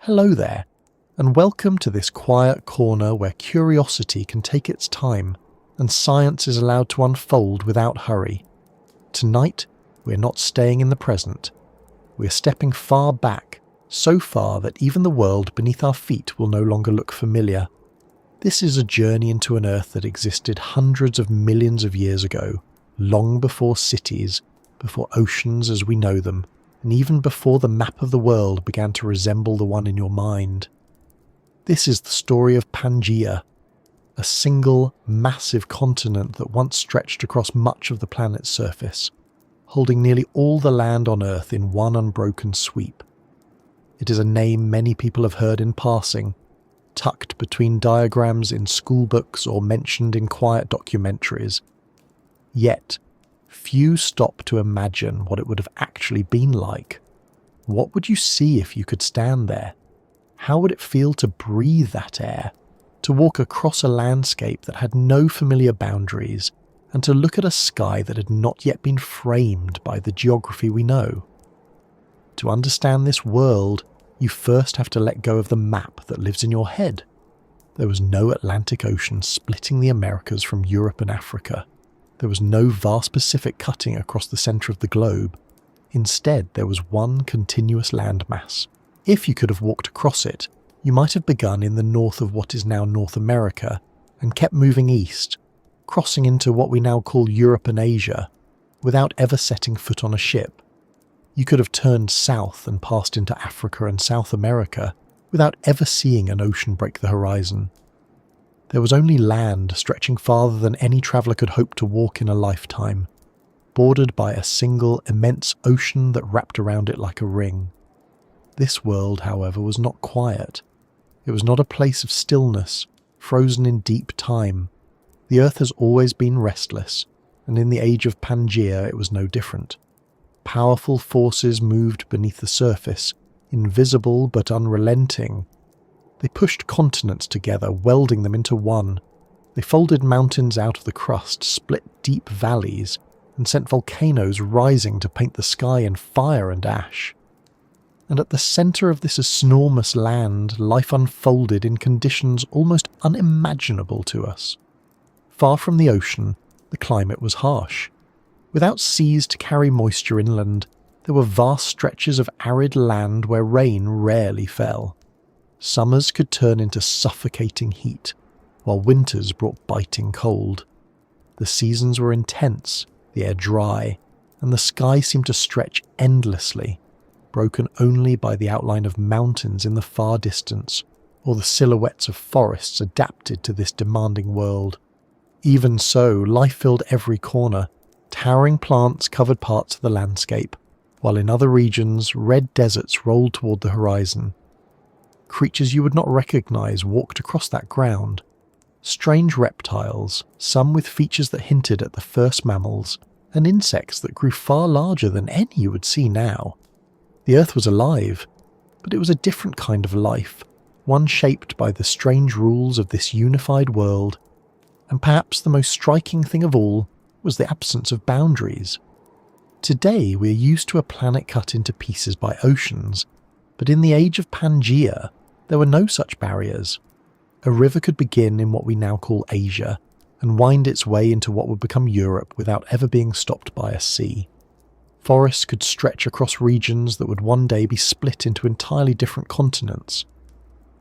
Hello there, and welcome to this quiet corner where curiosity can take its time and science is allowed to unfold without hurry. Tonight, we're not staying in the present. We're stepping far back, so far that even the world beneath our feet will no longer look familiar. This is a journey into an Earth that existed hundreds of millions of years ago, long before cities, before oceans as we know them, and even before the map of the world began to resemble the one in your mind. This is the story of Pangaea, a single, massive continent that once stretched across much of the planet's surface, holding nearly all the land on Earth in one unbroken sweep. It is a name many people have heard in passing, tucked between diagrams in schoolbooks or mentioned in quiet documentaries. Yet, few stop to imagine what it would have actually been like. What would you see if you could stand there? How would it feel to breathe that air, to walk across a landscape that had no familiar boundaries, and to look at a sky that had not yet been framed by the geography we know? To understand this world, you first have to let go of the map that lives in your head. There was no Atlantic Ocean splitting the Americas from Europe and Africa. There was no vast Pacific cutting across the centre of the globe. Instead, there was one continuous landmass. If you could have walked across it, you might have begun in the north of what is now North America and kept moving east, crossing into what we now call Europe and Asia, without ever setting foot on a ship. You could have turned south and passed into Africa and South America without ever seeing an ocean break the horizon. There was only land stretching farther than any traveller could hope to walk in a lifetime, bordered by a single immense ocean that wrapped around it like a ring. This world, however, was not quiet. It was not a place of stillness, frozen in deep time. The Earth has always been restless, and in the age of Pangea it was no different. Powerful forces moved beneath the surface, invisible but unrelenting. They pushed continents together, welding them into one. They folded mountains out of the crust, split deep valleys, and sent volcanoes rising to paint the sky in fire and ash. And at the centre of this enormous land, life unfolded in conditions almost unimaginable to us. Far from the ocean, the climate was harsh. Without seas to carry moisture inland, there were vast stretches of arid land where rain rarely fell. Summers could turn into suffocating heat, while winters brought biting cold. The seasons were intense, the air dry, and the sky seemed to stretch endlessly, broken only by the outline of mountains in the far distance, or the silhouettes of forests adapted to this demanding world. Even so, life filled every corner. Towering plants covered parts of the landscape, while in other regions, red deserts rolled toward the horizon. Creatures you would not recognize walked across that ground. Strange reptiles, some with features that hinted at the first mammals, and insects that grew far larger than any you would see now. The Earth was alive, but it was a different kind of life, one shaped by the strange rules of this unified world, and perhaps the most striking thing of all was the absence of boundaries. Today we are used to a planet cut into pieces by oceans, but in the age of Pangaea, there were no such barriers. A river could begin in what we now call Asia, and wind its way into what would become Europe without ever being stopped by a sea. Forests could stretch across regions that would one day be split into entirely different continents.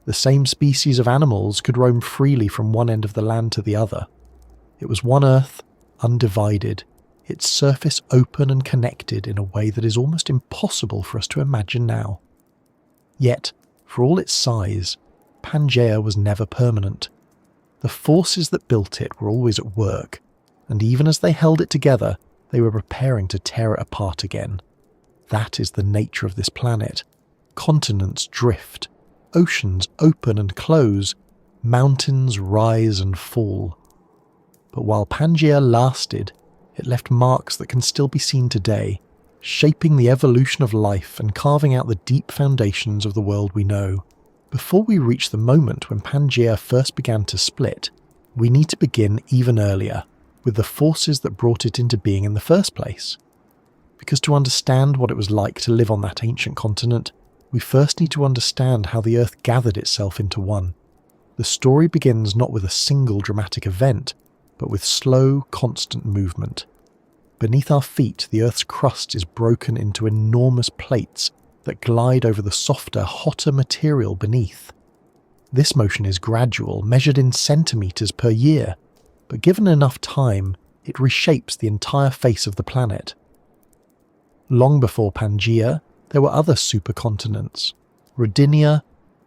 The same species of animals could roam freely from one end of the land to the other. It was one Earth, undivided, its surface open and connected in a way that is almost impossible for us to imagine now. Yet, for all its size, Pangaea was never permanent. The forces that built it were always at work, and even as they held it together, they were preparing to tear it apart again. That is the nature of this planet. Continents drift, oceans open and close, mountains rise and fall. But while Pangaea lasted, it left marks that can still be seen today, shaping the evolution of life and carving out the deep foundations of the world we know. Before we reach the moment when Pangaea first began to split, we need to begin even earlier, with the forces that brought it into being in the first place. Because to understand what it was like to live on that ancient continent, we first need to understand how the Earth gathered itself into one. The story begins not with a single dramatic event, but with slow, constant movement. Beneath our feet, the Earth's crust is broken into enormous plates that glide over the softer, hotter material beneath. This motion is gradual, measured in centimetres per year, but given enough time, it reshapes the entire face of the planet. Long before Pangea, there were other supercontinents, Rodinia,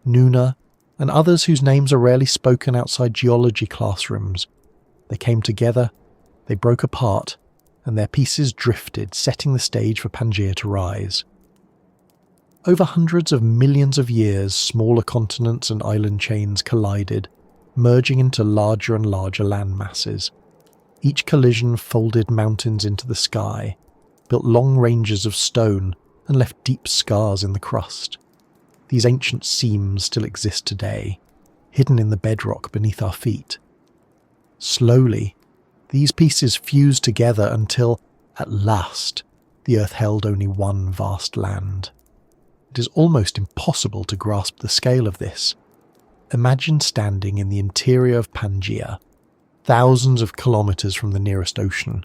Nuna, and others whose names are rarely spoken outside geology classrooms. They came together, they broke apart, and their pieces drifted, setting the stage for Pangea to rise. Over hundreds of millions of years, smaller continents and island chains collided, merging into larger and larger land masses. Each collision folded mountains into the sky, built long ranges of stone, and left deep scars in the crust. These ancient seams still exist today, hidden in the bedrock beneath our feet. Slowly, these pieces fused together until, at last, the Earth held only one vast land. It is almost impossible to grasp the scale of this. Imagine standing in the interior of Pangea, thousands of kilometres from the nearest ocean.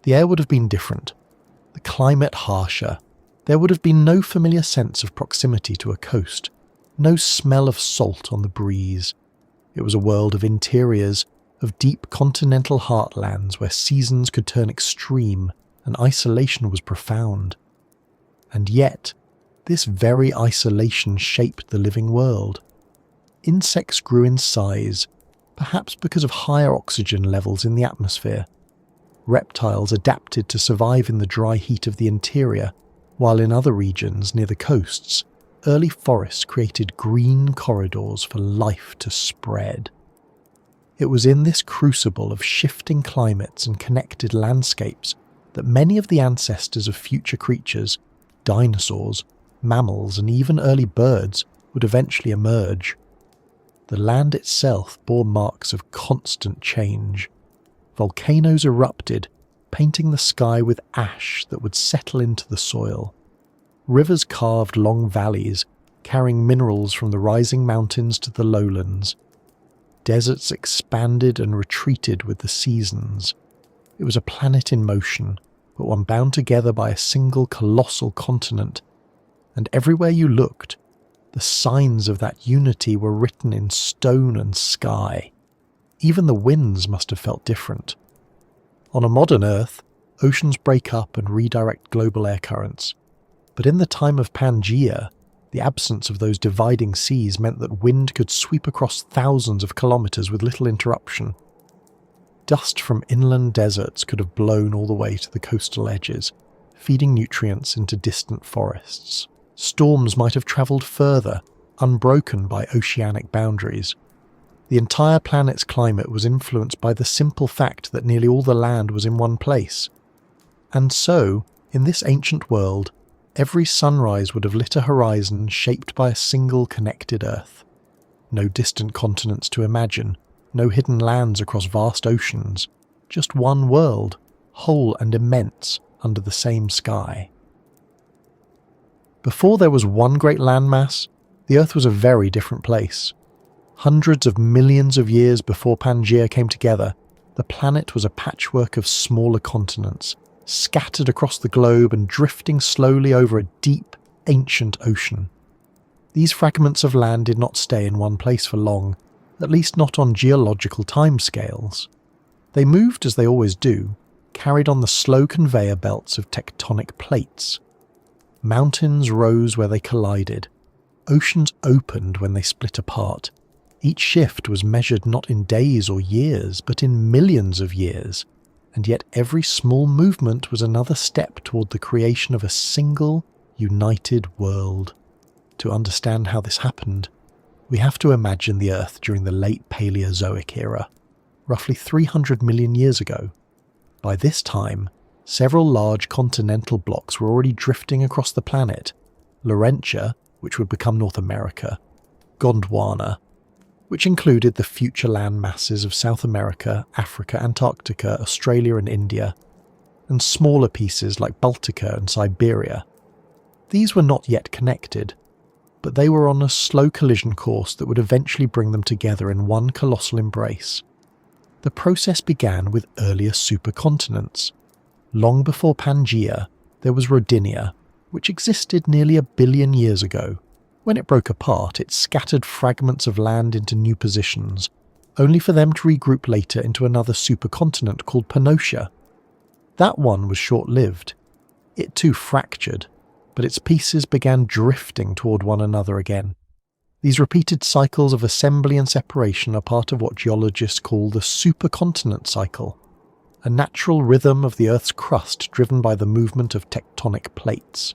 The air would have been different, the climate harsher. There would have been no familiar sense of proximity to a coast, no smell of salt on the breeze. It was a world of interiors, of deep continental heartlands where seasons could turn extreme and isolation was profound. And yet, this very isolation shaped the living world. Insects grew in size, perhaps because of higher oxygen levels in the atmosphere. Reptiles adapted to survive in the dry heat of the interior, while in other regions near the coasts, early forests created green corridors for life to spread. It was in this crucible of shifting climates and connected landscapes that many of the ancestors of future creatures, dinosaurs, mammals, and even early birds would eventually emerge. The land itself bore marks of constant change. Volcanoes erupted, painting the sky with ash that would settle into the soil. Rivers carved long valleys, carrying minerals from the rising mountains to the lowlands. Deserts expanded and retreated with the seasons. It was a planet in motion, but one bound together by a single colossal continent. And everywhere you looked, the signs of that unity were written in stone and sky. Even the winds must have felt different. On a modern Earth, oceans break up and redirect global air currents. But in the time of Pangea, the absence of those dividing seas meant that wind could sweep across thousands of kilometres with little interruption. Dust from inland deserts could have blown all the way to the coastal edges, feeding nutrients into distant forests. Storms might have travelled further, unbroken by oceanic boundaries. The entire planet's climate was influenced by the simple fact that nearly all the land was in one place. And so, in this ancient world, every sunrise would have lit a horizon shaped by a single connected Earth. No distant continents to imagine, no hidden lands across vast oceans, just one world, whole and immense, under the same sky. Before there was one great landmass, the Earth was a very different place. Hundreds of millions of years before Pangea came together, the planet was a patchwork of smaller continents, scattered across the globe and drifting slowly over a deep, ancient ocean. These fragments of land did not stay in one place for long, at least not on geological timescales. They moved as they always do, carried on the slow conveyor belts of tectonic plates. Mountains rose where they collided. Oceans opened when they split apart. Each shift was measured not in days or years, but in millions of years, and yet every small movement was another step toward the creation of a single, united world. To understand how this happened, we have to imagine the Earth during the late Paleozoic era, roughly 300 million years ago. By this time, several large continental blocks were already drifting across the planet: Laurentia, which would become North America; Gondwana, which included the future land masses of South America, Africa, Antarctica, Australia and India, and smaller pieces like Baltica and Siberia. These were not yet connected, but they were on a slow collision course that would eventually bring them together in one colossal embrace. The process began with earlier supercontinents. Long before Pangea, there was Rodinia, which existed nearly 1 billion years ago. When it broke apart, it scattered fragments of land into new positions, only for them to regroup later into another supercontinent called Pangaea. That one was short-lived. It too fractured, but its pieces began drifting toward one another again. These repeated cycles of assembly and separation are part of what geologists call the supercontinent cycle, a natural rhythm of the Earth's crust driven by the movement of tectonic plates.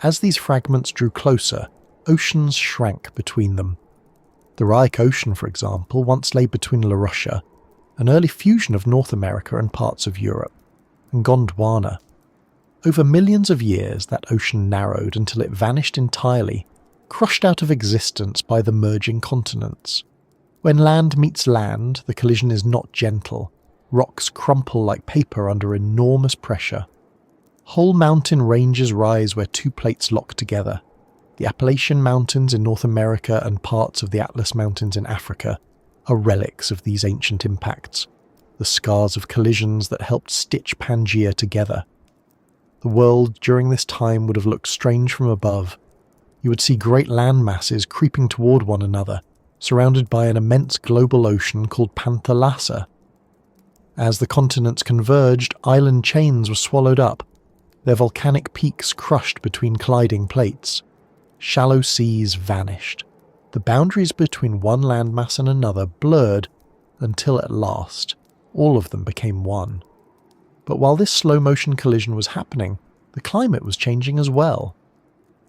As these fragments drew closer, oceans shrank between them. The Arctic Ocean, for example, once lay between Russia, an early fusion of North America and parts of Europe, and Gondwana. Over millions of years, that ocean narrowed until it vanished entirely, crushed out of existence by the merging continents. When land meets land, the collision is not gentle. Rocks crumple like paper under enormous pressure. Whole mountain ranges rise where two plates lock together. The Appalachian Mountains in North America and parts of the Atlas Mountains in Africa are relics of these ancient impacts, the scars of collisions that helped stitch Pangea together. The world during this time would have looked strange from above. You would see great land masses creeping toward one another, surrounded by an immense global ocean called Panthalassa. As the continents converged, island chains were swallowed up, their volcanic peaks crushed between colliding plates. Shallow seas vanished. The boundaries between one landmass and another blurred until at last, all of them became one. But while this slow-motion collision was happening, the climate was changing as well.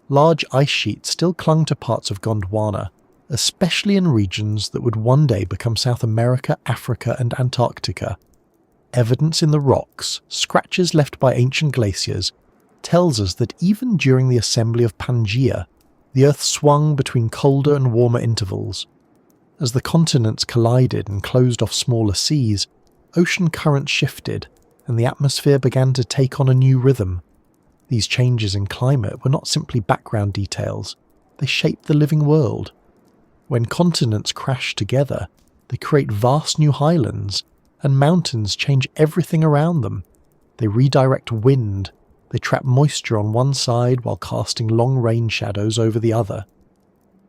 Large ice sheets still clung to parts of Gondwana, especially in regions that would one day become South America, Africa, and Antarctica. Evidence in the rocks, scratches left by ancient glaciers, tells us that even during the assembly of Pangea, the Earth swung between colder and warmer intervals. As the continents collided and closed off smaller seas, ocean currents shifted, and the atmosphere began to take on a new rhythm. These changes in climate were not simply background details, they shaped the living world. When continents crash together, they create vast new highlands, and mountains change everything around them. They redirect wind, they trap moisture on one side while casting long rain shadows over the other.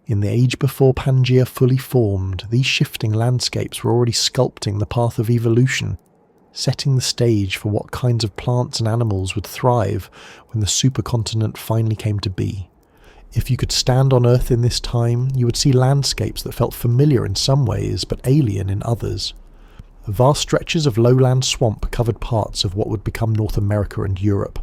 In the age before Pangea fully formed, these shifting landscapes were already sculpting the path of evolution, setting the stage for what kinds of plants and animals would thrive when the supercontinent finally came to be. If you could stand on Earth in this time, you would see landscapes that felt familiar in some ways but alien in others. Vast stretches of lowland swamp covered parts of what would become North America and Europe.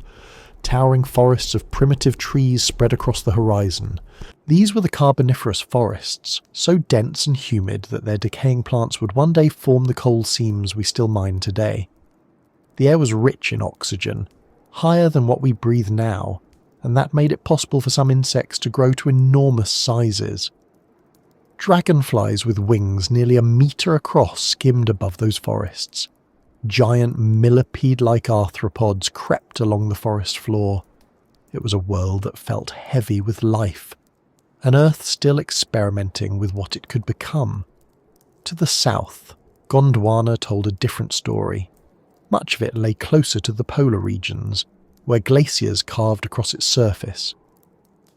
Towering forests of primitive trees spread across the horizon. These were the Carboniferous forests, so dense and humid that their decaying plants would one day form the coal seams we still mine today. The air was rich in oxygen, higher than what we breathe now, and that made it possible for some insects to grow to enormous sizes. Dragonflies with wings nearly 1 metre across skimmed above those forests. Giant millipede-like arthropods crept along the forest floor. It was a world that felt heavy with life, an Earth still experimenting with what it could become. To the south, Gondwana told a different story. Much of it lay closer to the polar regions, where glaciers carved across its surface.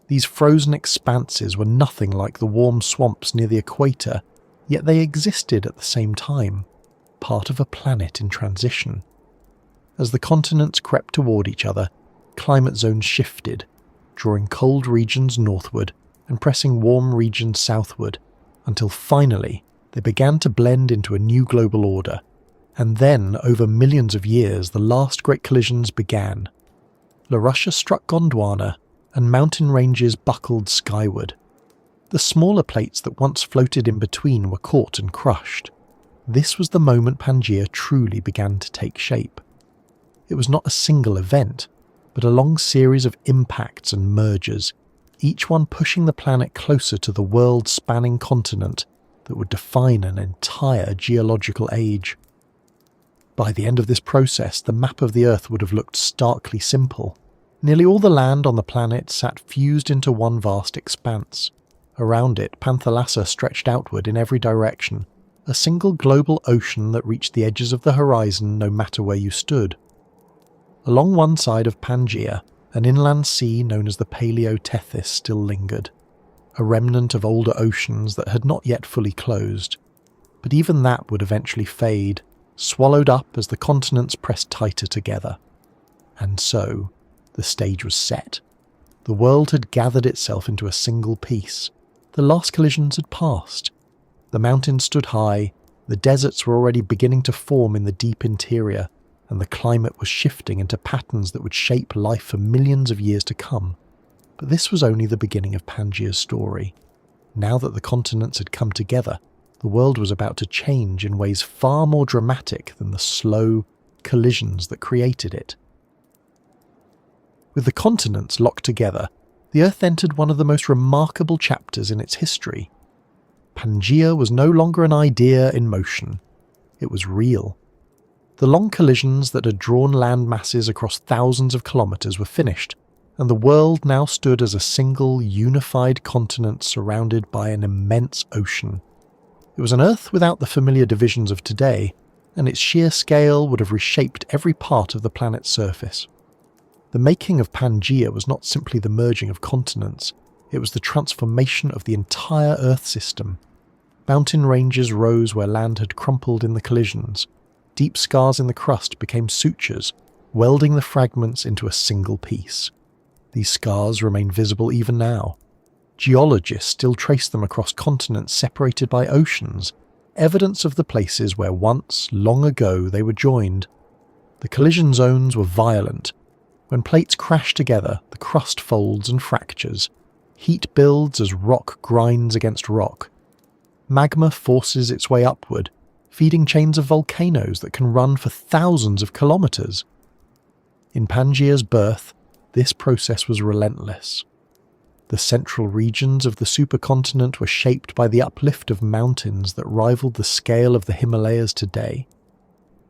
These frozen expanses were nothing like the warm swamps near the equator, yet they existed at the same time, part of a planet in transition. As the continents crept toward each other, climate zones shifted, drawing cold regions northward and pressing warm regions southward, until finally they began to blend into a new global order. And then, over millions of years, the last great collisions began. Russia struck Gondwana, and mountain ranges buckled skyward. The smaller plates that once floated in between were caught and crushed. This was the moment Pangea truly began to take shape. It was not a single event, but a long series of impacts and mergers, each one pushing the planet closer to the world-spanning continent that would define an entire geological age. By the end of this process, the map of the Earth would have looked starkly simple. Nearly all the land on the planet sat fused into one vast expanse. Around it, Panthalassa stretched outward in every direction, a single global ocean that reached the edges of the horizon no matter where you stood. Along one side of Pangea, an inland sea known as the Paleotethys still lingered, a remnant of older oceans that had not yet fully closed. But even that would eventually fade, swallowed up as the continents pressed tighter together. And so, the stage was set. The world had gathered itself into a single piece. The last collisions had passed. The mountains stood high, the deserts were already beginning to form in the deep interior, and the climate was shifting into patterns that would shape life for millions of years to come. But this was only the beginning of Pangea's story. Now that the continents had come together, the world was about to change in ways far more dramatic than the slow collisions that created it. With the continents locked together, the Earth entered one of the most remarkable chapters in its history. Pangaea was no longer an idea in motion. It was real. The long collisions that had drawn land masses across thousands of kilometres were finished, and the world now stood as a single, unified continent surrounded by an immense ocean. It was an Earth without the familiar divisions of today, and its sheer scale would have reshaped every part of the planet's surface. The making of Pangaea was not simply the merging of continents, it was the transformation of the entire Earth system. Mountain ranges rose where land had crumpled in the collisions. Deep scars in the crust became sutures, welding the fragments into a single piece. These scars remain visible even now. Geologists still trace them across continents separated by oceans, evidence of the places where once, long ago, they were joined. The collision zones were violent. When plates crash together, the crust folds and fractures. Heat builds as rock grinds against rock. Magma forces its way upward, feeding chains of volcanoes that can run for thousands of kilometres. In Pangaea's birth, this process was relentless. The central regions of the supercontinent were shaped by the uplift of mountains that rivaled the scale of the Himalayas today.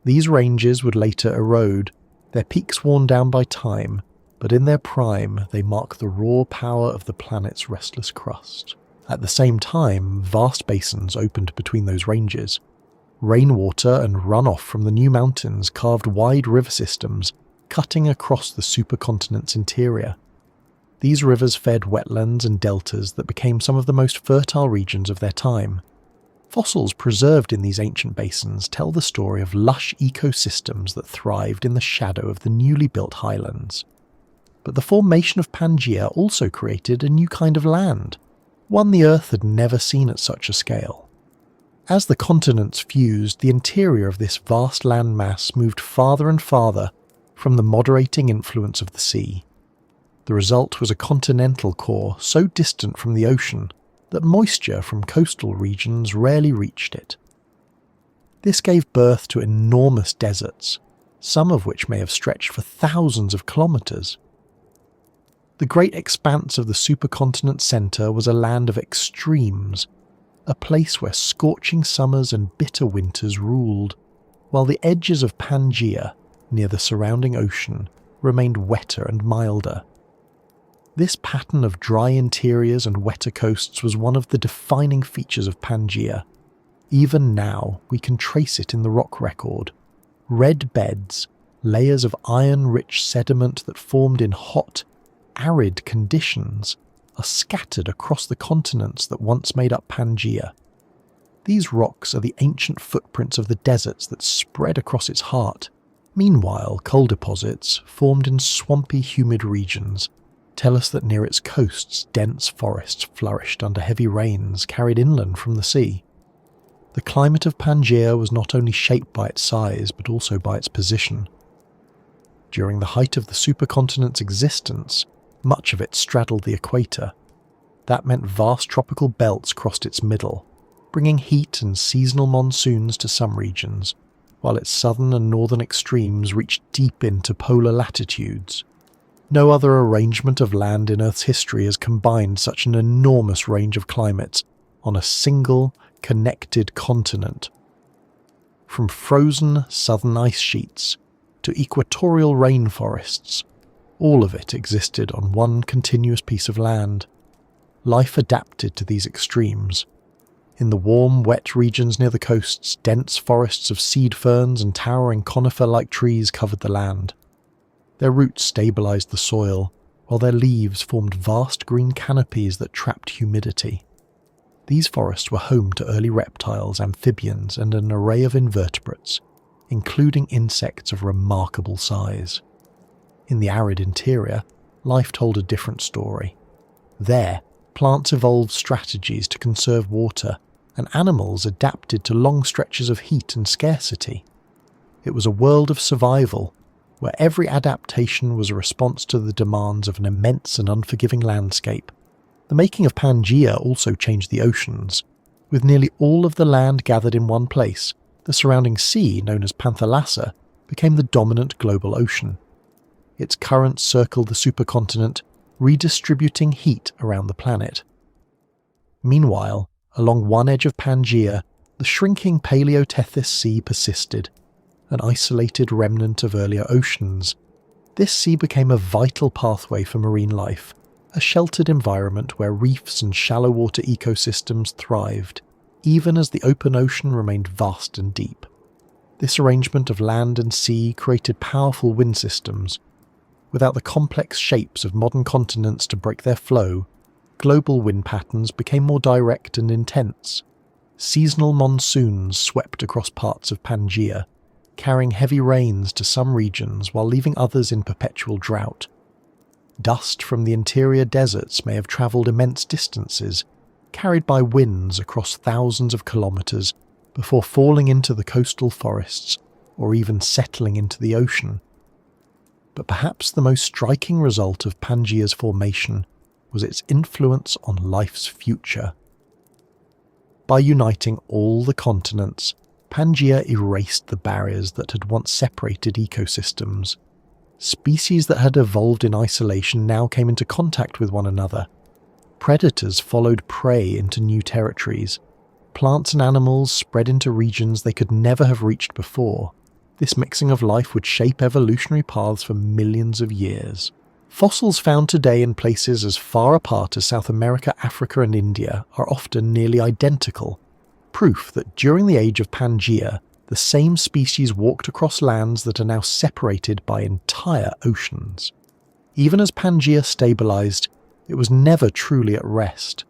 These ranges would later erode, their peaks worn down by time, but in their prime they mark the raw power of the planet's restless crust. At the same time, vast basins opened between those ranges. Rainwater and runoff from the new mountains carved wide river systems, cutting across the supercontinent's interior. These rivers fed wetlands and deltas that became some of the most fertile regions of their time. Fossils preserved in these ancient basins tell the story of lush ecosystems that thrived in the shadow of the newly built highlands. But the formation of Pangaea also created a new kind of land, one the Earth had never seen at such a scale. As the continents fused, the interior of this vast landmass moved farther and farther from the moderating influence of the sea. The result was a continental core so distant from the ocean that moisture from coastal regions rarely reached it. This gave birth to enormous deserts, some of which may have stretched for thousands of kilometres. The great expanse of the supercontinent's centre was a land of extremes, a place where scorching summers and bitter winters ruled, while the edges of Pangaea, near the surrounding ocean, remained wetter and milder. This pattern of dry interiors and wetter coasts was one of the defining features of Pangaea. Even now, we can trace it in the rock record. Red beds, layers of iron-rich sediment that formed in hot, arid conditions, are scattered across the continents that once made up Pangaea. These rocks are the ancient footprints of the deserts that spread across its heart. Meanwhile, coal deposits, formed in swampy, humid regions, tell us that near its coasts dense forests flourished under heavy rains carried inland from the sea. The climate of Pangaea was not only shaped by its size but also by its position. During the height of the supercontinent's existence, much of it straddled the equator. That meant vast tropical belts crossed its middle, bringing heat and seasonal monsoons to some regions, while its southern and northern extremes reached deep into polar latitudes. No other arrangement of land in Earth's history has combined such an enormous range of climates on a single, connected continent. From frozen southern ice sheets to equatorial rainforests, All of it existed on one continuous piece of land. Life adapted to these extremes. In the warm, wet regions near the coasts, dense forests of seed ferns and towering conifer-like trees covered the land. Their roots stabilized the soil, while their leaves formed vast green canopies that trapped humidity. These forests were home to early reptiles, amphibians, and an array of invertebrates, including insects of remarkable size. In the arid interior, life told a different story. There, plants evolved strategies to conserve water, and animals adapted to long stretches of heat and scarcity. It was a world of survival, where every adaptation was a response to the demands of an immense and unforgiving landscape. The making of Pangea also changed the oceans. With nearly all of the land gathered in one place, the surrounding sea, known as Panthalassa, became the dominant global ocean. Its currents circled the supercontinent, redistributing heat around the planet. Meanwhile, along one edge of Pangea, the shrinking Paleotethys Sea persisted, an isolated remnant of earlier oceans. This sea became a vital pathway for marine life, a sheltered environment where reefs and shallow water ecosystems thrived, even as the open ocean remained vast and deep. This arrangement of land and sea created powerful wind systems. Without the complex shapes of modern continents to break their flow, global wind patterns became more direct and intense. Seasonal monsoons swept across parts of Pangea, carrying heavy rains to some regions while leaving others in perpetual drought. Dust from the interior deserts may have travelled immense distances, carried by winds across thousands of kilometres, before falling into the coastal forests or even settling into the ocean. But perhaps the most striking result of Pangea's formation was its influence on life's future. By uniting all the continents, Pangea erased the barriers that had once separated ecosystems. Species that had evolved in isolation now came into contact with one another. Predators followed prey into new territories. Plants and animals spread into regions they could never have reached before. This mixing of life would shape evolutionary paths for millions of years. Fossils found today in places as far apart as South America, Africa, and India are often nearly identical, proof that during the age of Pangea, the same species walked across lands that are now separated by entire oceans. Even as Pangea stabilized, it was never truly at rest.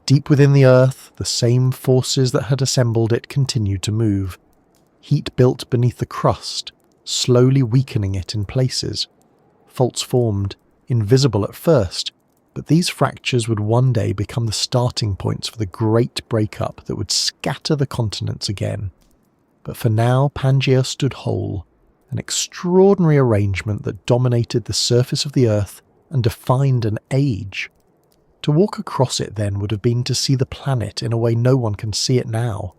Deep within the earth, the same forces that had assembled it continued to move. Heat built beneath the crust, slowly weakening it in places. Faults formed, invisible at first, but these fractures would one day become the starting points for the great breakup that would scatter the continents again. But for now, Pangea stood whole, an extraordinary arrangement that dominated the surface of the earth and defined an age. To walk across it then would have been to see the planet in a way no one can see it now.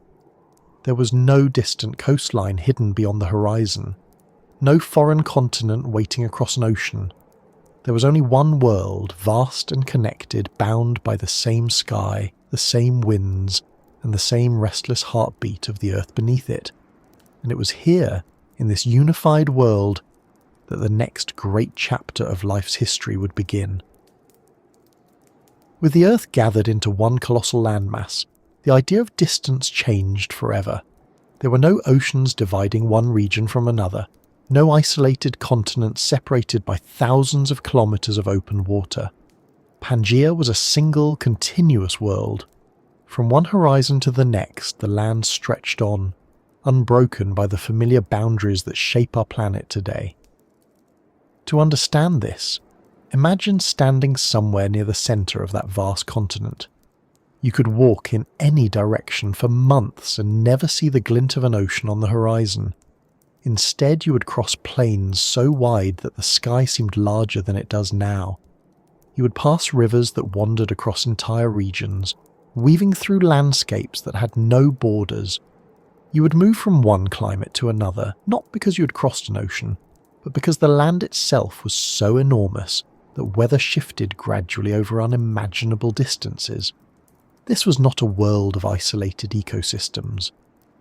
There was no distant coastline hidden beyond the horizon, no foreign continent waiting across an ocean. There was only one world, vast and connected, bound by the same sky, the same winds, and the same restless heartbeat of the earth beneath it. And it was here, in this unified world, that the next great chapter of life's history would begin. With the earth gathered into one colossal landmass, the idea of distance changed forever. There were no oceans dividing one region from another, no isolated continents separated by thousands of kilometres of open water. Pangea was a single, continuous world. From one horizon to the next, the land stretched on, unbroken by the familiar boundaries that shape our planet today. To understand this, imagine standing somewhere near the centre of that vast continent. You could walk in any direction for months and never see the glint of an ocean on the horizon. Instead, you would cross plains so wide that the sky seemed larger than it does now. You would pass rivers that wandered across entire regions, weaving through landscapes that had no borders. You would move from one climate to another, not because you had crossed an ocean, but because the land itself was so enormous that weather shifted gradually over unimaginable distances. This was not a world of isolated ecosystems.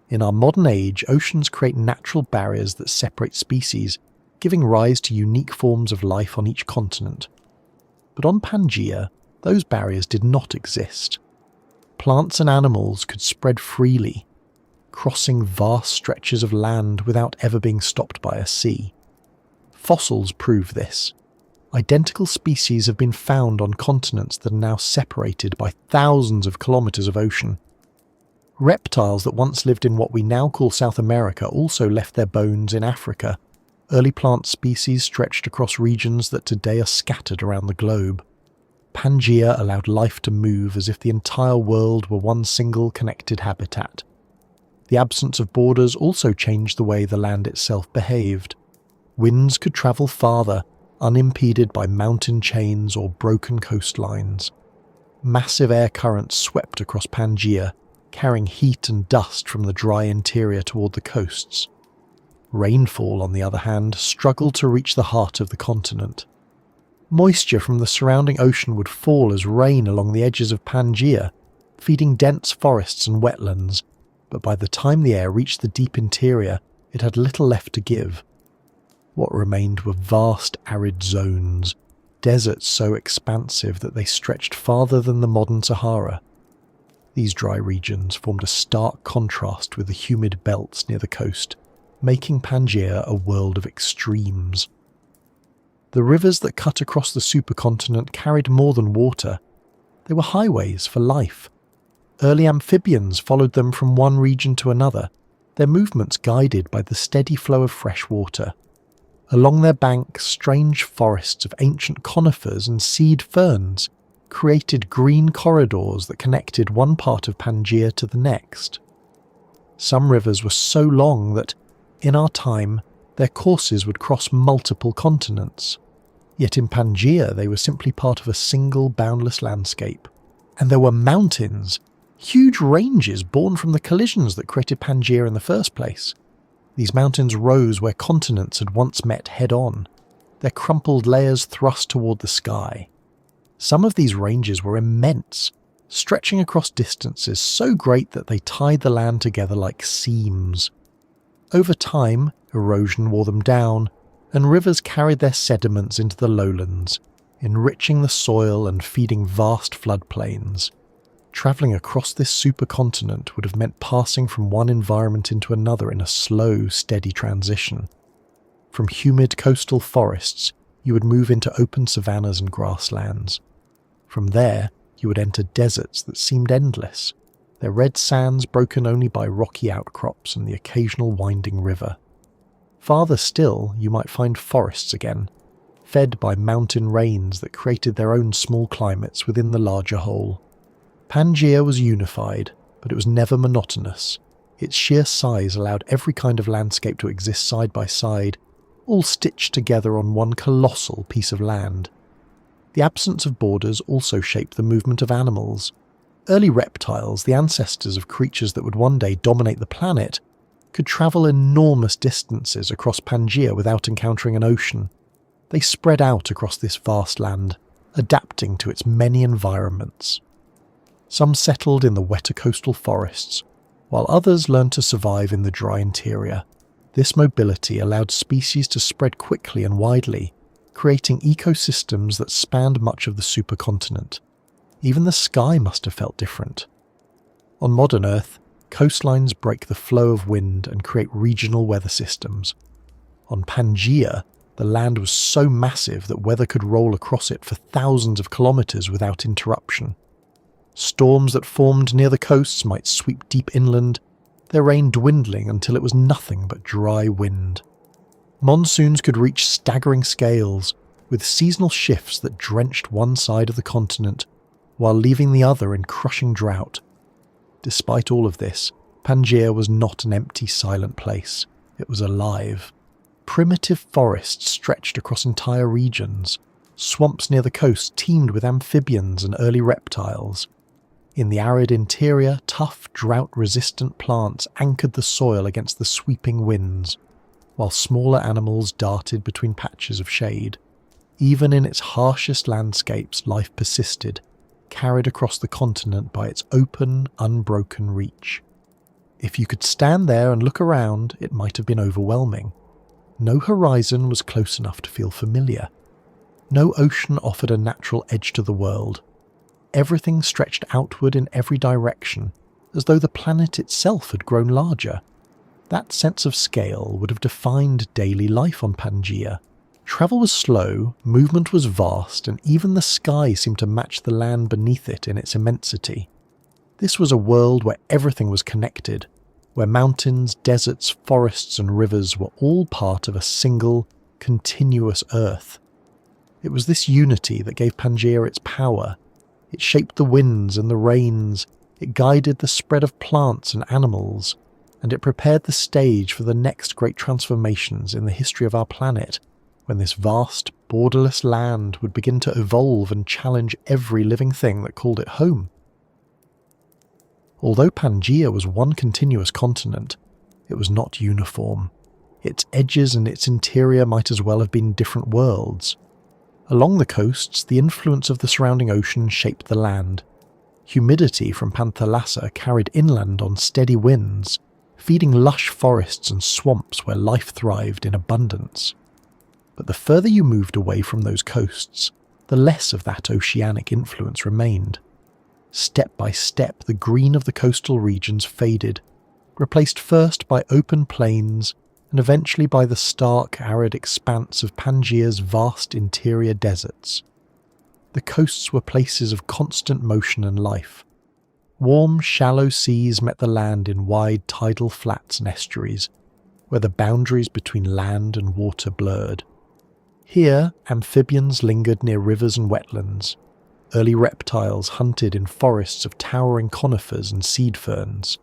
In our modern age, oceans create natural barriers that separate species, giving rise to unique forms of life on each continent. But on Pangaea, those barriers did not exist. Plants and animals could spread freely, crossing vast stretches of land without ever being stopped by a sea. Fossils prove this. Identical species have been found on continents that are now separated by thousands of kilometres of ocean. Reptiles that once lived in what we now call South America also left their bones in Africa. Early plant species stretched across regions that today are scattered around the globe. Pangaea allowed life to move as if the entire world were one single connected habitat. The absence of borders also changed the way the land itself behaved. Winds could travel farther, unimpeded by mountain chains or broken coastlines. Massive air currents swept across Pangaea, carrying heat and dust from the dry interior toward the coasts. Rainfall, on the other hand, struggled to reach the heart of the continent. Moisture from the surrounding ocean would fall as rain along the edges of Pangaea, feeding dense forests and wetlands, but by the time the air reached the deep interior, it had little left to give. What remained were vast arid zones, deserts so expansive that they stretched farther than the modern Sahara. These dry regions formed a stark contrast with the humid belts near the coast, making Pangaea a world of extremes. The rivers that cut across the supercontinent carried more than water. They were highways for life. Early amphibians followed them from one region to another, their movements guided by the steady flow of fresh water. Along their banks, strange forests of ancient conifers and seed ferns created green corridors that connected one part of Pangaea to the next. Some rivers were so long that, in our time, their courses would cross multiple continents. Yet in Pangaea they were simply part of a single boundless landscape. And there were mountains, huge ranges born from the collisions that created Pangaea in the first place. These mountains rose where continents had once met head-on, their crumpled layers thrust toward the sky. Some of these ranges were immense, stretching across distances so great that they tied the land together like seams. Over time, erosion wore them down, and rivers carried their sediments into the lowlands, enriching the soil and feeding vast floodplains. Travelling across this supercontinent would have meant passing from one environment into another in a slow, steady transition. From humid coastal forests, you would move into open savannas and grasslands. From there, you would enter deserts that seemed endless, their red sands broken only by rocky outcrops and the occasional winding river. Farther still, you might find forests again, fed by mountain rains that created their own small climates within the larger whole. Pangaea was unified, but it was never monotonous. Its sheer size allowed every kind of landscape to exist side by side, all stitched together on one colossal piece of land. The absence of borders also shaped the movement of animals. Early reptiles, the ancestors of creatures that would one day dominate the planet, could travel enormous distances across Pangaea without encountering an ocean. They spread out across this vast land, adapting to its many environments. Some settled in the wetter coastal forests, while others learned to survive in the dry interior. This mobility allowed species to spread quickly and widely, creating ecosystems that spanned much of the supercontinent. Even the sky must have felt different. On modern Earth, coastlines break the flow of wind and create regional weather systems. On Pangaea, the land was so massive that weather could roll across it for thousands of kilometres without interruption. Storms that formed near the coasts might sweep deep inland, their rain dwindling until it was nothing but dry wind. Monsoons could reach staggering scales, with seasonal shifts that drenched one side of the continent, while leaving the other in crushing drought. Despite all of this, Pangaea was not an empty, silent place. It was alive. Primitive forests stretched across entire regions. Swamps near the coast teemed with amphibians and early reptiles. In the arid interior, tough, drought-resistant plants anchored the soil against the sweeping winds, while smaller animals darted between patches of shade. Even in its harshest landscapes, life persisted, carried across the continent by its open, unbroken reach. If you could stand there and look around, it might have been overwhelming. No horizon was close enough to feel familiar. No ocean offered a natural edge to the world. Everything stretched outward in every direction, as though the planet itself had grown larger. That sense of scale would have defined daily life on Pangaea. Travel was slow, movement was vast, and even the sky seemed to match the land beneath it in its immensity. This was a world where everything was connected, where mountains, deserts, forests, and rivers were all part of a single, continuous Earth. It was this unity that gave Pangaea its power. It shaped the winds and the rains, it guided the spread of plants and animals, and it prepared the stage for the next great transformations in the history of our planet, when this vast, borderless land would begin to evolve and challenge every living thing that called it home. Although Pangaea was one continuous continent, it was not uniform. Its edges and its interior might as well have been different worlds. Along the coasts, the influence of the surrounding ocean shaped the land. Humidity from Panthalassa carried inland on steady winds, feeding lush forests and swamps where life thrived in abundance. But the further you moved away from those coasts, the less of that oceanic influence remained. Step by step, the green of the coastal regions faded, replaced first by open plains and eventually by the stark, arid expanse of Pangaea's vast interior deserts. The coasts were places of constant motion and life. Warm, shallow seas met the land in wide tidal flats and estuaries, where the boundaries between land and water blurred. Here, amphibians lingered near rivers and wetlands. Early reptiles hunted in forests of towering conifers and seed ferns.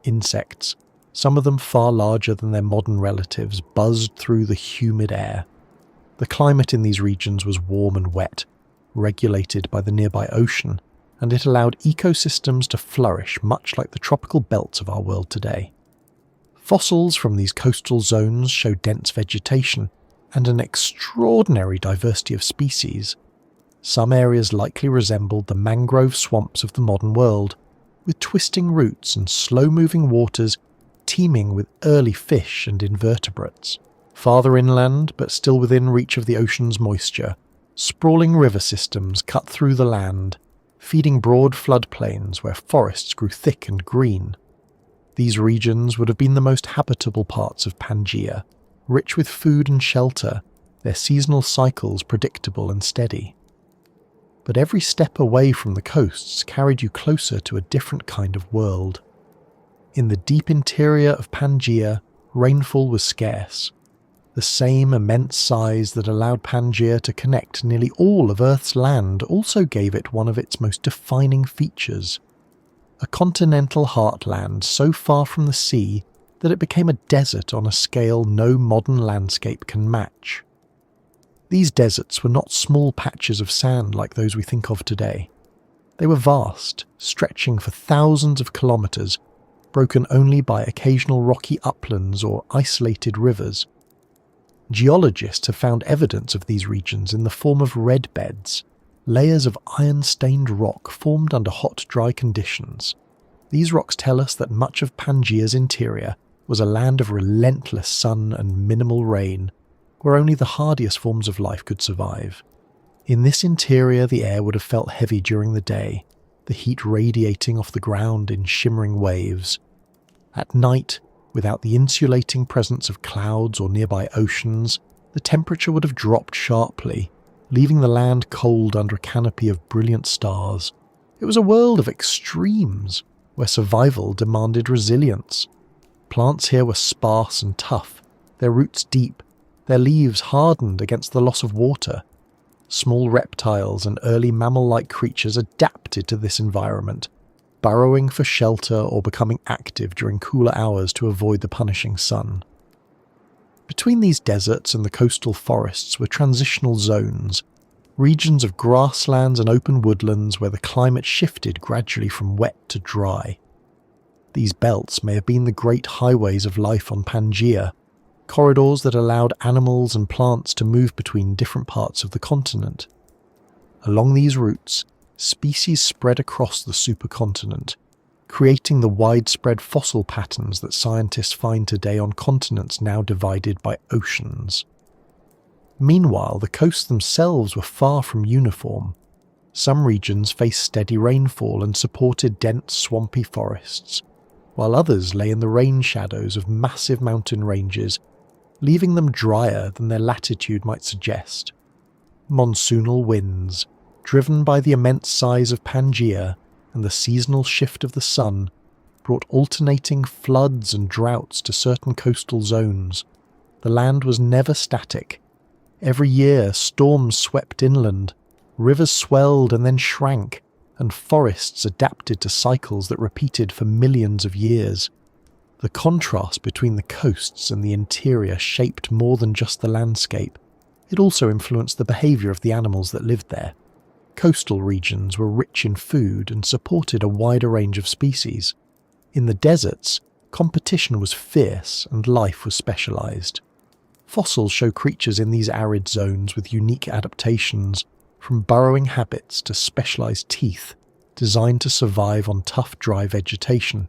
Insects, some of them far larger than their modern relatives, buzzed through the humid air. The climate in these regions was warm and wet, regulated by the nearby ocean, and it allowed ecosystems to flourish much like the tropical belts of our world today. Fossils from these coastal zones show dense vegetation and an extraordinary diversity of species. Some areas likely resembled the mangrove swamps of the modern world, with twisting roots and slow-moving waters teeming with early fish and invertebrates. Farther inland, but still within reach of the ocean's moisture, sprawling river systems cut through the land, feeding broad floodplains where forests grew thick and green. These regions would have been the most habitable parts of Pangaea, rich with food and shelter, their seasonal cycles predictable and steady. But every step away from the coasts carried you closer to a different kind of world. In the deep interior of Pangaea, rainfall was scarce. The same immense size that allowed Pangaea to connect nearly all of Earth's land also gave it one of its most defining features. A continental heartland so far from the sea that it became a desert on a scale no modern landscape can match. These deserts were not small patches of sand like those we think of today. They were vast, stretching for thousands of kilometres, broken only by occasional rocky uplands or isolated rivers. Geologists have found evidence of these regions in the form of red beds, layers of iron-stained rock formed under hot, dry conditions. These rocks tell us that much of Pangaea's interior was a land of relentless sun and minimal rain, where only the hardiest forms of life could survive. In this interior, the air would have felt heavy during the day, the heat radiating off the ground in shimmering waves. At night, without the insulating presence of clouds or nearby oceans, the temperature would have dropped sharply, leaving the land cold under a canopy of brilliant stars. It was a world of extremes, where survival demanded resilience. Plants here were sparse and tough, their roots deep, their leaves hardened against the loss of water. Small reptiles and early mammal-like creatures adapted to this environment, burrowing for shelter or becoming active during cooler hours to avoid the punishing sun. Between these deserts and the coastal forests were transitional zones, regions of grasslands and open woodlands where the climate shifted gradually from wet to dry. These belts may have been the great highways of life on Pangaea, corridors that allowed animals and plants to move between different parts of the continent. Along these routes, species spread across the supercontinent, creating the widespread fossil patterns that scientists find today on continents now divided by oceans. Meanwhile, the coasts themselves were far from uniform. Some regions faced steady rainfall and supported dense swampy forests, while others lay in the rain shadows of massive mountain ranges, leaving them drier than their latitude might suggest. Monsoonal winds, driven by the immense size of Pangea and the seasonal shift of the sun, brought alternating floods and droughts to certain coastal zones. The land was never static. Every year, storms swept inland, rivers swelled and then shrank, and forests adapted to cycles that repeated for millions of years. The contrast between the coasts and the interior shaped more than just the landscape. It also influenced the behaviour of the animals that lived there. Coastal regions were rich in food and supported a wider range of species. In the deserts, competition was fierce and life was specialised. Fossils show creatures in these arid zones with unique adaptations, from burrowing habits to specialised teeth, designed to survive on tough, dry vegetation.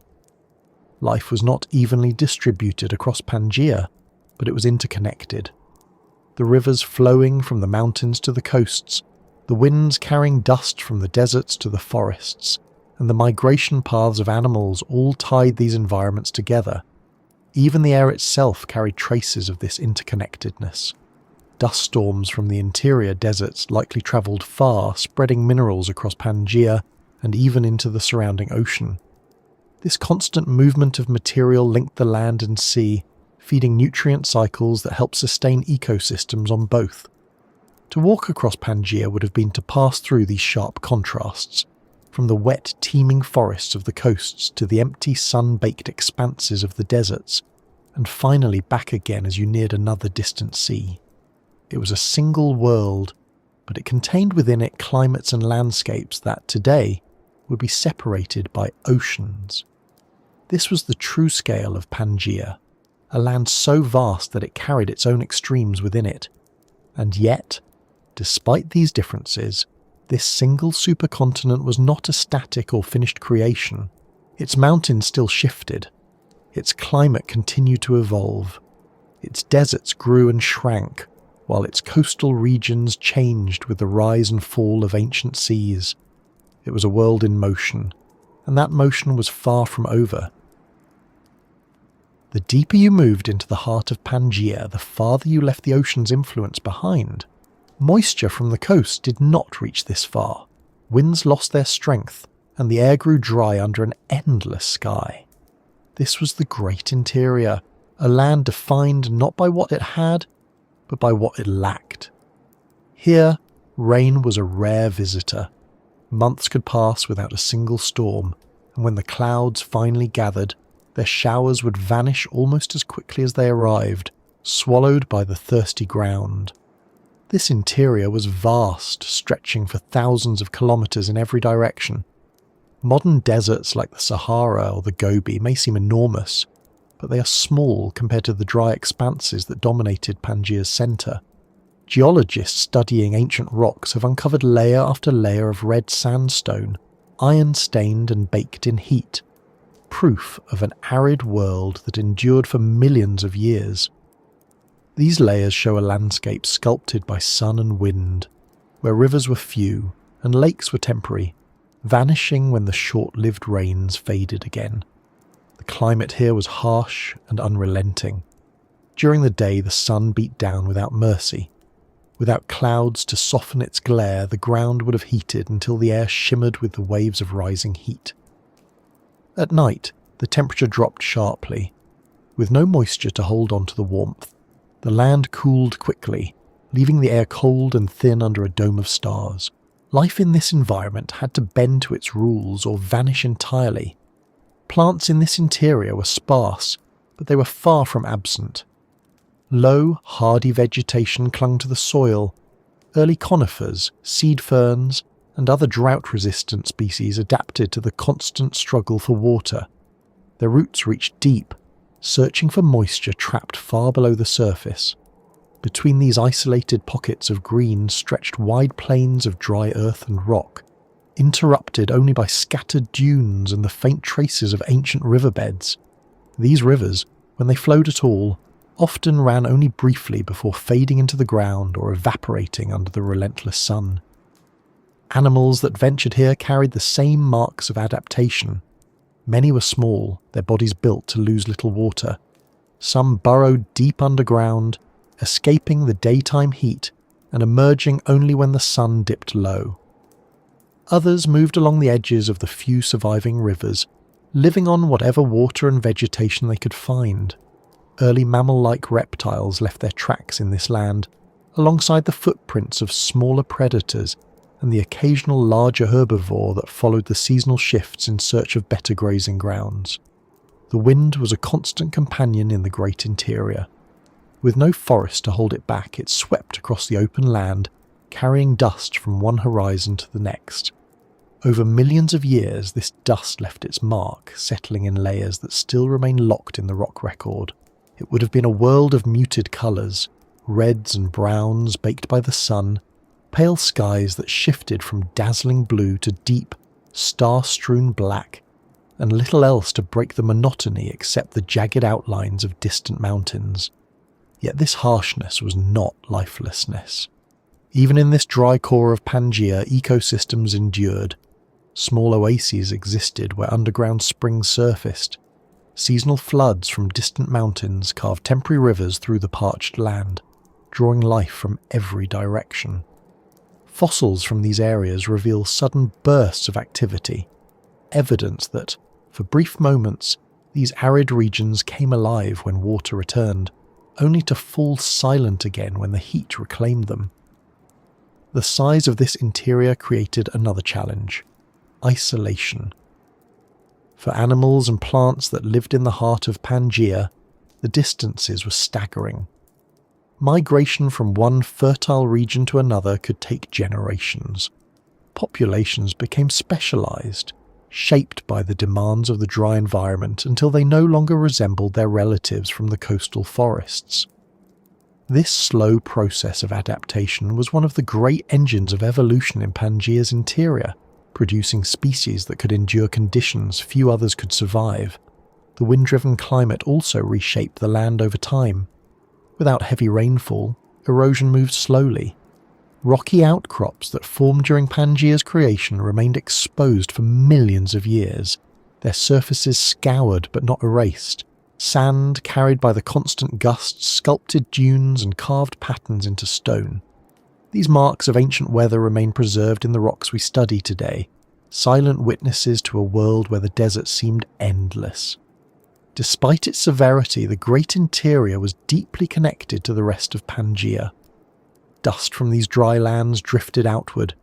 Life was not evenly distributed across Pangaea, but it was interconnected. The rivers flowing from the mountains to the coasts, the winds carrying dust from the deserts to the forests, and the migration paths of animals all tied these environments together. Even the air itself carried traces of this interconnectedness. Dust storms from the interior deserts likely travelled far, spreading minerals across Pangaea and even into the surrounding ocean. This constant movement of material linked the land and sea, feeding nutrient cycles that help sustain ecosystems on both. To walk across Pangaea would have been to pass through these sharp contrasts, from the wet, teeming forests of the coasts to the empty, sun-baked expanses of the deserts, and finally back again as you neared another distant sea. It was a single world, but it contained within it climates and landscapes that, today, would be separated by oceans. This was the true scale of Pangaea, a land so vast that it carried its own extremes within it. And yet, despite these differences, this single supercontinent was not a static or finished creation. Its mountains still shifted. Its climate continued to evolve. Its deserts grew and shrank, while its coastal regions changed with the rise and fall of ancient seas. It was a world in motion, and that motion was far from over. The deeper you moved into the heart of Pangaea, the farther you left the ocean's influence behind. Moisture from the coast did not reach this far. Winds lost their strength, and the air grew dry under an endless sky. This was the great interior, a land defined not by what it had, but by what it lacked. Here, rain was a rare visitor. Months could pass without a single storm, and when the clouds finally gathered, their showers would vanish almost as quickly as they arrived, swallowed by the thirsty ground. This interior was vast, stretching for thousands of kilometres in every direction. Modern deserts like the Sahara or the Gobi may seem enormous, but they are small compared to the dry expanses that dominated Pangaea's centre. Geologists studying ancient rocks have uncovered layer after layer of red sandstone, iron-stained and baked in heat, proof of an arid world that endured for millions of years. These layers show a landscape sculpted by sun and wind, where rivers were few and lakes were temporary, vanishing when the short-lived rains faded again. The climate here was harsh and unrelenting. During the day, the sun beat down without mercy. Without clouds to soften its glare, the ground would have heated until the air shimmered with the waves of rising heat. At night, the temperature dropped sharply. With no moisture to hold on to the warmth, the land cooled quickly, leaving the air cold and thin under a dome of stars. Life in this environment had to bend to its rules or vanish entirely. Plants in this interior were sparse, but they were far from absent. Low, hardy vegetation clung to the soil. Early conifers, seed ferns, and other drought-resistant species adapted to the constant struggle for water. Their roots reached deep, searching for moisture trapped far below the surface. Between these isolated pockets of green stretched wide plains of dry earth and rock. interrupted only by scattered dunes and the faint traces of ancient riverbeds. These rivers, when they flowed at all, often ran only briefly before fading into the ground or evaporating under the relentless sun. Animals that ventured here carried the same marks of adaptation. Many were small, their bodies built to lose little water. Some burrowed deep underground, escaping the daytime heat and emerging only when the sun dipped low. Others moved along the edges of the few surviving rivers, living on whatever water and vegetation they could find. Early mammal-like reptiles left their tracks in this land, alongside the footprints of smaller predators and the occasional larger herbivore that followed the seasonal shifts in search of better grazing grounds. The wind was a constant companion in the great interior. With no forest to hold it back, it swept across the open land, carrying dust from one horizon to the next. Over millions of years, this dust left its mark, settling in layers that still remain locked in the rock record. It would have been a world of muted colours, reds and browns baked by the sun, pale skies that shifted from dazzling blue to deep, star-strewn black, and little else to break the monotony except the jagged outlines of distant mountains. Yet this harshness was not lifelessness. Even in this dry core of Pangaea, ecosystems endured. Small oases existed where underground springs surfaced. Seasonal floods from distant mountains carved temporary rivers through the parched land, drawing life from every direction. Fossils from these areas reveal sudden bursts of activity, evidence that, for brief moments, these arid regions came alive when water returned, only to fall silent again when the heat reclaimed them. The size of this interior created another challenge: isolation. For animals and plants that lived in the heart of Pangaea, the distances were staggering. Migration from one fertile region to another could take generations. Populations became specialized, shaped by the demands of the dry environment until they no longer resembled their relatives from the coastal forests. This slow process of adaptation was one of the great engines of evolution in Pangaea's interior, producing species that could endure conditions few others could survive. The wind-driven climate also reshaped the land over time. Without heavy rainfall, erosion moved slowly. Rocky outcrops that formed during Pangaea's creation remained exposed for millions of years, their surfaces scoured but not erased. Sand, carried by the constant gusts, sculpted dunes and carved patterns into stone. These marks of ancient weather remain preserved in the rocks we study today, silent witnesses to a world where the desert seemed endless. Despite its severity, the great interior was deeply connected to the rest of Pangaea. Dust from these dry lands drifted outward,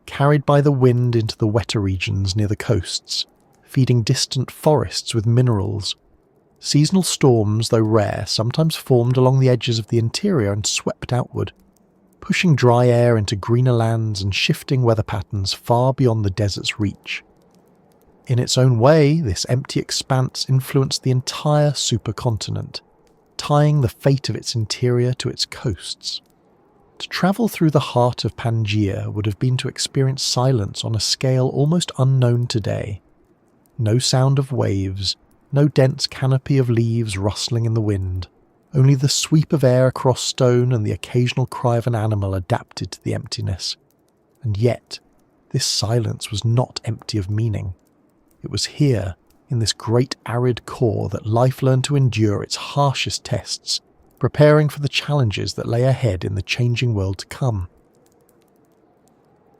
carried by the wind into the wetter regions near the coasts, feeding distant forests with minerals. Seasonal storms, though rare, sometimes formed along the edges of the interior and swept outward, pushing dry air into greener lands and shifting weather patterns far beyond the desert's reach. In its own way, this empty expanse influenced the entire supercontinent, tying the fate of its interior to its coasts. To travel through the heart of Pangaea would have been to experience silence on a scale almost unknown today. No sound of waves, no dense canopy of leaves rustling in the wind, only the sweep of air across stone and the occasional cry of an animal adapted to the emptiness. And yet, this silence was not empty of meaning. It was here, in this great arid core, that life learned to endure its harshest tests, preparing for the challenges that lay ahead in the changing world to come.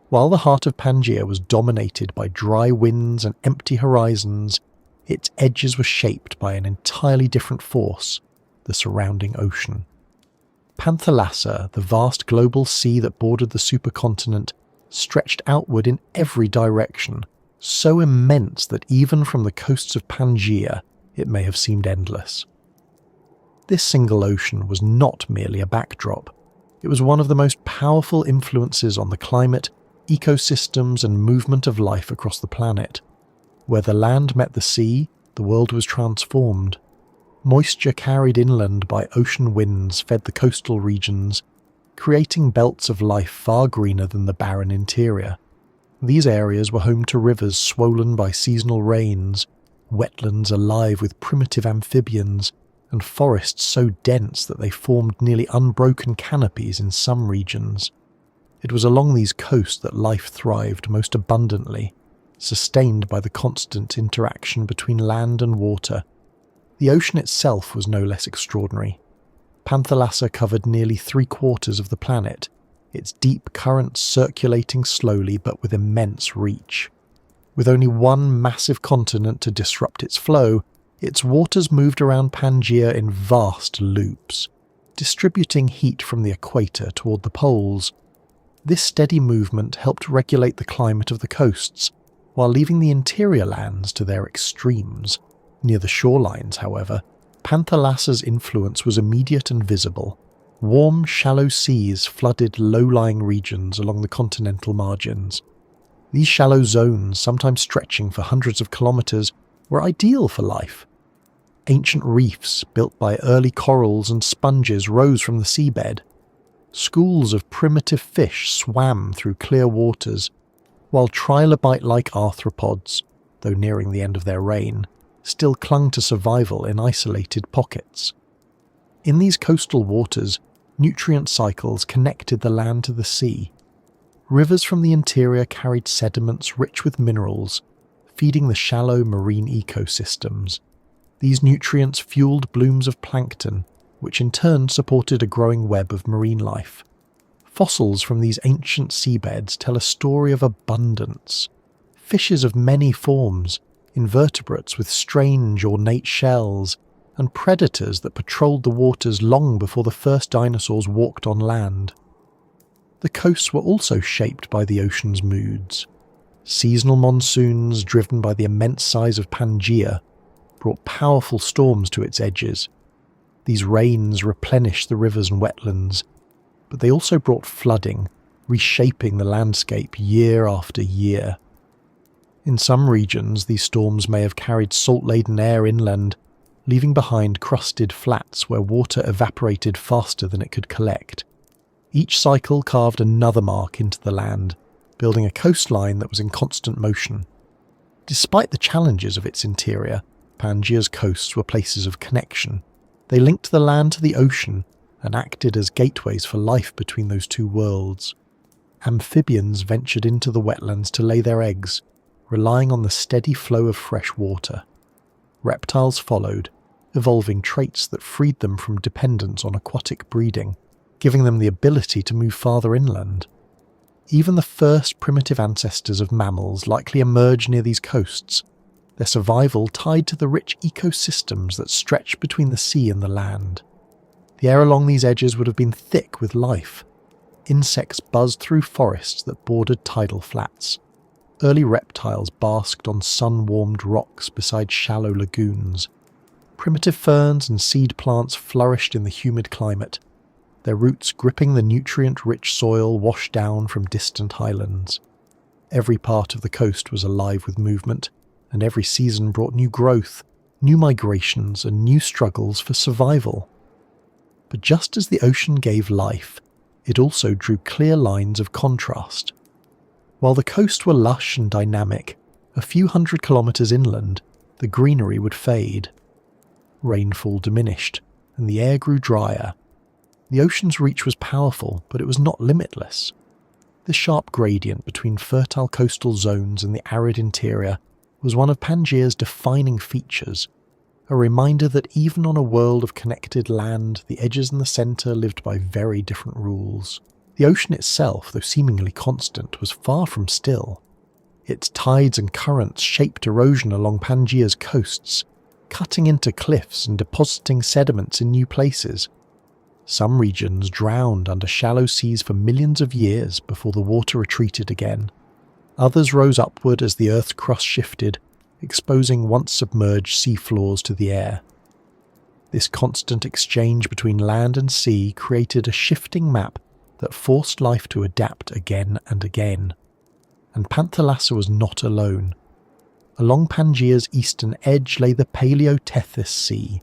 While the heart of Pangaea was dominated by dry winds and empty horizons, its edges were shaped by an entirely different force: the surrounding ocean. Panthalassa, the vast global sea that bordered the supercontinent, stretched outward in every direction, so immense that even from the coasts of Pangaea it may have seemed endless. This single ocean was not merely a backdrop. It was one of the most powerful influences on the climate, ecosystems and movement of life across the planet. Where the land met the sea, the world was transformed. Moisture carried inland by ocean winds fed the coastal regions, creating belts of life far greener than the barren interior. These areas were home to rivers swollen by seasonal rains, wetlands alive with primitive amphibians, and forests so dense that they formed nearly unbroken canopies in some regions. It was along these coasts that life thrived most abundantly, sustained by the constant interaction between land and water. The ocean itself was no less extraordinary. Panthalassa covered nearly 3/4 of the planet, its deep currents circulating slowly but with immense reach. With only one massive continent to disrupt its flow, its waters moved around Pangea in vast loops, distributing heat from the equator toward the poles. This steady movement helped regulate the climate of the coasts, while leaving the interior lands to their extremes. Near the shorelines, however, Panthalassa's influence was immediate and visible. Warm, shallow seas flooded low-lying regions along the continental margins. These shallow zones, sometimes stretching for hundreds of kilometers, were ideal for life. Ancient reefs, built by early corals and sponges, rose from the seabed. Schools of primitive fish swam through clear waters, while trilobite-like arthropods, though nearing the end of their reign, still clung to survival in isolated pockets. In these coastal waters, nutrient cycles connected the land to the sea. Rivers from the interior carried sediments rich with minerals, feeding the shallow marine ecosystems. These nutrients fueled blooms of plankton, which in turn supported a growing web of marine life. Fossils from these ancient seabeds tell a story of abundance. Fishes of many forms, invertebrates with strange ornate shells, and predators that patrolled the waters long before the first dinosaurs walked on land. The coasts were also shaped by the ocean's moods. Seasonal monsoons, driven by the immense size of Pangaea, brought powerful storms to its edges. These rains replenished the rivers and wetlands, but they also brought flooding, reshaping the landscape year after year. In some regions, these storms may have carried salt-laden air inland, leaving behind crusted flats where water evaporated faster than it could collect. Each cycle carved another mark into the land, building a coastline that was in constant motion. Despite the challenges of its interior, Pangea's coasts were places of connection. They linked the land to the ocean and acted as gateways for life between those two worlds. Amphibians ventured into the wetlands to lay their eggs, relying on the steady flow of fresh water. Reptiles followed, evolving traits that freed them from dependence on aquatic breeding, giving them the ability to move farther inland. Even the first primitive ancestors of mammals likely emerged near these coasts, their survival tied to the rich ecosystems that stretched between the sea and the land. The air along these edges would have been thick with life. Insects buzzed through forests that bordered tidal flats. Early reptiles basked on sun-warmed rocks beside shallow lagoons. Primitive ferns and seed plants flourished in the humid climate, their roots gripping the nutrient-rich soil washed down from distant highlands. Every part of the coast was alive with movement, and every season brought new growth, new migrations, and new struggles for survival. But just as the ocean gave life, it also drew clear lines of contrast. While the coasts were lush and dynamic, a few hundred kilometers inland, the greenery would fade. Rainfall diminished, and the air grew drier. The ocean's reach was powerful, but it was not limitless. The sharp gradient between fertile coastal zones and the arid interior was one of Pangea's defining features, a reminder that even on a world of connected land, the edges and the centre lived by very different rules. The ocean itself, though seemingly constant, was far from still. Its tides and currents shaped erosion along Pangea's coasts, cutting into cliffs and depositing sediments in new places. Some regions drowned under shallow seas for millions of years before the water retreated again. Others rose upward as the Earth's crust shifted, exposing once submerged seafloors to the air. This constant exchange between land and sea created a shifting map that forced life to adapt again and again. And Panthalassa was not alone. Along Pangea's eastern edge lay the Paleotethys Sea,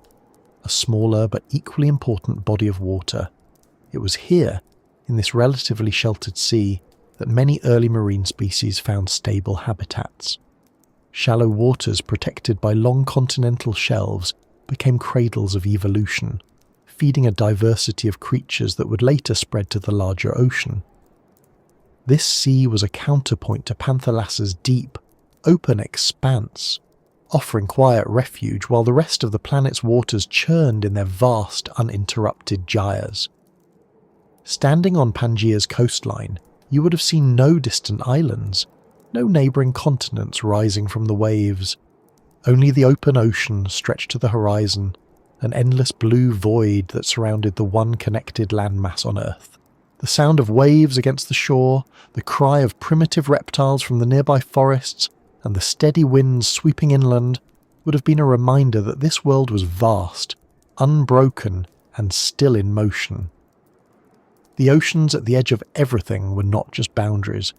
a smaller but equally important body of water. It was here, in this relatively sheltered sea, that many early marine species found stable habitats. Shallow waters protected by long continental shelves became cradles of evolution, feeding a diversity of creatures that would later spread to the larger ocean. This sea was a counterpoint to Panthalassa's deep, open expanse, offering quiet refuge while the rest of the planet's waters churned in their vast, uninterrupted gyres. Standing on Pangaea's coastline, you would have seen no distant islands, no neighbouring continents rising from the waves. Only the open ocean stretched to the horizon, an endless blue void that surrounded the one connected landmass on Earth. The sound of waves against the shore, the cry of primitive reptiles from the nearby forests, and the steady winds sweeping inland would have been a reminder that this world was vast, unbroken, and still in motion. The oceans at the edge of everything were not just boundaries.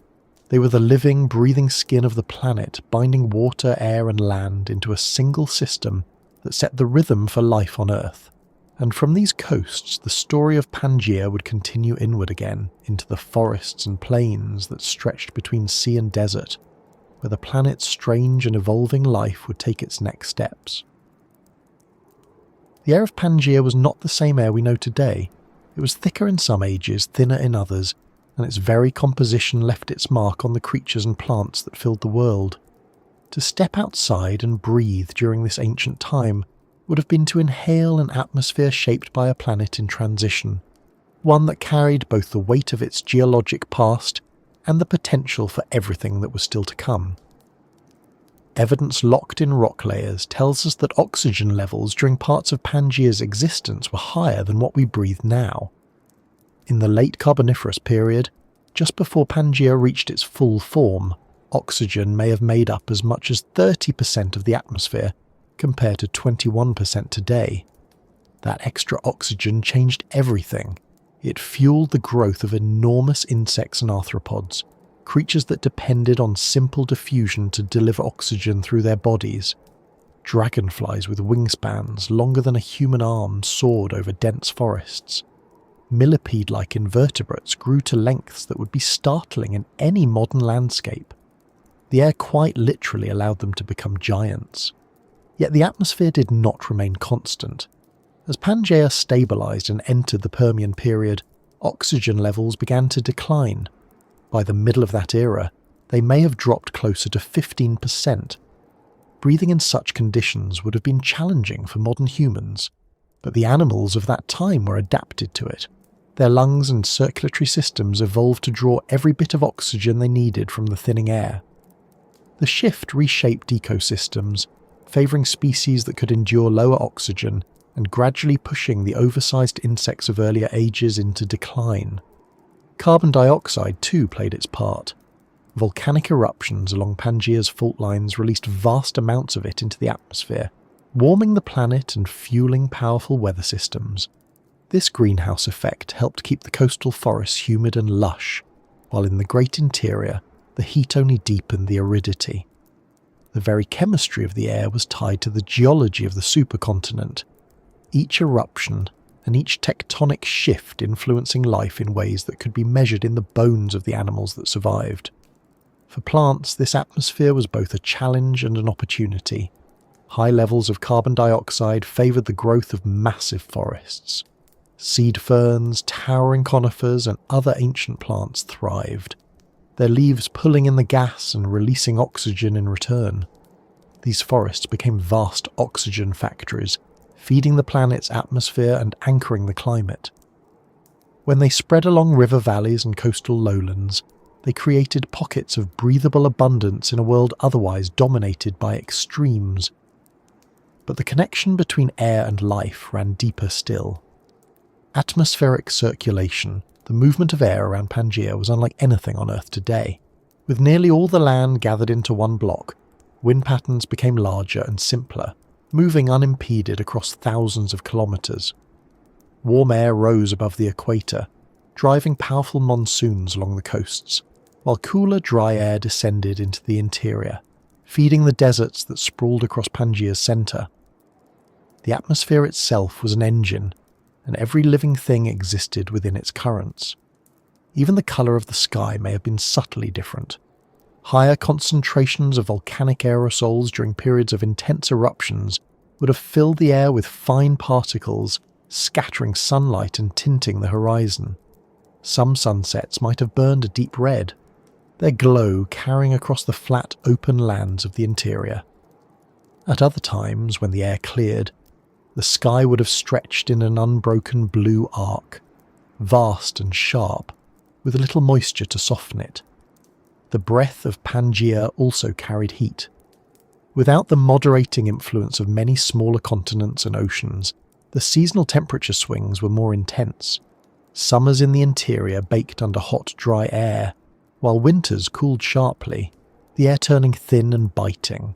They were the living, breathing skin of the planet, binding water, air, and land into a single system that set the rhythm for life on Earth. And from these coasts, the story of Pangaea would continue inward again, into the forests and plains that stretched between sea and desert, where the planet's strange and evolving life would take its next steps. The air of Pangaea was not the same air we know today. It was thicker in some ages, thinner in others, and its very composition left its mark on the creatures and plants that filled the world. To step outside and breathe during this ancient time would have been to inhale an atmosphere shaped by a planet in transition, one that carried both the weight of its geologic past and the potential for everything that was still to come. Evidence locked in rock layers tells us that oxygen levels during parts of Pangaea's existence were higher than what we breathe now. In the late Carboniferous period, just before Pangaea reached its full form, oxygen may have made up as much as 30% of the atmosphere, compared to 21% today. That extra oxygen changed everything. It fueled the growth of enormous insects and arthropods, creatures that depended on simple diffusion to deliver oxygen through their bodies. Dragonflies with wingspans longer than a human arm soared over dense forests. Millipede-like invertebrates grew to lengths that would be startling in any modern landscape. The air quite literally allowed them to become giants. Yet the atmosphere did not remain constant. As Pangaea stabilised and entered the Permian period, oxygen levels began to decline. By the middle of that era, they may have dropped closer to 15%. Breathing in such conditions would have been challenging for modern humans, but the animals of that time were adapted to it. Their lungs and circulatory systems evolved to draw every bit of oxygen they needed from the thinning air. The shift reshaped ecosystems, favouring species that could endure lower oxygen and gradually pushing the oversized insects of earlier ages into decline. Carbon dioxide too played its part. Volcanic eruptions along Pangaea's fault lines released vast amounts of it into the atmosphere, warming the planet and fueling powerful weather systems. This greenhouse effect helped keep the coastal forests humid and lush, while in the great interior, the heat only deepened the aridity. The very chemistry of the air was tied to the geology of the supercontinent, each eruption and each tectonic shift influencing life in ways that could be measured in the bones of the animals that survived. For plants, this atmosphere was both a challenge and an opportunity. High levels of carbon dioxide favoured the growth of massive forests. Seed ferns, towering conifers, and other ancient plants thrived, their leaves pulling in the gas and releasing oxygen in return. These forests became vast oxygen factories, feeding the planet's atmosphere and anchoring the climate. When they spread along river valleys and coastal lowlands, they created pockets of breathable abundance in a world otherwise dominated by extremes. But the connection between air and life ran deeper still. Atmospheric circulation, the movement of air around Pangaea, was unlike anything on Earth today. With nearly all the land gathered into one block, wind patterns became larger and simpler, moving unimpeded across thousands of kilometres. Warm air rose above the equator, driving powerful monsoons along the coasts, while cooler dry air descended into the interior, feeding the deserts that sprawled across Pangaea's centre. The atmosphere itself was an engine, and every living thing existed within its currents. Even the colour of the sky may have been subtly different. Higher concentrations of volcanic aerosols during periods of intense eruptions would have filled the air with fine particles, scattering sunlight and tinting the horizon. Some sunsets might have burned a deep red, their glow carrying across the flat, open lands of the interior. At other times, when the air cleared, the sky would have stretched in an unbroken blue arc, vast and sharp, with a little moisture to soften it. The breath of Pangea also carried heat. Without the moderating influence of many smaller continents and oceans, the seasonal temperature swings were more intense. Summers in the interior baked under hot, dry air, while winters cooled sharply, the air turning thin and biting.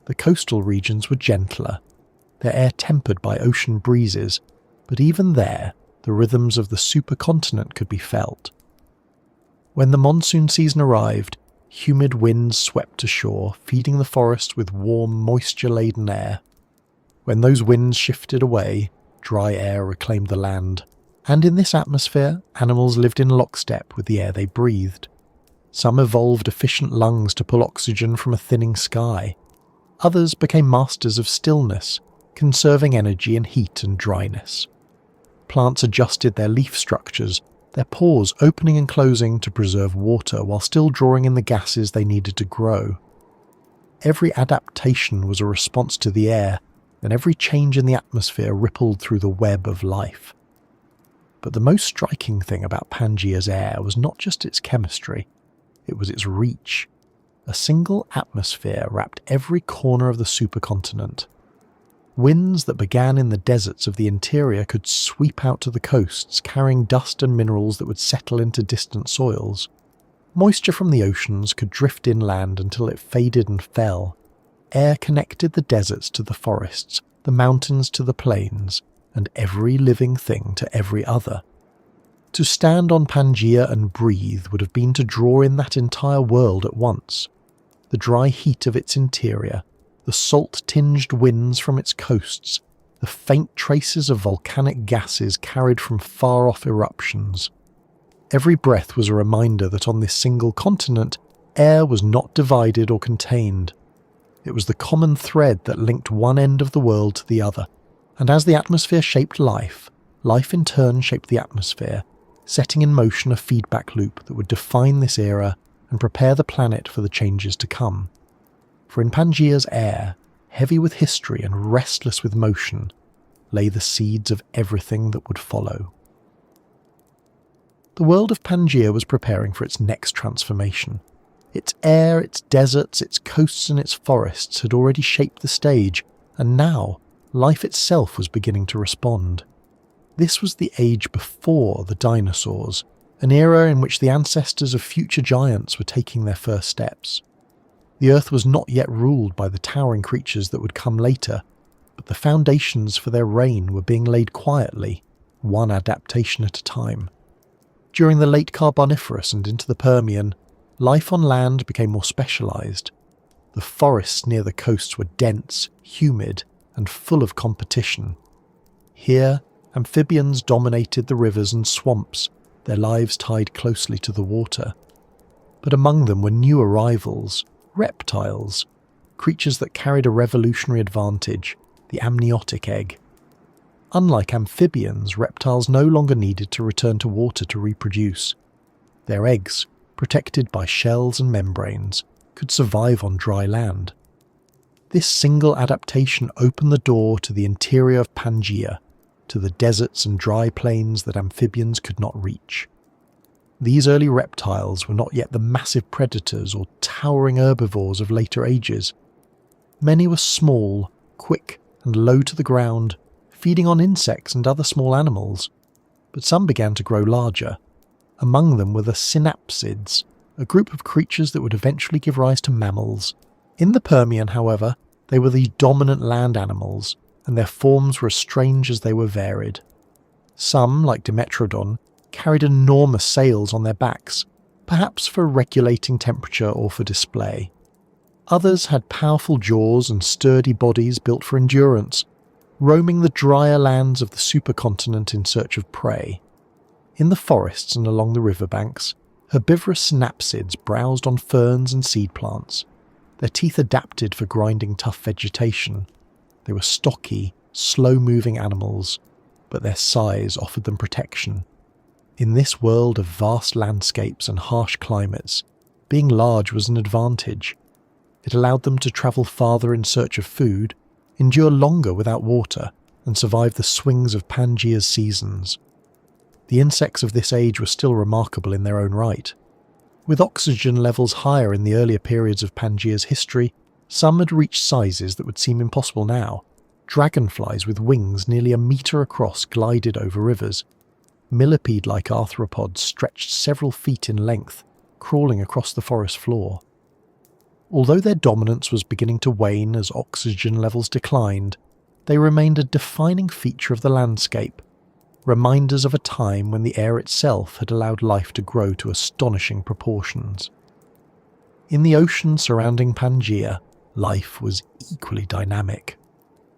The coastal regions were gentler, their air tempered by ocean breezes, but even there, the rhythms of the supercontinent could be felt. When the monsoon season arrived, humid winds swept ashore, feeding the forest with warm, moisture-laden air. When those winds shifted away, dry air reclaimed the land, and in this atmosphere, animals lived in lockstep with the air they breathed. Some evolved efficient lungs to pull oxygen from a thinning sky. Others became masters of stillness, conserving energy in heat and dryness. Plants adjusted their leaf structures, their pores opening and closing to preserve water while still drawing in the gases they needed to grow. Every adaptation was a response to the air, and every change in the atmosphere rippled through the web of life. But the most striking thing about Pangea's air was not just its chemistry, it was its reach. A single atmosphere wrapped every corner of the supercontinent. Winds that began in the deserts of the interior could sweep out to the coasts, carrying dust and minerals that would settle into distant soils. Moisture from the oceans could drift inland until it faded and fell. Air connected the deserts to the forests, the mountains to the plains, and every living thing to every other. To stand on Pangea and breathe would have been to draw in that entire world at once. The dry heat of its interior, the salt-tinged winds from its coasts, the faint traces of volcanic gases carried from far-off eruptions. Every breath was a reminder that on this single continent, air was not divided or contained. It was the common thread that linked one end of the world to the other, and as the atmosphere shaped life, life in turn shaped the atmosphere, setting in motion a feedback loop that would define this era and prepare the planet for the changes to come. For in Pangea's air, heavy with history and restless with motion, lay the seeds of everything that would follow. The world of Pangea was preparing for its next transformation. Its air, its deserts, its coasts and its forests had already shaped the stage, and now life itself was beginning to respond. This was the age before the dinosaurs, an era in which the ancestors of future giants were taking their first steps. The Earth was not yet ruled by the towering creatures that would come later, but the foundations for their reign were being laid quietly, one adaptation at a time. During the late Carboniferous and into the Permian, life on land became more specialised. The forests near the coasts were dense, humid, and full of competition. Here, amphibians dominated the rivers and swamps, their lives tied closely to the water. But among them were new arrivals, reptiles, creatures that carried a revolutionary advantage, the amniotic egg. Unlike amphibians, reptiles no longer needed to return to water to reproduce. Their eggs, protected by shells and membranes, could survive on dry land. This single adaptation opened the door to the interior of Pangea, to the deserts and dry plains that amphibians could not reach. These early reptiles were not yet the massive predators or towering herbivores of later ages. Many were small, quick, and low to the ground, feeding on insects and other small animals. But some began to grow larger. Among them were the Synapsids, a group of creatures that would eventually give rise to mammals. In the Permian, however, they were the dominant land animals, and their forms were as strange as they were varied. Some, like Dimetrodon, carried enormous sails on their backs, perhaps for regulating temperature or for display. Others had powerful jaws and sturdy bodies built for endurance, roaming the drier lands of the supercontinent in search of prey. In the forests and along the riverbanks, herbivorous synapsids browsed on ferns and seed plants. Their teeth adapted for grinding tough vegetation. They were stocky, slow-moving animals, but their size offered them protection. In this world of vast landscapes and harsh climates, being large was an advantage. It allowed them to travel farther in search of food, endure longer without water, and survive the swings of Pangaea's seasons. The insects of this age were still remarkable in their own right. With oxygen levels higher in the earlier periods of Pangaea's history, some had reached sizes that would seem impossible now. Dragonflies with wings nearly a metre across glided over rivers. Millipede-like arthropods stretched several feet in length, crawling across the forest floor. Although their dominance was beginning to wane as oxygen levels declined, they remained a defining feature of the landscape, reminders of a time when the air itself had allowed life to grow to astonishing proportions. In the ocean surrounding Pangaea, life was equally dynamic.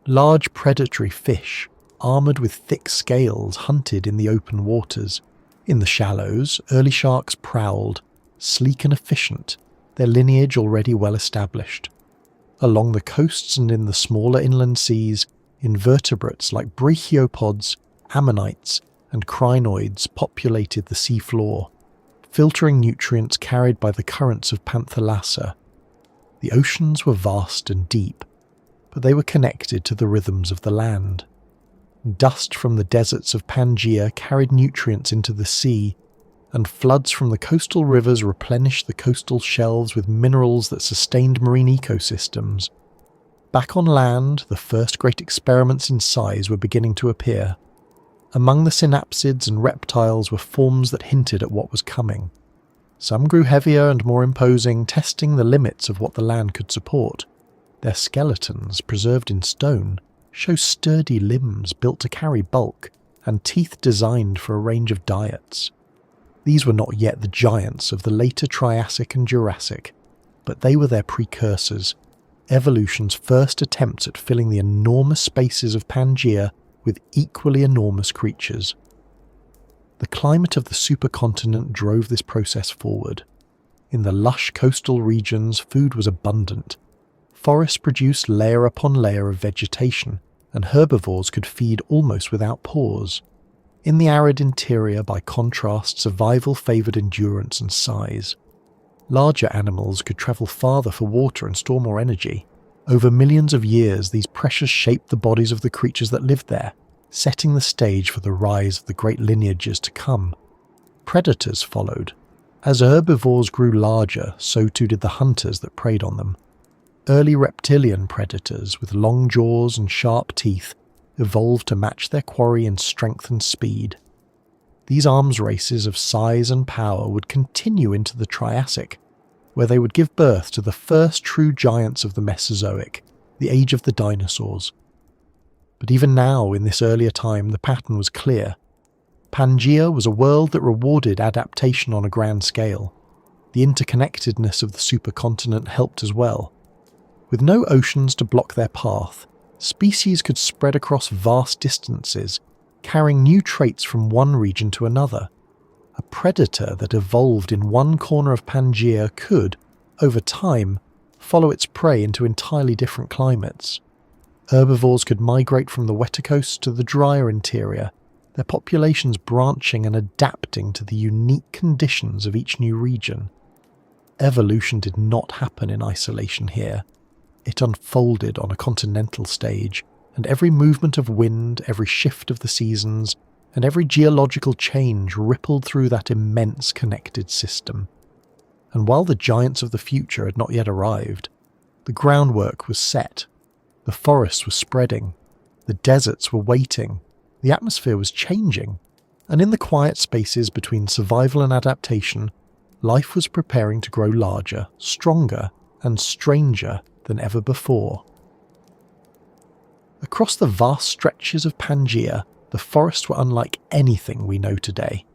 Large predatory fish, armoured with thick scales, hunted in the open waters. In the shallows, early sharks prowled, sleek and efficient, their lineage already well established. Along the coasts and in the smaller inland seas, invertebrates like brachiopods, ammonites, and crinoids populated the seafloor, filtering nutrients carried by the currents of Panthalassa. The oceans were vast and deep, but they were connected to the rhythms of the land. Dust from the deserts of Pangaea carried nutrients into the sea, and floods from the coastal rivers replenished the coastal shelves with minerals that sustained marine ecosystems. Back on land, the first great experiments in size were beginning to appear. Among the synapsids and reptiles were forms that hinted at what was coming. Some grew heavier and more imposing, testing the limits of what the land could support. Their skeletons, preserved in stone, show sturdy limbs built to carry bulk and teeth designed for a range of diets. These were not yet the giants of the later Triassic and Jurassic, but they were their precursors, evolution's first attempts at filling the enormous spaces of Pangaea with equally enormous creatures. The climate of the supercontinent drove this process forward. In the lush coastal regions, food was abundant. Forests produced layer upon layer of vegetation, and herbivores could feed almost without pause. In the arid interior, by contrast, survival favoured endurance and size. Larger animals could travel farther for water and store more energy. Over millions of years, these pressures shaped the bodies of the creatures that lived there, setting the stage for the rise of the great lineages to come. Predators followed. As herbivores grew larger, so too did the hunters that preyed on them. Early reptilian predators with long jaws and sharp teeth evolved to match their quarry in strength and speed. These arms races of size and power would continue into the Triassic, where they would give birth to the first true giants of the Mesozoic, the age of the dinosaurs. But even now, in this earlier time, the pattern was clear. Pangaea was a world that rewarded adaptation on a grand scale. The interconnectedness of the supercontinent helped as well. With no oceans to block their path, species could spread across vast distances, carrying new traits from one region to another. A predator that evolved in one corner of Pangaea could, over time, follow its prey into entirely different climates. Herbivores could migrate from the wetter coast to the drier interior, their populations branching and adapting to the unique conditions of each new region. Evolution did not happen in isolation here. It unfolded on a continental stage, and every movement of wind, every shift of the seasons, and every geological change rippled through that immense connected system. And while the giants of the future had not yet arrived, the groundwork was set. The forests were spreading, the deserts were waiting, the atmosphere was changing, and in the quiet spaces between survival and adaptation, life was preparing to grow larger, stronger, and stranger than ever before. Across the vast stretches of Pangaea, the forests were unlike anything we know today.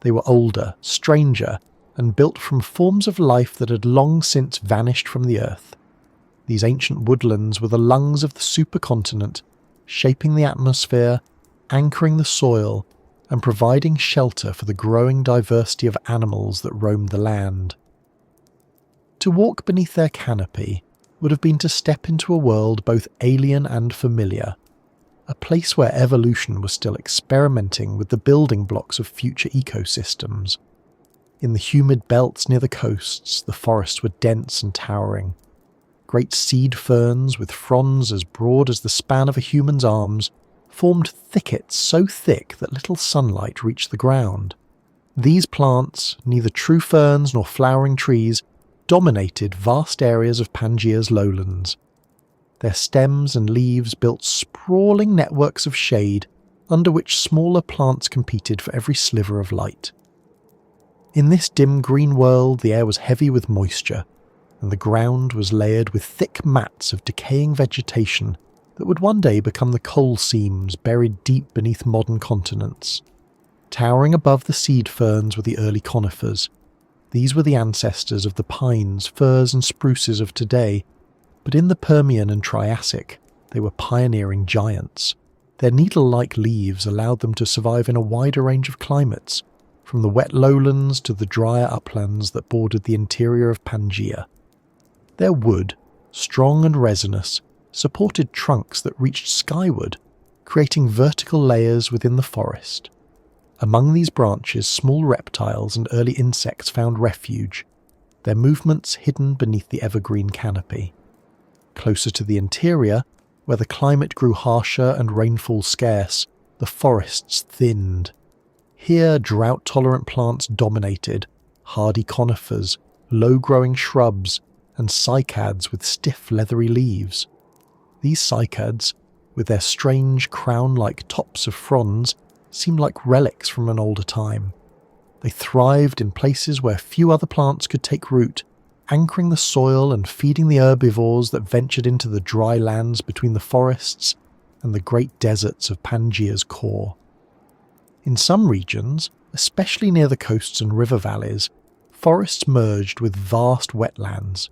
They were older, stranger, and built from forms of life that had long since vanished from the earth. These ancient woodlands were the lungs of the supercontinent, shaping the atmosphere, anchoring the soil, and providing shelter for the growing diversity of animals that roamed the land. To walk beneath their canopy would have been to step into a world both alien and familiar, a place where evolution was still experimenting with the building blocks of future ecosystems. In the humid belts near the coasts, the forests were dense and towering. Great seed ferns with fronds as broad as the span of a human's arms formed thickets so thick that little sunlight reached the ground. These plants, neither true ferns nor flowering trees, dominated vast areas of Pangea's lowlands. Their stems and leaves built sprawling networks of shade under which smaller plants competed for every sliver of light. In this dim green world, the air was heavy with moisture, and the ground was layered with thick mats of decaying vegetation that would one day become the coal seams buried deep beneath modern continents. Towering above the seed ferns were the early conifers. These were the ancestors of the pines, firs and spruces of today, but in the Permian and Triassic, they were pioneering giants. Their needle-like leaves allowed them to survive in a wider range of climates, from the wet lowlands to the drier uplands that bordered the interior of Pangea. Their wood, strong and resinous, supported trunks that reached skyward, creating vertical layers within the forest. Among these branches, small reptiles and early insects found refuge, their movements hidden beneath the evergreen canopy. Closer to the interior, where the climate grew harsher and rainfall scarce, the forests thinned. Here, drought-tolerant plants dominated, hardy conifers, low-growing shrubs, and cycads with stiff leathery leaves. These cycads, with their strange crown-like tops of fronds, seemed like relics from an older time. They thrived in places where few other plants could take root, anchoring the soil and feeding the herbivores that ventured into the dry lands between the forests and the great deserts of Pangea's core. In some regions, especially near the coasts and river valleys, forests merged with vast wetlands.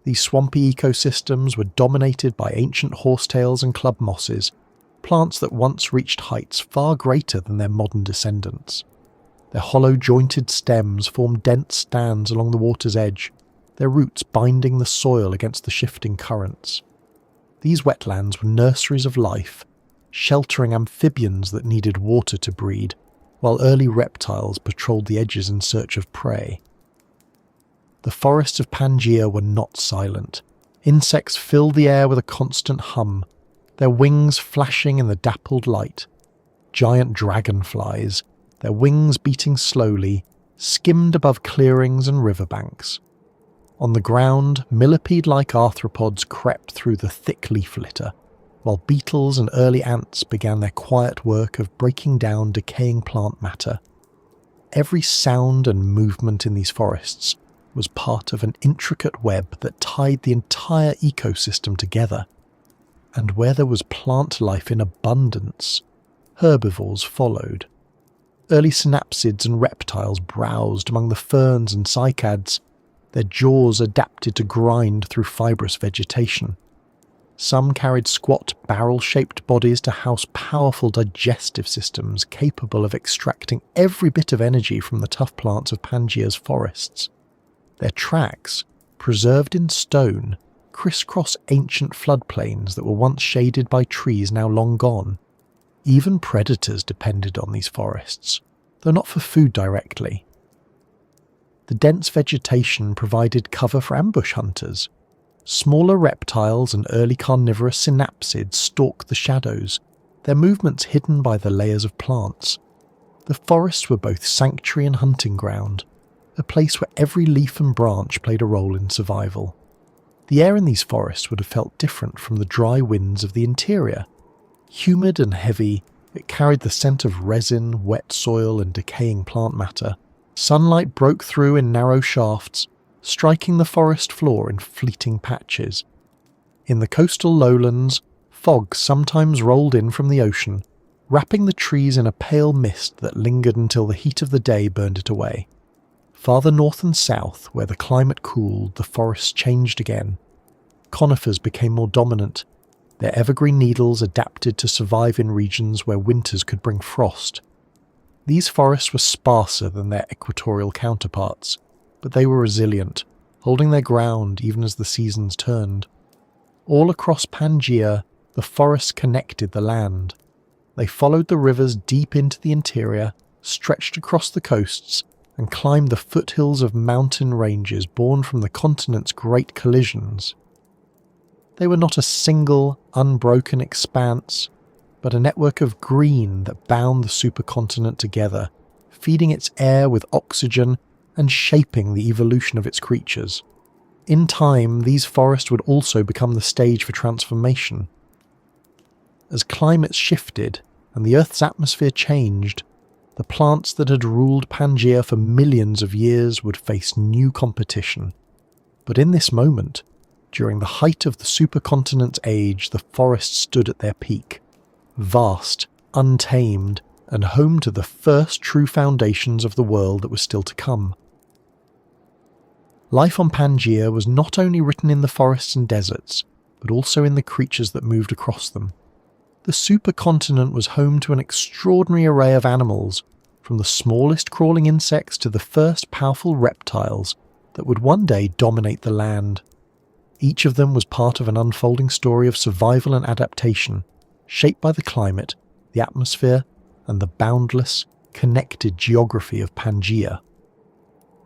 These swampy ecosystems were dominated by ancient horsetails and club mosses, plants that once reached heights far greater than their modern descendants. Their hollow-jointed stems formed dense stands along the water's edge, their roots binding the soil against the shifting currents. These wetlands were nurseries of life, sheltering amphibians that needed water to breed, while early reptiles patrolled the edges in search of prey. The forests of Pangea were not silent. Insects filled the air with a constant hum, their wings flashing in the dappled light. Giant dragonflies, their wings beating slowly, skimmed above clearings and riverbanks. On the ground, millipede-like arthropods crept through the thick leaf litter, while beetles and early ants began their quiet work of breaking down decaying plant matter. Every sound and movement in these forests was part of an intricate web that tied the entire ecosystem together. And where there was plant life in abundance, herbivores followed. Early synapsids and reptiles browsed among the ferns and cycads, their jaws adapted to grind through fibrous vegetation. Some carried squat, barrel-shaped bodies to house powerful digestive systems capable of extracting every bit of energy from the tough plants of Pangea's forests. Their tracks, preserved in stone, crisscross ancient floodplains that were once shaded by trees now long gone. Even predators depended on these forests, though not for food directly. The dense vegetation provided cover for ambush hunters. Smaller reptiles and early carnivorous synapsids stalked the shadows, their movements hidden by the layers of plants. The forests were both sanctuary and hunting ground, a place where every leaf and branch played a role in survival. The air in these forests would have felt different from the dry winds of the interior. Humid and heavy, it carried the scent of resin, wet soil and decaying plant matter. Sunlight broke through in narrow shafts, striking the forest floor in fleeting patches. In the coastal lowlands, fog sometimes rolled in from the ocean, wrapping the trees in a pale mist that lingered until the heat of the day burned it away. Farther north and south, where the climate cooled, the forests changed again. Conifers became more dominant. Their evergreen needles adapted to survive in regions where winters could bring frost. These forests were sparser than their equatorial counterparts, but they were resilient, holding their ground even as the seasons turned. All across Pangaea, the forests connected the land. They followed the rivers deep into the interior, stretched across the coasts, and climbed the foothills of mountain ranges born from the continent's great collisions. They were not a single, unbroken expanse, but a network of green that bound the supercontinent together, feeding its air with oxygen and shaping the evolution of its creatures. In time, these forests would also become the stage for transformation. As climates shifted and the Earth's atmosphere changed, the plants that had ruled Pangaea for millions of years would face new competition. But in this moment, during the height of the supercontinent's age, the forests stood at their peak. Vast, untamed, and home to the first true foundations of the world that was still to come. Life on Pangaea was not only written in the forests and deserts, but also in the creatures that moved across them. The supercontinent was home to an extraordinary array of animals, from the smallest crawling insects to the first powerful reptiles that would one day dominate the land. Each of them was part of an unfolding story of survival and adaptation, shaped by the climate, the atmosphere, and the boundless, connected geography of Pangaea.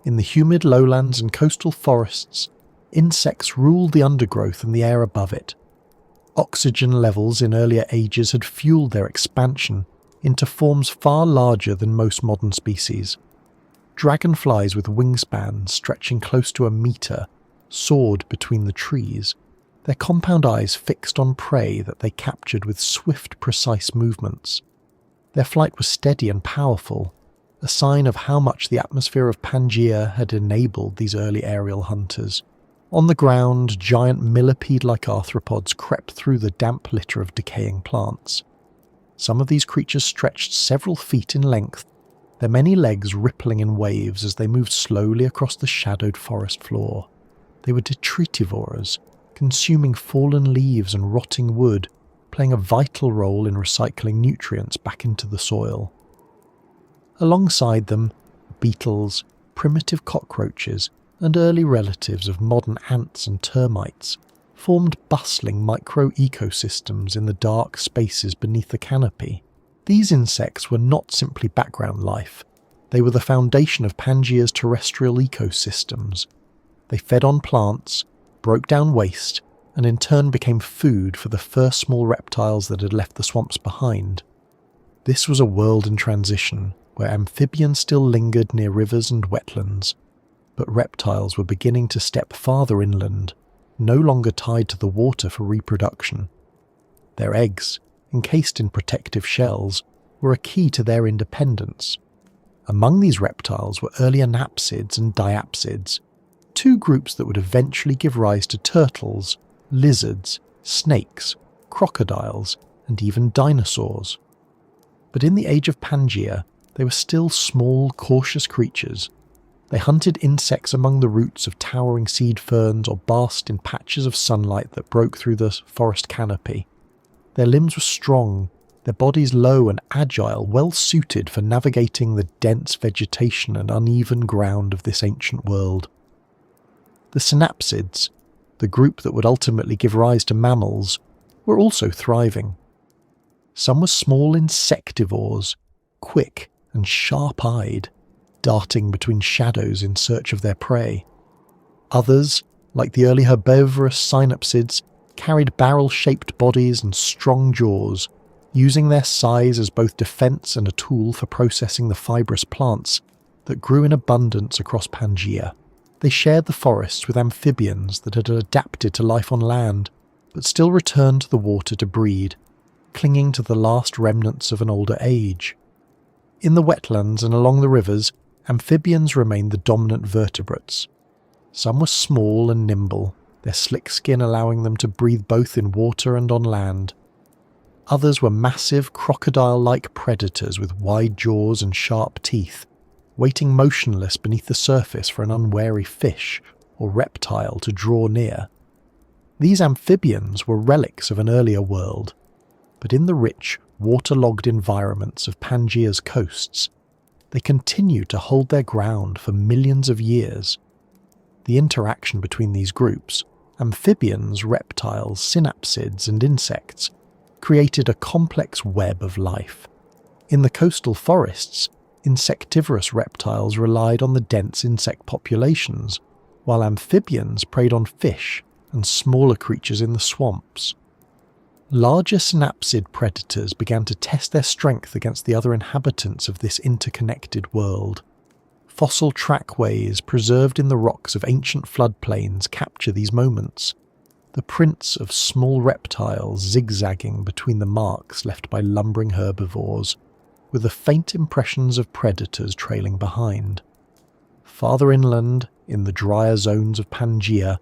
In the humid lowlands and coastal forests, insects ruled the undergrowth and the air above it. Oxygen levels in earlier ages had fueled their expansion into forms far larger than most modern species. Dragonflies with wingspans stretching close to a metre soared between the trees, their compound eyes fixed on prey that they captured with swift, precise movements. Their flight was steady and powerful, a sign of how much the atmosphere of Pangaea had enabled these early aerial hunters. On the ground, giant millipede-like arthropods crept through the damp litter of decaying plants. Some of these creatures stretched several feet in length, their many legs rippling in waves as they moved slowly across the shadowed forest floor. They were detritivores, consuming fallen leaves and rotting wood, playing a vital role in recycling nutrients back into the soil. Alongside them, beetles, primitive cockroaches, and early relatives of modern ants and termites formed bustling micro-ecosystems in the dark spaces beneath the canopy. These insects were not simply background life, they were the foundation of Pangaea's terrestrial ecosystems. They fed on plants, broke down waste, and in turn became food for the first small reptiles that had left the swamps behind. This was a world in transition, where amphibians still lingered near rivers and wetlands, but reptiles were beginning to step farther inland, no longer tied to the water for reproduction. Their eggs, encased in protective shells, were a key to their independence. Among these reptiles were earlier napsids and diapsids, two groups that would eventually give rise to turtles, lizards, snakes, crocodiles, and even dinosaurs. But in the age of Pangaea, they were still small, cautious creatures. They hunted insects among the roots of towering seed ferns or basked in patches of sunlight that broke through the forest canopy. Their limbs were strong, their bodies low and agile, well suited for navigating the dense vegetation and uneven ground of this ancient world. The Synapsids, the group that would ultimately give rise to mammals, were also thriving. Some were small insectivores, quick and sharp-eyed, darting between shadows in search of their prey. Others, like the early herbivorous synapsids, carried barrel-shaped bodies and strong jaws, using their size as both defense and a tool for processing the fibrous plants that grew in abundance across Pangaea. They shared the forests with amphibians that had adapted to life on land, but still returned to the water to breed, clinging to the last remnants of an older age. In the wetlands and along the rivers, amphibians remained the dominant vertebrates. Some were small and nimble, their slick skin allowing them to breathe both in water and on land. Others were massive, crocodile-like predators with wide jaws and sharp teeth, waiting motionless beneath the surface for an unwary fish or reptile to draw near. These amphibians were relics of an earlier world, but in the rich, waterlogged environments of Pangaea's coasts, they continued to hold their ground for millions of years. The interaction between these groups, amphibians, reptiles, synapsids, and insects, created a complex web of life. In the coastal forests, insectivorous reptiles relied on the dense insect populations, while amphibians preyed on fish and smaller creatures in the swamps. Larger synapsid predators began to test their strength against the other inhabitants of this interconnected world. Fossil trackways preserved in the rocks of ancient floodplains capture these moments, the prints of small reptiles zigzagging between the marks left by lumbering herbivores, with the faint impressions of predators trailing behind. Farther inland, in the drier zones of Pangea,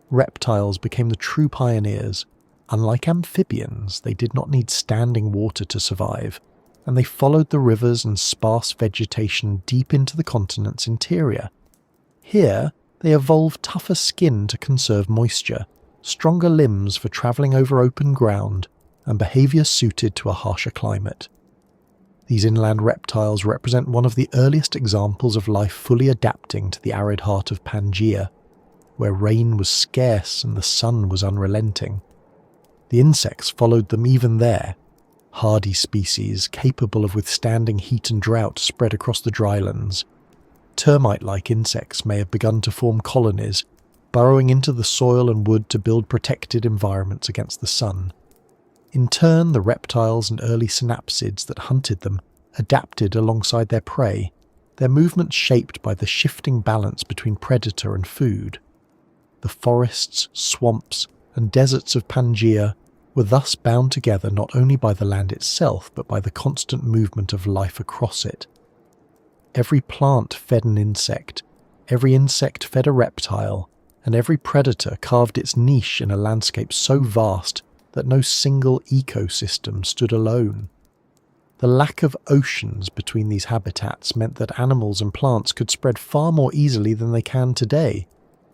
reptiles became the true pioneers. Unlike amphibians, they did not need standing water to survive, and they followed the rivers and sparse vegetation deep into the continent's interior. Here, they evolved tougher skin to conserve moisture, stronger limbs for travelling over open ground, and behaviour suited to a harsher climate. These inland reptiles represent one of the earliest examples of life fully adapting to the arid heart of Pangea, where rain was scarce and the sun was unrelenting. The insects followed them even there, hardy species capable of withstanding heat and drought spread across the drylands. Termite-like insects may have begun to form colonies, burrowing into the soil and wood to build protected environments against the sun. In turn, the reptiles and early synapsids that hunted them adapted alongside their prey, their movements shaped by the shifting balance between predator and food. The forests, swamps, and deserts of Pangea were thus bound together not only by the land itself but by the constant movement of life across it. Every plant fed an insect, every insect fed a reptile, and every predator carved its niche in a landscape so vast that no single ecosystem stood alone. The lack of oceans between these habitats meant that animals and plants could spread far more easily than they can today,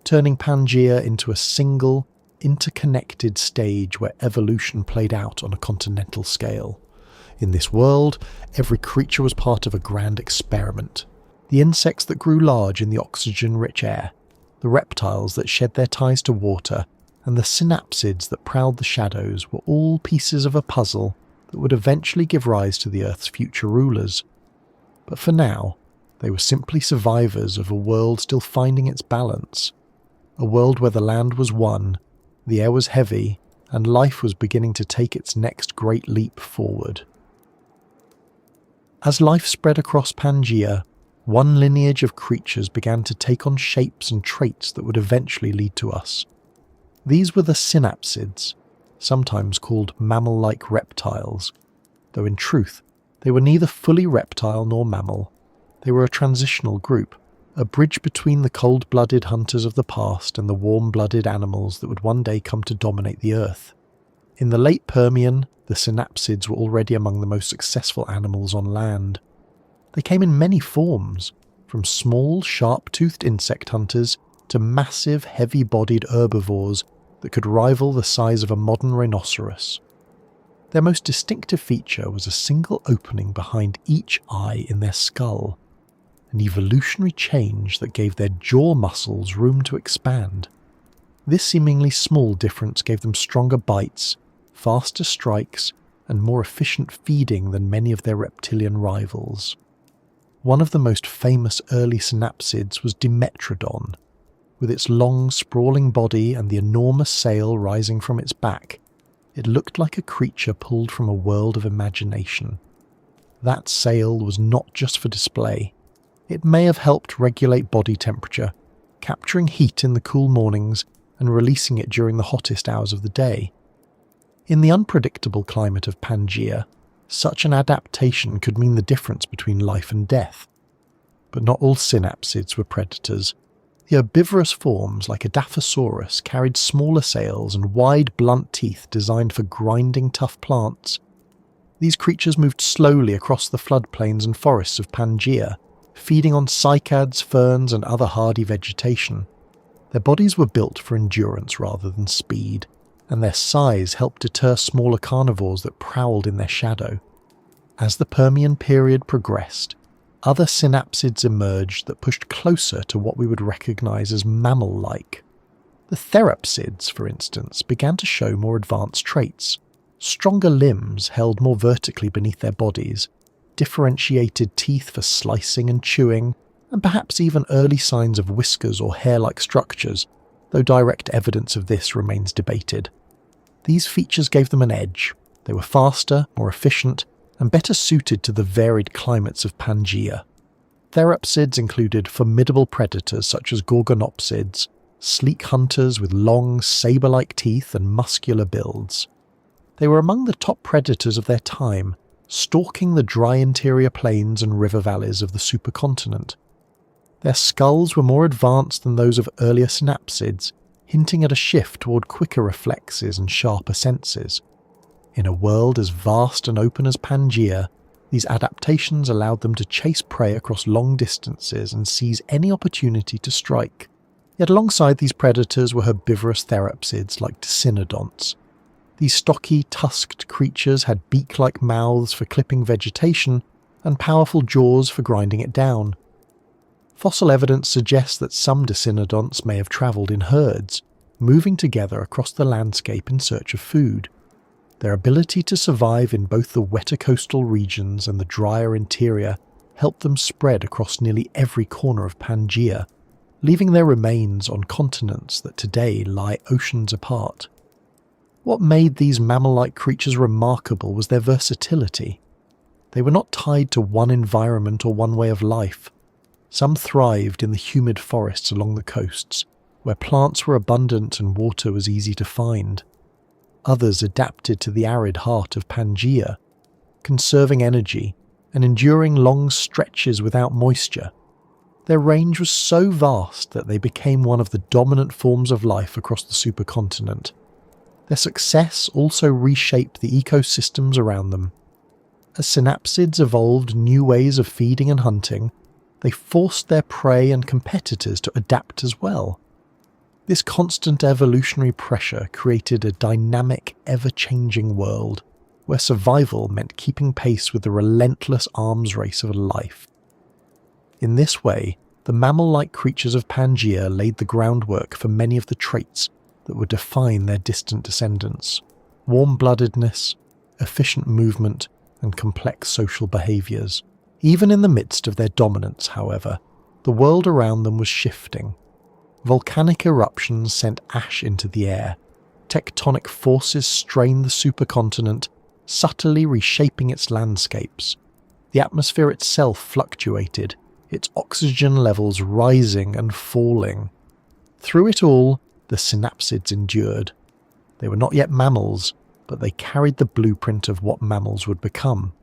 turning Pangea into a single, interconnected stage where evolution played out on a continental scale. In this world, every creature was part of a grand experiment. The insects that grew large in the oxygen-rich air, the reptiles that shed their ties to water, and the synapsids that prowled the shadows were all pieces of a puzzle that would eventually give rise to the Earth's future rulers. But for now, they were simply survivors of a world still finding its balance. A world where the land was one, the air was heavy, and life was beginning to take its next great leap forward. As life spread across Pangea, one lineage of creatures began to take on shapes and traits that would eventually lead to us. These were the synapsids, sometimes called mammal-like reptiles, though in truth they were neither fully reptile nor mammal. They were a transitional group, a bridge between the cold-blooded hunters of the past and the warm-blooded animals that would one day come to dominate the Earth. In the late Permian, the synapsids were already among the most successful animals on land. They came in many forms, from small, sharp-toothed insect hunters to massive, heavy-bodied herbivores that could rival the size of a modern rhinoceros. Their most distinctive feature was a single opening behind each eye in their skull, an evolutionary change that gave their jaw muscles room to expand. This seemingly small difference gave them stronger bites, faster strikes, and more efficient feeding than many of their reptilian rivals. One of the most famous early synapsids was Dimetrodon. With its long, sprawling body and the enormous sail rising from its back, it looked like a creature pulled from a world of imagination. That sail was not just for display. It may have helped regulate body temperature, capturing heat in the cool mornings and releasing it during the hottest hours of the day. In the unpredictable climate of Pangea, such an adaptation could mean the difference between life and death. But not all synapsids were predators. The herbivorous forms like Edaphosaurus carried smaller sails and wide, blunt teeth designed for grinding tough plants. These creatures moved slowly across the floodplains and forests of Pangea, feeding on cycads, ferns, and other hardy vegetation. Their bodies were built for endurance rather than speed, and their size helped deter smaller carnivores that prowled in their shadow. As the Permian period progressed, other synapsids emerged that pushed closer to what we would recognise as mammal-like. The therapsids, for instance, began to show more advanced traits. Stronger limbs held more vertically beneath their bodies, differentiated teeth for slicing and chewing, and perhaps even early signs of whiskers or hair-like structures, though direct evidence of this remains debated. These features gave them an edge. They were faster, more efficient, and better suited to the varied climates of Pangaea. Therapsids included formidable predators such as gorgonopsids, sleek hunters with long, saber-like teeth and muscular builds. They were among the top predators of their time, stalking the dry interior plains and river valleys of the supercontinent. Their skulls were more advanced than those of earlier synapsids, hinting at a shift toward quicker reflexes and sharper senses. In a world as vast and open as Pangaea, these adaptations allowed them to chase prey across long distances and seize any opportunity to strike. Yet alongside these predators were herbivorous therapsids like dicynodonts. These stocky, tusked creatures had beak-like mouths for clipping vegetation and powerful jaws for grinding it down. Fossil evidence suggests that some dicynodonts may have travelled in herds, moving together across the landscape in search of food. Their ability to survive in both the wetter coastal regions and the drier interior helped them spread across nearly every corner of Pangaea, leaving their remains on continents that today lie oceans apart. What made these mammal-like creatures remarkable was their versatility. They were not tied to one environment or one way of life. Some thrived in the humid forests along the coasts, where plants were abundant and water was easy to find. Others adapted to the arid heart of Pangaea, conserving energy and enduring long stretches without moisture. Their range was so vast that they became one of the dominant forms of life across the supercontinent. Their success also reshaped the ecosystems around them. As synapsids evolved new ways of feeding and hunting, they forced their prey and competitors to adapt as well. This constant evolutionary pressure created a dynamic, ever-changing world, where survival meant keeping pace with the relentless arms race of life. In this way, the mammal-like creatures of Pangaea laid the groundwork for many of the traits that would define their distant descendants: warm-bloodedness, efficient movement, and complex social behaviours. Even in the midst of their dominance, however, the world around them was shifting. Volcanic eruptions sent ash into the air. Tectonic forces strained the supercontinent, subtly reshaping its landscapes. The atmosphere itself fluctuated, its oxygen levels rising and falling. Through it all, the synapsids endured. They were not yet mammals, but they carried the blueprint of what mammals would become.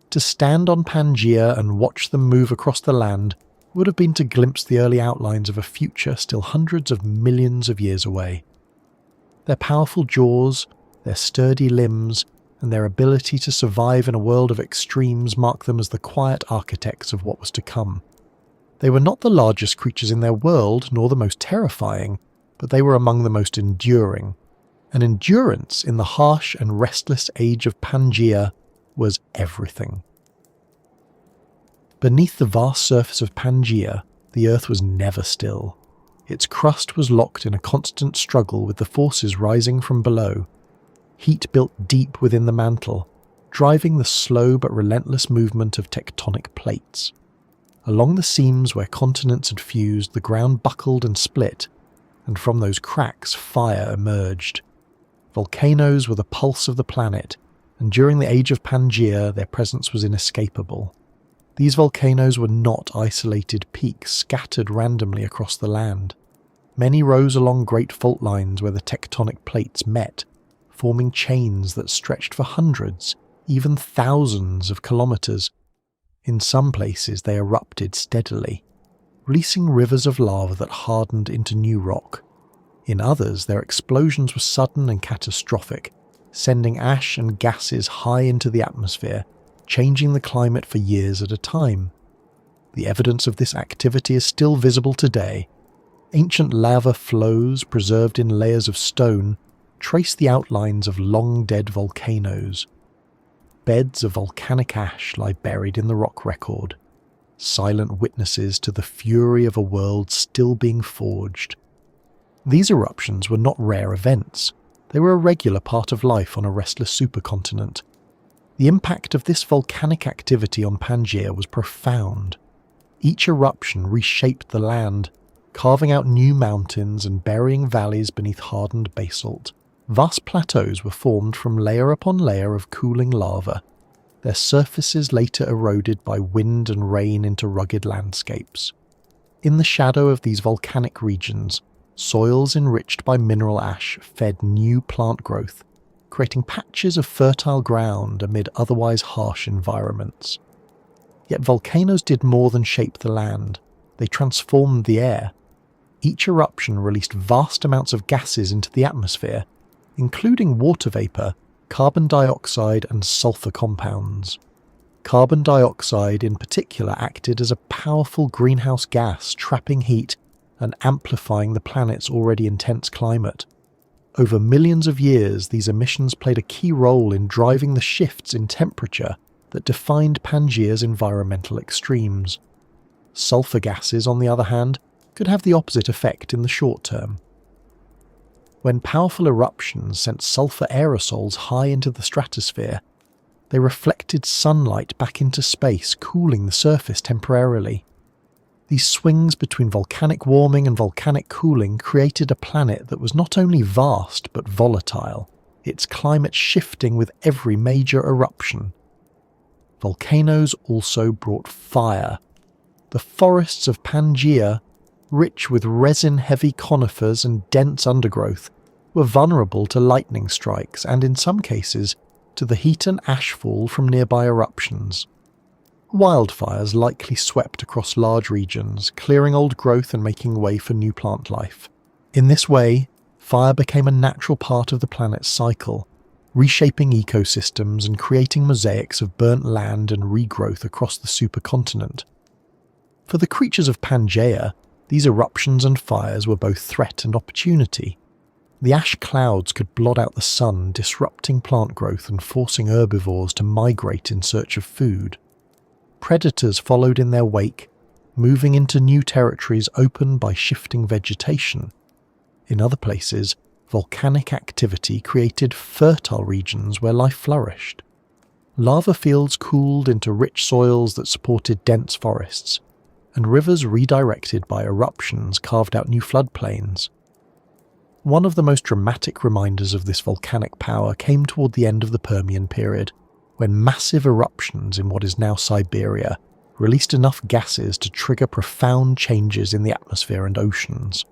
To stand on Pangaea and watch them move across the land would have been to glimpse the early outlines of a future still hundreds of millions of years away. Their powerful jaws, their sturdy limbs, and their ability to survive in a world of extremes mark them as the quiet architects of what was to come. They were not the largest creatures in their world, nor the most terrifying, but they were among the most enduring. And endurance in the harsh and restless age of Pangaea was everything. Beneath the vast surface of Pangaea, the Earth was never still. Its crust was locked in a constant struggle with the forces rising from below. Heat built deep within the mantle, driving the slow but relentless movement of tectonic plates. Along the seams where continents had fused, the ground buckled and split, and from those cracks fire emerged. Volcanoes were the pulse of the planet, and during the age of Pangaea their presence was inescapable. These volcanoes were not isolated peaks scattered randomly across the land. Many rose along great fault lines where the tectonic plates met, forming chains that stretched for hundreds, even thousands of kilometres. In some places they erupted steadily, releasing rivers of lava that hardened into new rock. In others, their explosions were sudden and catastrophic, sending ash and gases high into the atmosphere, changing the climate for years at a time. The evidence of this activity is still visible today. Ancient lava flows, preserved in layers of stone, trace the outlines of long-dead volcanoes. Beds of volcanic ash lie buried in the rock record. silent witnesses to the fury of a world still being forged. These eruptions were not rare events. They were a regular part of life on a restless supercontinent. The impact of this volcanic activity on Pangaea was profound. Each eruption reshaped the land, carving out new mountains and burying valleys beneath hardened basalt. Vast plateaus were formed from layer upon layer of cooling lava, their surfaces later eroded by wind and rain into rugged landscapes. In the shadow of these volcanic regions, soils enriched by mineral ash fed new plant growth, creating patches of fertile ground amid otherwise harsh environments. Yet volcanoes did more than shape the land. They transformed the air. Each eruption released vast amounts of gases into the atmosphere, including water vapor, carbon dioxide and sulfur compounds. Carbon dioxide in particular acted as a powerful greenhouse gas, trapping heat and amplifying the planet's already intense climate. Over millions of years, these emissions played a key role in driving the shifts in temperature that defined Pangaea's environmental extremes. Sulfur gases, on the other hand, could have the opposite effect in the short term. When powerful eruptions sent sulfur aerosols high into the stratosphere, they reflected sunlight back into space, cooling the surface temporarily. These swings between volcanic warming and volcanic cooling created a planet that was not only vast but volatile, its climate shifting with every major eruption. Volcanoes also brought fire. The forests of Pangaea, rich with resin-heavy conifers and dense undergrowth, were vulnerable to lightning strikes and, in some cases, to the heat and ashfall from nearby eruptions. Wildfires likely swept across large regions, clearing old growth and making way for new plant life. In this way, fire became a natural part of the planet's cycle, reshaping ecosystems and creating mosaics of burnt land and regrowth across the supercontinent. For the creatures of Pangaea, these eruptions and fires were both threat and opportunity. The ash clouds could blot out the sun, disrupting plant growth and forcing herbivores to migrate in search of food. Predators followed in their wake, moving into new territories opened by shifting vegetation. In other places, volcanic activity created fertile regions where life flourished. Lava fields cooled into rich soils that supported dense forests, and rivers redirected by eruptions carved out new floodplains. One of the most dramatic reminders of this volcanic power came toward the end of the Permian period, when massive eruptions in what is now Siberia released enough gases to trigger profound changes in the atmosphere and oceans.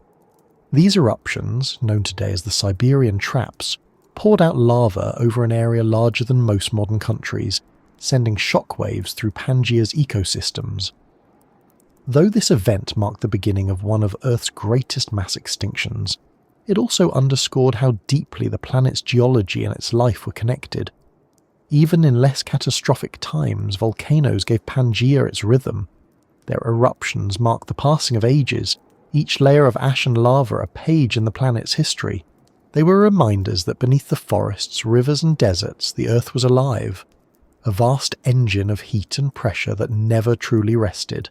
These eruptions, known today as the Siberian Traps, poured out lava over an area larger than most modern countries, sending shockwaves through Pangaea's ecosystems. Though this event marked the beginning of one of Earth's greatest mass extinctions, it also underscored how deeply the planet's geology and its life were connected. Even in less catastrophic times, volcanoes gave Pangaea its rhythm. Their eruptions marked the passing of ages, each layer of ash and lava a page in the planet's history. They were reminders that beneath the forests, rivers and deserts, the Earth was alive, a vast engine of heat and pressure that never truly rested.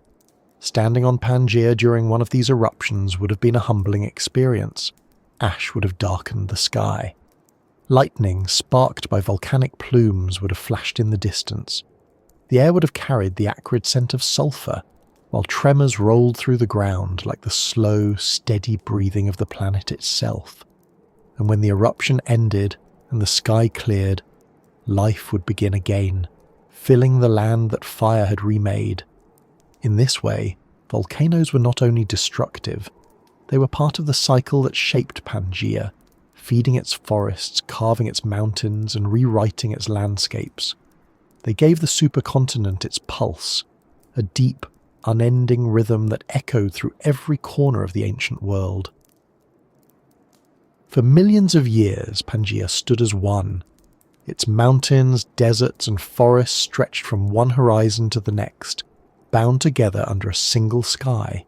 Standing on Pangaea during one of these eruptions would have been a humbling experience. Ash would have darkened the sky. Lightning, sparked by volcanic plumes, would have flashed in the distance. The air would have carried the acrid scent of sulfur, while tremors rolled through the ground like the slow, steady breathing of the planet itself. And when the eruption ended and the sky cleared, life would begin again, filling the land that fire had remade. In this way, volcanoes were not only destructive, they were part of the cycle that shaped Pangaea, feeding its forests, carving its mountains, and rewriting its landscapes. They gave the supercontinent its pulse, a deep, unending rhythm that echoed through every corner of the ancient world. For millions of years, Pangaea stood as one. Its mountains, deserts, and forests stretched from one horizon to the next, bound together under a single sky.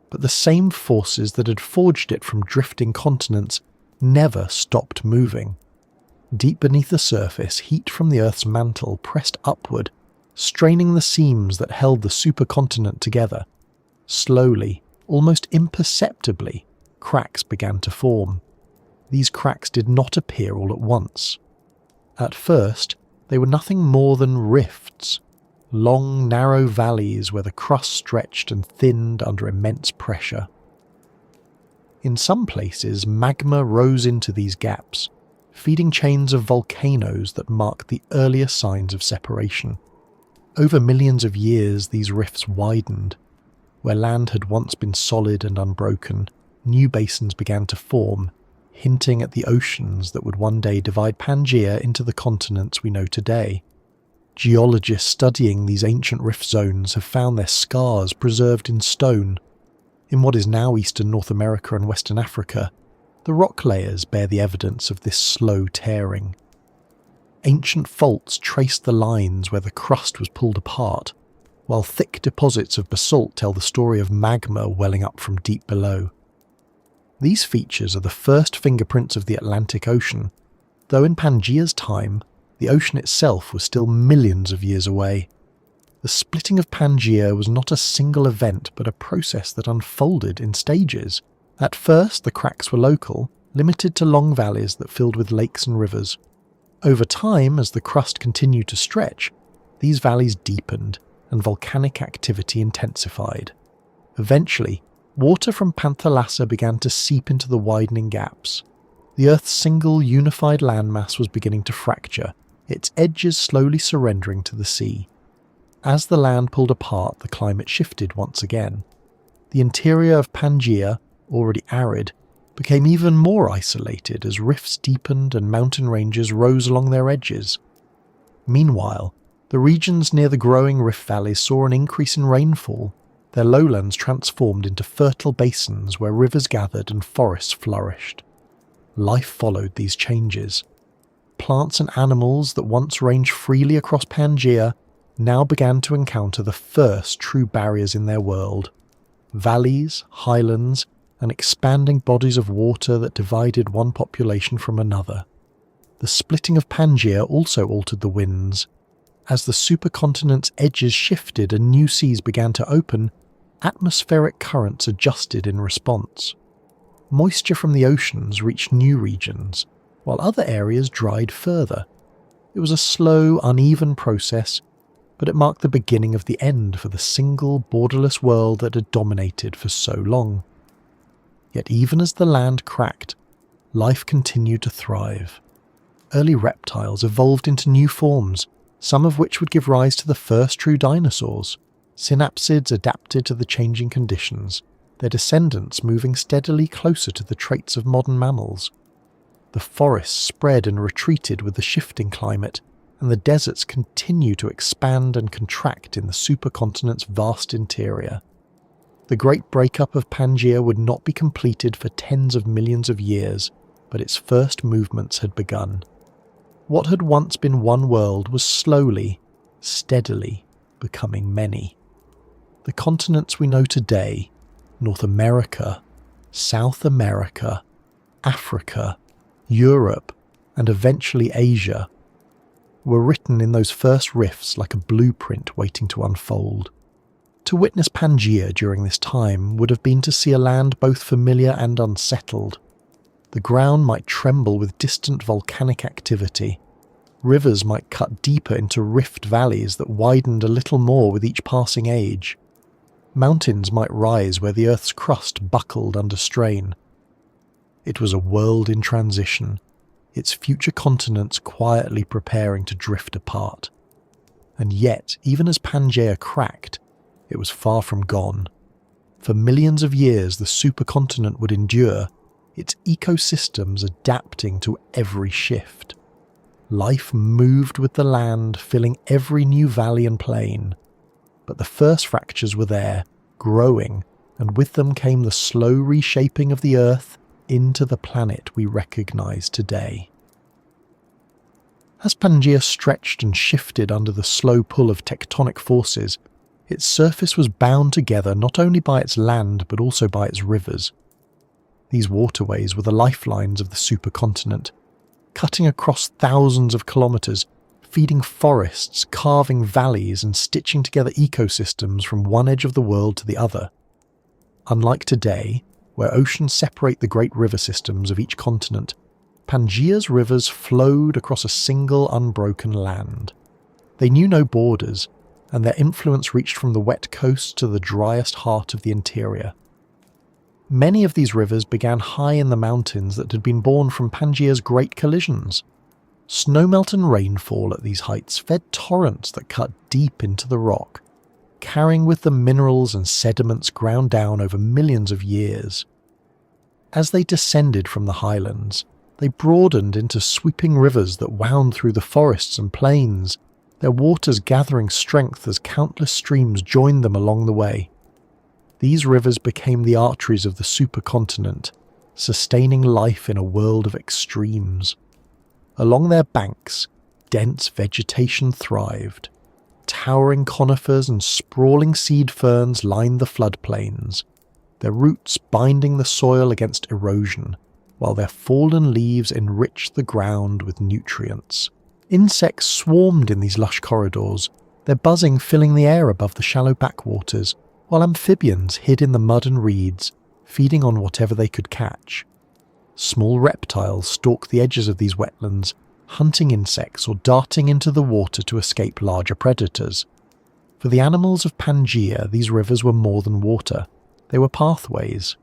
But the same forces that had forged it from drifting continents never stopped moving. Deep beneath the surface, heat from the Earth's mantle pressed upward, straining the seams that held the supercontinent together. Slowly, almost imperceptibly, cracks began to form. These cracks did not appear all at once. At first, they were nothing more than rifts, long, narrow valleys where the crust stretched and thinned under immense pressure. In some places, magma rose into these gaps, feeding chains of volcanoes that marked the earliest signs of separation. Over millions of years, these rifts widened. Where land had once been solid and unbroken, new basins began to form, hinting at the oceans that would one day divide Pangaea into the continents we know today. Geologists studying these ancient rift zones have found their scars preserved in stone. In what is now eastern North America and Western Africa, the rock layers bear the evidence of this slow tearing. Ancient faults traced the lines where the crust was pulled apart, while thick deposits of basalt tell the story of magma welling up from deep below. These features are the first fingerprints of the Atlantic Ocean, though in Pangaea's time, the ocean itself was still millions of years away. The splitting of Pangaea was not a single event but a process that unfolded in stages. At first, the cracks were local, limited to long valleys that filled with lakes and rivers. Over time, as the crust continued to stretch, these valleys deepened and volcanic activity intensified. Eventually, water from Panthalassa began to seep into the widening gaps. The Earth's single unified landmass was beginning to fracture, its edges slowly surrendering to the sea. As the land pulled apart, the climate shifted once again. The interior of Pangaea, already arid, became even more isolated as rifts deepened and mountain ranges rose along their edges. Meanwhile, the regions near the growing rift valleys saw an increase in rainfall. Their lowlands transformed into fertile basins where rivers gathered and forests flourished. Life followed these changes. Plants and animals that once ranged freely across Pangaea now began to encounter the first true barriers in their world. Valleys, highlands, and expanding bodies of water that divided one population from another. The splitting of Pangaea also altered the winds. As the supercontinent's edges shifted and new seas began to open, atmospheric currents adjusted in response. Moisture from the oceans reached new regions, while other areas dried further. It was a slow, uneven process, but it marked the beginning of the end for the single, borderless world that had dominated for so long. Yet even as the land cracked, life continued to thrive. Early reptiles evolved into new forms, some of which would give rise to the first true dinosaurs. Synapsids adapted to the changing conditions, their descendants moving steadily closer to the traits of modern mammals. The forests spread and retreated with the shifting climate, and the deserts continue to expand and contract in the supercontinent's vast interior. The great breakup of Pangaea would not be completed for tens of millions of years, but its first movements had begun. What had once been one world was slowly, steadily becoming many. The continents we know today, North America, South America, Africa, Europe, and eventually Asia, were written in those first rifts like a blueprint waiting to unfold. To witness Pangaea during this time would have been to see a land both familiar and unsettled. The ground might tremble with distant volcanic activity. Rivers might cut deeper into rift valleys that widened a little more with each passing age. Mountains might rise where the Earth's crust buckled under strain. It was a world in transition, its future continents quietly preparing to drift apart. And yet, even as Pangaea cracked, it was far from gone. For millions of years the supercontinent would endure, its ecosystems adapting to every shift. Life moved with the land, filling every new valley and plain. But the first fractures were there, growing, and with them came the slow reshaping of the Earth into the planet we recognize today. As Pangaea stretched and shifted under the slow pull of tectonic forces, its surface was bound together not only by its land but also by its rivers. These waterways were the lifelines of the supercontinent, cutting across thousands of kilometres, feeding forests, carving valleys, and stitching together ecosystems from one edge of the world to the other. Unlike today, where oceans separate the great river systems of each continent, Pangaea's rivers flowed across a single unbroken land. They knew no borders, and their influence reached from the wet coast to the driest heart of the interior. Many of these rivers began high in the mountains that had been born from Pangaea's great collisions. Snowmelt and rainfall at these heights fed torrents that cut deep into the rock, carrying with them minerals and sediments ground down over millions of years. As they descended from the highlands, they broadened into sweeping rivers that wound through the forests and plains, their waters gathering strength as countless streams joined them along the way. These rivers became the arteries of the supercontinent, sustaining life in a world of extremes. Along their banks, dense vegetation thrived. Towering conifers and sprawling seed ferns lined the floodplains, their roots binding the soil against erosion, while their fallen leaves enriched the ground with nutrients. Insects swarmed in these lush corridors, their buzzing filling the air above the shallow backwaters, while amphibians hid in the mud and reeds, feeding on whatever they could catch. Small reptiles stalked the edges of these wetlands, hunting insects or darting into the water to escape larger predators. For the animals of Pangaea, these rivers were more than water. They were pathways.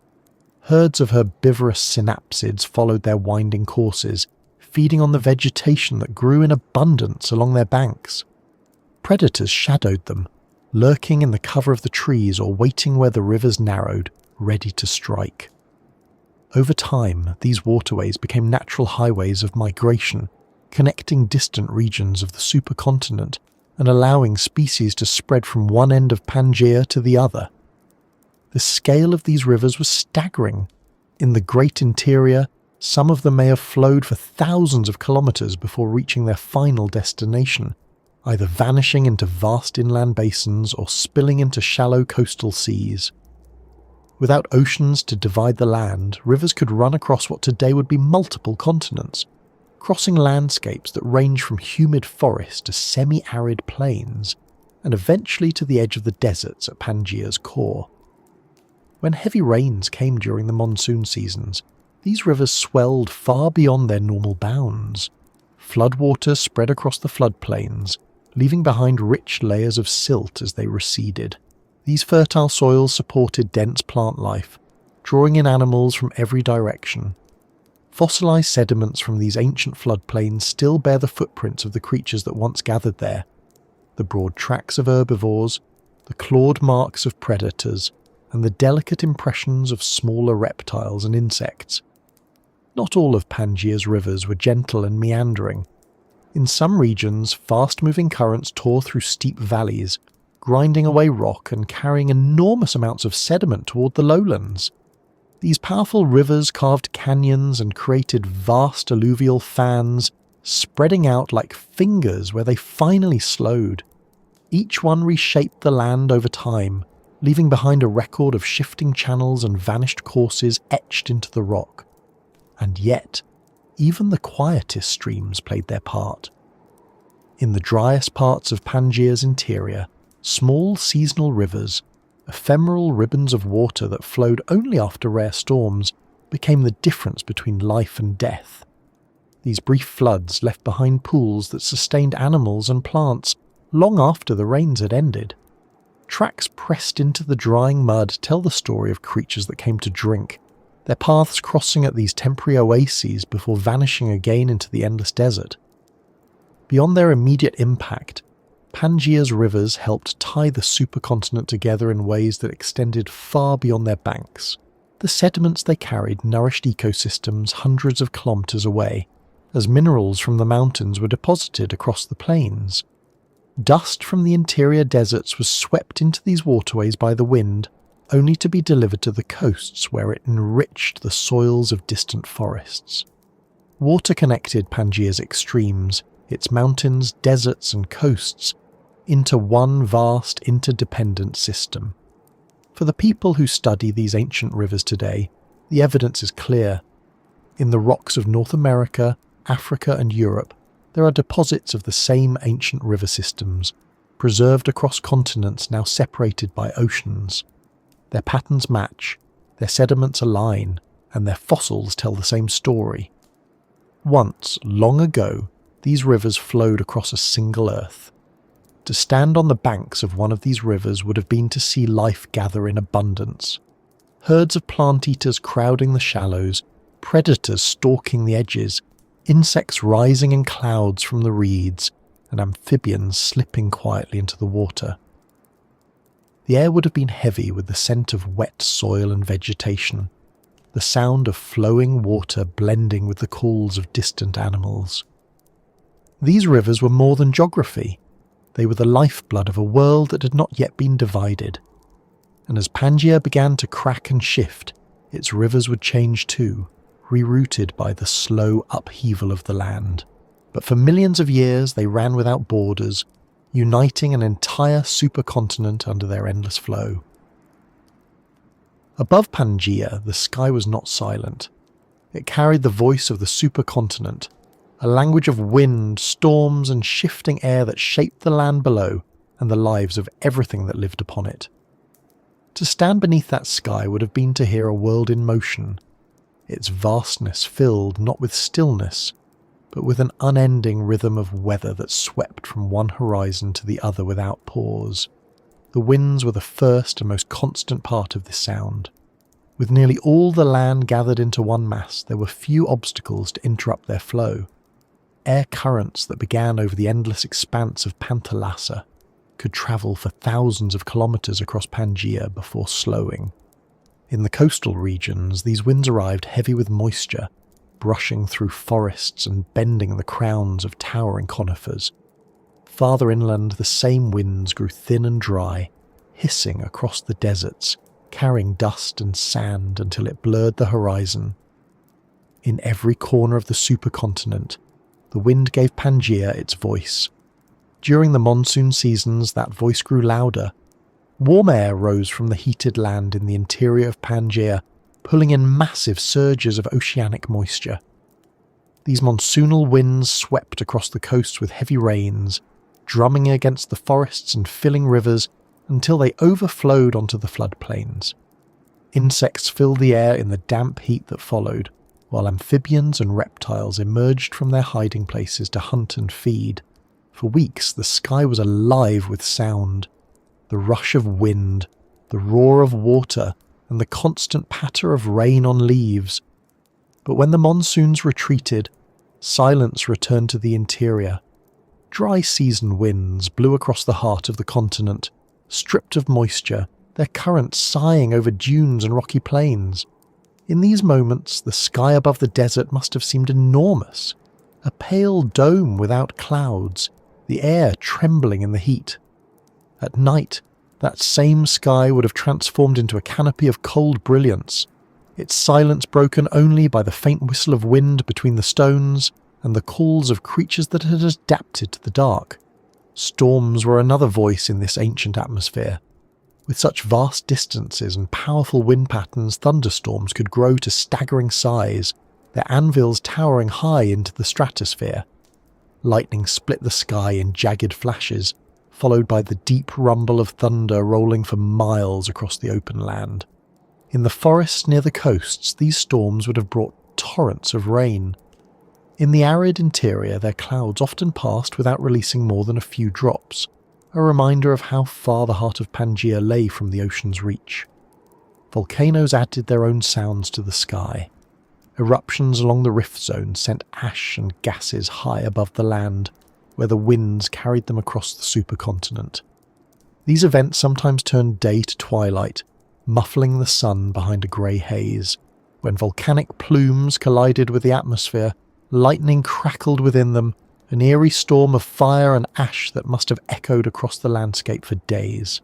Herds of herbivorous synapsids followed their winding courses, feeding on the vegetation that grew in abundance along their banks. Predators shadowed them, lurking in the cover of the trees or waiting where the rivers narrowed, ready to strike. Over time, these waterways became natural highways of migration, connecting distant regions of the supercontinent and allowing species to spread from one end of Pangaea to the other. The scale of these rivers was staggering. In the great interior, some of them may have flowed for thousands of kilometers before reaching their final destination, either vanishing into vast inland basins or spilling into shallow coastal seas. Without oceans to divide the land, rivers could run across what today would be multiple continents, crossing landscapes that range from humid forest to semi-arid plains, and eventually to the edge of the deserts at Pangaea's core. When heavy rains came during the monsoon seasons, these rivers swelled far beyond their normal bounds. Floodwaters spread across the floodplains, leaving behind rich layers of silt as they receded. These fertile soils supported dense plant life, drawing in animals from every direction. Fossilized sediments from these ancient floodplains still bear the footprints of the creatures that once gathered there. The broad tracks of herbivores, the clawed marks of predators, and the delicate impressions of smaller reptiles and insects. Not all of Pangaea's rivers were gentle and meandering. In some regions, fast-moving currents tore through steep valleys, grinding away rock and carrying enormous amounts of sediment toward the lowlands. These powerful rivers carved canyons and created vast alluvial fans, spreading out like fingers where they finally slowed. Each one reshaped the land over time, leaving behind a record of shifting channels and vanished courses etched into the rock. And yet, even the quietest streams played their part. In the driest parts of Pangaea's interior, small seasonal rivers, ephemeral ribbons of water that flowed only after rare storms, became the difference between life and death. These brief floods left behind pools that sustained animals and plants long after the rains had ended. Tracks pressed into the drying mud tell the story of creatures that came to drink, their paths crossing at these temporary oases before vanishing again into the endless desert. Beyond their immediate impact, Pangaea's rivers helped tie the supercontinent together in ways that extended far beyond their banks. The sediments they carried nourished ecosystems hundreds of kilometers away, as minerals from the mountains were deposited across the plains. Dust from the interior deserts was swept into these waterways by the wind, only to be delivered to the coasts where it enriched the soils of distant forests. Water connected Pangaea's extremes, its mountains, deserts and coasts, into one vast interdependent system. For the people who study these ancient rivers today, the evidence is clear. In the rocks of North America, Africa and Europe, there are deposits of the same ancient river systems, preserved across continents now separated by oceans. Their patterns match, their sediments align, and their fossils tell the same story. Once, long ago, these rivers flowed across a single Earth. To stand on the banks of one of these rivers would have been to see life gather in abundance. Herds of plant-eaters crowding the shallows, predators stalking the edges, insects rising in clouds from the reeds, and amphibians slipping quietly into the water. The air would have been heavy with the scent of wet soil and vegetation, the sound of flowing water blending with the calls of distant animals. These rivers were more than geography. They were the lifeblood of a world that had not yet been divided. And as Pangaea began to crack and shift, its rivers would change too, rerouted by the slow upheaval of the land. But for millions of years they ran without borders, uniting an entire supercontinent under their endless flow. Above Pangaea, the sky was not silent. It carried the voice of the supercontinent, a language of wind, storms, and shifting air that shaped the land below and the lives of everything that lived upon it. To stand beneath that sky would have been to hear a world in motion, its vastness filled not with stillness, but with an unending rhythm of weather that swept from one horizon to the other without pause. The winds were the first and most constant part of this sound. With nearly all the land gathered into one mass, there were few obstacles to interrupt their flow. Air currents that began over the endless expanse of Panthalassa could travel for thousands of kilometres across Pangaea before slowing. In the coastal regions, these winds arrived heavy with moisture, brushing through forests and bending the crowns of towering conifers. Farther inland, the same winds grew thin and dry, hissing across the deserts, carrying dust and sand until it blurred the horizon. In every corner of the supercontinent, the wind gave Pangaea its voice. During the monsoon seasons, that voice grew louder. Warm air rose from the heated land in the interior of Pangaea, pulling in massive surges of oceanic moisture. These monsoonal winds swept across the coasts with heavy rains, drumming against the forests and filling rivers until they overflowed onto the floodplains. Insects filled the air in the damp heat that followed, while amphibians and reptiles emerged from their hiding places to hunt and feed. For weeks, the sky was alive with sound. The rush of wind, the roar of water, and the constant patter of rain on leaves. But when the monsoons retreated, silence returned to the interior. Dry season winds blew across the heart of the continent, stripped of moisture, their currents sighing over dunes and rocky plains. In these moments, the sky above the desert must have seemed enormous, a pale dome without clouds, the air trembling in the heat. At night, that same sky would have transformed into a canopy of cold brilliance, its silence broken only by the faint whistle of wind between the stones and the calls of creatures that had adapted to the dark. Storms were another voice in this ancient atmosphere. With such vast distances and powerful wind patterns, thunderstorms could grow to staggering size, their anvils towering high into the stratosphere. Lightning split the sky in jagged flashes, followed by the deep rumble of thunder rolling for miles across the open land. In the forests near the coasts, these storms would have brought torrents of rain. In the arid interior, their clouds often passed without releasing more than a few drops, a reminder of how far the heart of Pangaea lay from the ocean's reach. Volcanoes added their own sounds to the sky. Eruptions along the rift zone sent ash and gases high above the land, where the winds carried them across the supercontinent. These events sometimes turned day to twilight, muffling the sun behind a grey haze. When volcanic plumes collided with the atmosphere, lightning crackled within them, an eerie storm of fire and ash that must have echoed across the landscape for days.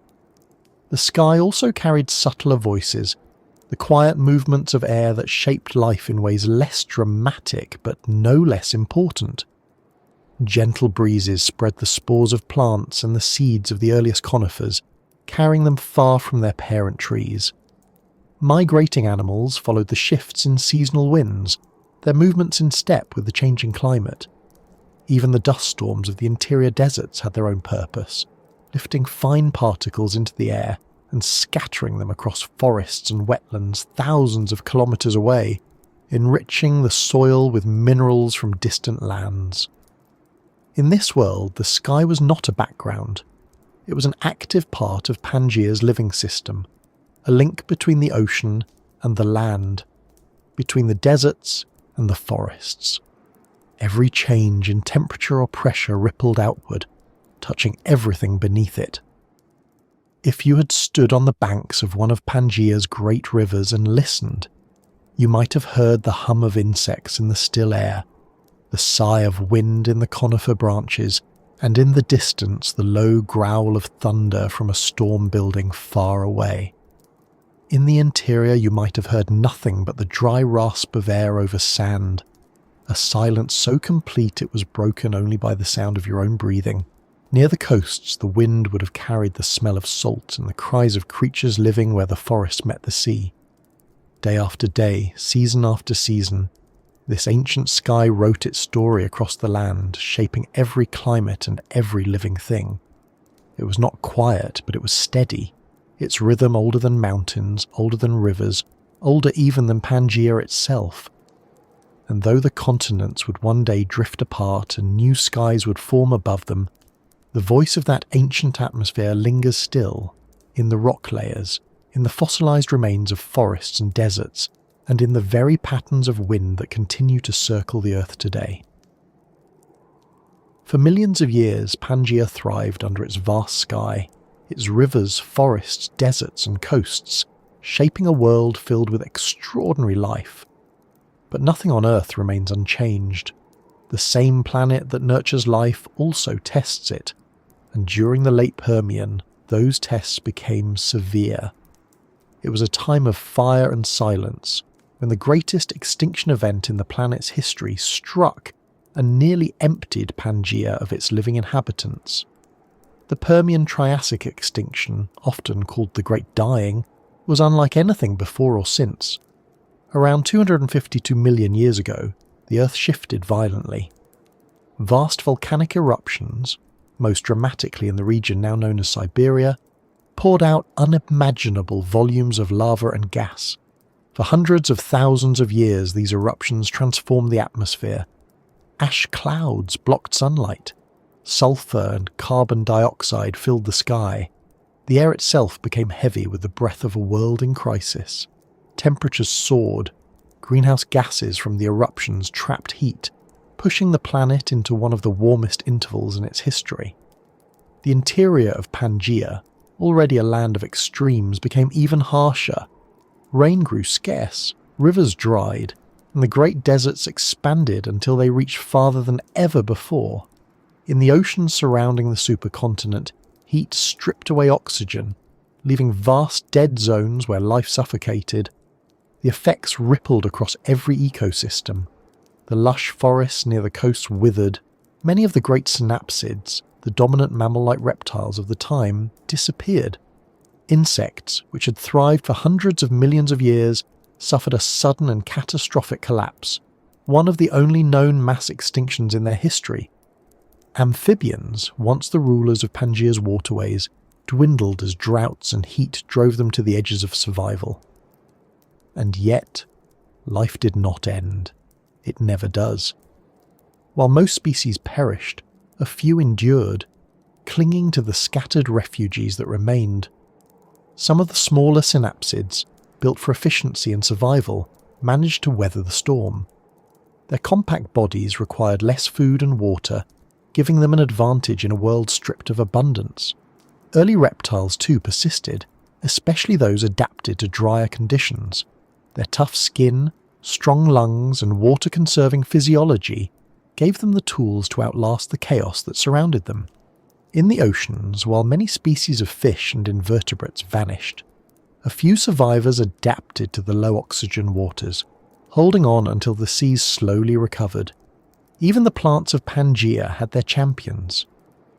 The sky also carried subtler voices, the quiet movements of air that shaped life in ways less dramatic but no less important. Gentle breezes spread the spores of plants and the seeds of the earliest conifers, carrying them far from their parent trees. Migrating animals followed the shifts in seasonal winds, their movements in step with the changing climate. Even the dust storms of the interior deserts had their own purpose, lifting fine particles into the air and scattering them across forests and wetlands thousands of kilometres away, enriching the soil with minerals from distant lands. In this world, the sky was not a background. It was an active part of Pangaea's living system, a link between the ocean and the land, between the deserts and the forests. Every change in temperature or pressure rippled outward, touching everything beneath it. If you had stood on the banks of one of Pangaea's great rivers and listened, you might have heard the hum of insects in the still air, the sigh of wind in the conifer branches, and in the distance the low growl of thunder from a storm building far away. In the interior you might have heard nothing but the dry rasp of air over sand, a silence so complete it was broken only by the sound of your own breathing. Near the coasts the wind would have carried the smell of salt and the cries of creatures living where the forest met the sea. Day after day, season after season, this ancient sky wrote its story across the land, shaping every climate and every living thing. It was not quiet, but it was steady, its rhythm older than mountains, older than rivers, older even than Pangaea itself. And though the continents would one day drift apart and new skies would form above them, the voice of that ancient atmosphere lingers still, in the rock layers, in the fossilized remains of forests and deserts, and in the very patterns of wind that continue to circle the earth today. For millions of years, Pangaea thrived under its vast sky, its rivers, forests, deserts and coasts, shaping a world filled with extraordinary life. But nothing on Earth remains unchanged. The same planet that nurtures life also tests it, and during the late Permian, those tests became severe. It was a time of fire and silence, when the greatest extinction event in the planet's history struck and nearly emptied Pangaea of its living inhabitants. The Permian-Triassic extinction, often called the Great Dying, was unlike anything before or since. Around 252 million years ago, the Earth shifted violently. Vast volcanic eruptions, most dramatically in the region now known as Siberia, poured out unimaginable volumes of lava and gas. For hundreds of thousands of years, these eruptions transformed the atmosphere. Ash clouds blocked sunlight. Sulfur and carbon dioxide filled the sky. The air itself became heavy with the breath of a world in crisis. Temperatures soared. Greenhouse gases from the eruptions trapped heat, pushing the planet into one of the warmest intervals in its history. The interior of Pangaea, already a land of extremes, became even harsher. Rain grew scarce, rivers dried, and the great deserts expanded until they reached farther than ever before. In the oceans surrounding the supercontinent, heat stripped away oxygen, leaving vast dead zones where life suffocated. The effects rippled across every ecosystem. The lush forests near the coast withered. Many of the great synapsids, the dominant mammal-like reptiles of the time, disappeared. Insects, which had thrived for hundreds of millions of years, suffered a sudden and catastrophic collapse, one of the only known mass extinctions in their history. Amphibians, once the rulers of Pangaea's waterways, dwindled as droughts and heat drove them to the edges of survival. And yet, life did not end. It never does. While most species perished, a few endured, clinging to the scattered refugees that remained. Some of the smaller synapsids, built for efficiency and survival, managed to weather the storm. Their compact bodies required less food and water, giving them an advantage in a world stripped of abundance. Early reptiles too persisted, especially those adapted to drier conditions. Their tough skin, strong lungs and water-conserving physiology gave them the tools to outlast the chaos that surrounded them. In the oceans, while many species of fish and invertebrates vanished, a few survivors adapted to the low-oxygen waters, holding on until the seas slowly recovered. Even the plants of Pangaea had their champions.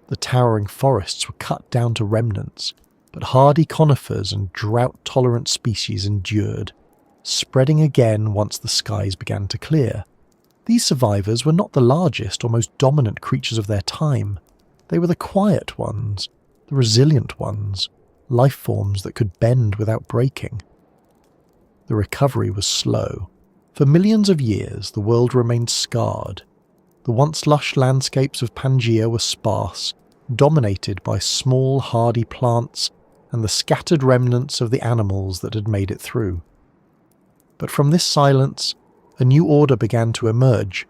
The towering forests were cut down to remnants, but hardy conifers and drought-tolerant species endured, spreading again once the skies began to clear. These survivors were not the largest or most dominant creatures of their time. They were the quiet ones, the resilient ones, life forms that could bend without breaking. The recovery was slow. For millions of years, the world remained scarred. The once lush landscapes of Pangaea were sparse, dominated by small, hardy plants and the scattered remnants of the animals that had made it through. But from this silence, a new order began to emerge.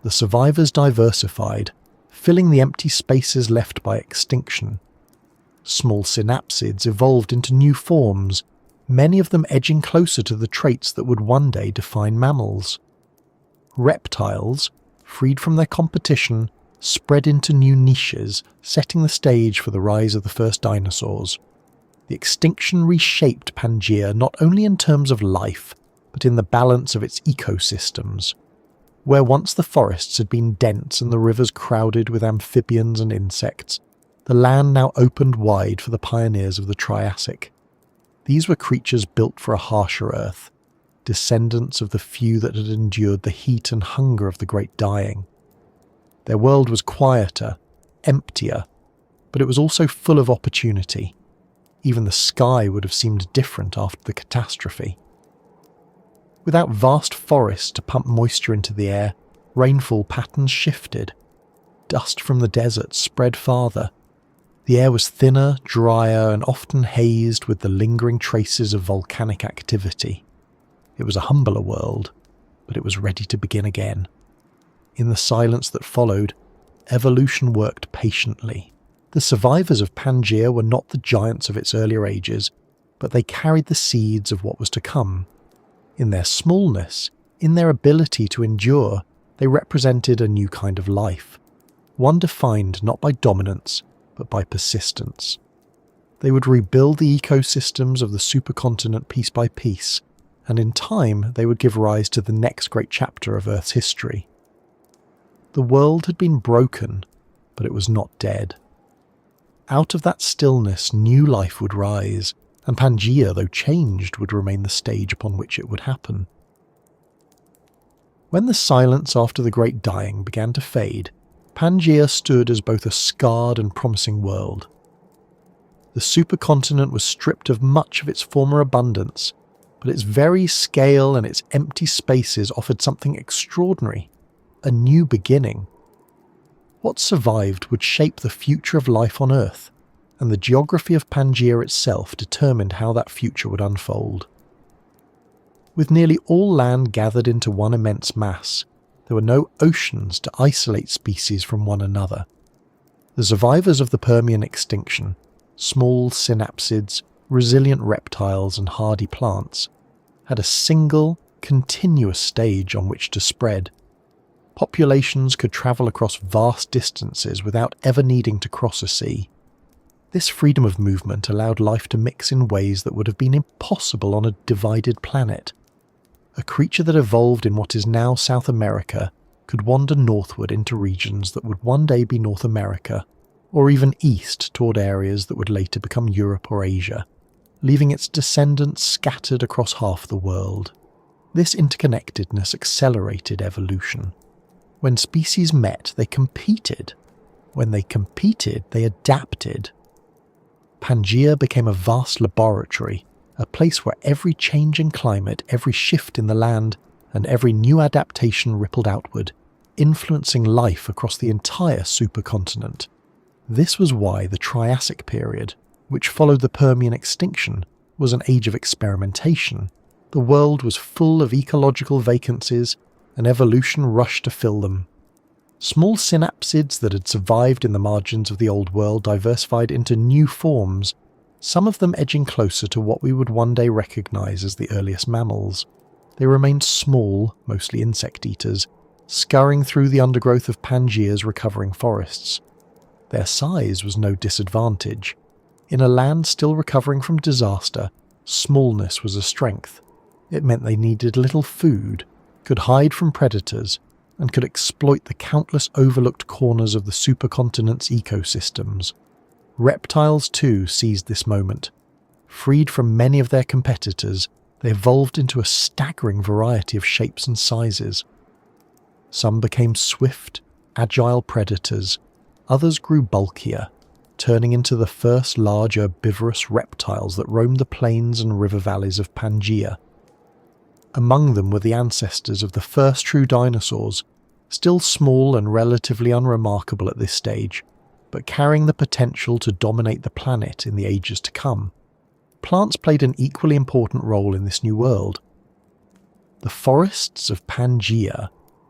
The survivors diversified, filling the empty spaces left by extinction. Small synapsids evolved into new forms, many of them edging closer to the traits that would one day define mammals. Reptiles, freed from their competition, spread into new niches, setting the stage for the rise of the first dinosaurs. The extinction reshaped Pangaea not only in terms of life, but in the balance of its ecosystems. Where once the forests had been dense and the rivers crowded with amphibians and insects, the land now opened wide for the pioneers of the Triassic. These were creatures built for a harsher earth, descendants of the few that had endured the heat and hunger of the Great Dying. Their world was quieter, emptier, but it was also full of opportunity. Even the sky would have seemed different after the catastrophe. Without vast forests to pump moisture into the air, rainfall patterns shifted. Dust from the desert spread farther. The air was thinner, drier, and often hazed with the lingering traces of volcanic activity. It was a humbler world, but it was ready to begin again. In the silence that followed, evolution worked patiently. The survivors of Pangaea were not the giants of its earlier ages, but they carried the seeds of what was to come. In their smallness, in their ability to endure, they represented a new kind of life, one defined not by dominance, but by persistence. They would rebuild the ecosystems of the supercontinent piece by piece, and in time they would give rise to the next great chapter of Earth's history. The world had been broken, but it was not dead. Out of that stillness new life would rise, and Pangaea, though changed, would remain the stage upon which it would happen. When the silence after the Great Dying began to fade, Pangaea stood as both a scarred and promising world. The supercontinent was stripped of much of its former abundance, but its very scale and its empty spaces offered something extraordinary, a new beginning. What survived would shape the future of life on Earth, and the geography of Pangaea itself determined how that future would unfold. With nearly all land gathered into one immense mass, there were no oceans to isolate species from one another. The survivors of the Permian extinction, small synapsids, resilient reptiles and hardy plants, had a single, continuous stage on which to spread. Populations could travel across vast distances without ever needing to cross a sea. This freedom of movement allowed life to mix in ways that would have been impossible on a divided planet. A creature that evolved in what is now South America could wander northward into regions that would one day be North America, or even east toward areas that would later become Europe or Asia, leaving its descendants scattered across half the world. This interconnectedness accelerated evolution. When species met, they competed. When they competed, they adapted. Pangaea became a vast laboratory, a place where every change in climate, every shift in the land, and every new adaptation rippled outward, influencing life across the entire supercontinent. This was why the Triassic period, which followed the Permian extinction, was an age of experimentation. The world was full of ecological vacancies, and evolution rushed to fill them. Small synapsids that had survived in the margins of the old world diversified into new forms, some of them edging closer to what we would one day recognize as the earliest mammals. They remained small, mostly insect eaters, scurrying through the undergrowth of Pangaea's recovering forests. Their size was no disadvantage. In a land still recovering from disaster, smallness was a strength. It meant they needed little food, could hide from predators, and could exploit the countless overlooked corners of the supercontinent's ecosystems. Reptiles too seized this moment. Freed from many of their competitors, they evolved into a staggering variety of shapes and sizes. Some became swift, agile predators, others grew bulkier, turning into the first large herbivorous reptiles that roamed the plains and river valleys of Pangea. Among them were the ancestors of the first true dinosaurs, still small and relatively unremarkable at this stage, but carrying the potential to dominate the planet in the ages to come. Plants played an equally important role in this new world. The forests of Pangea,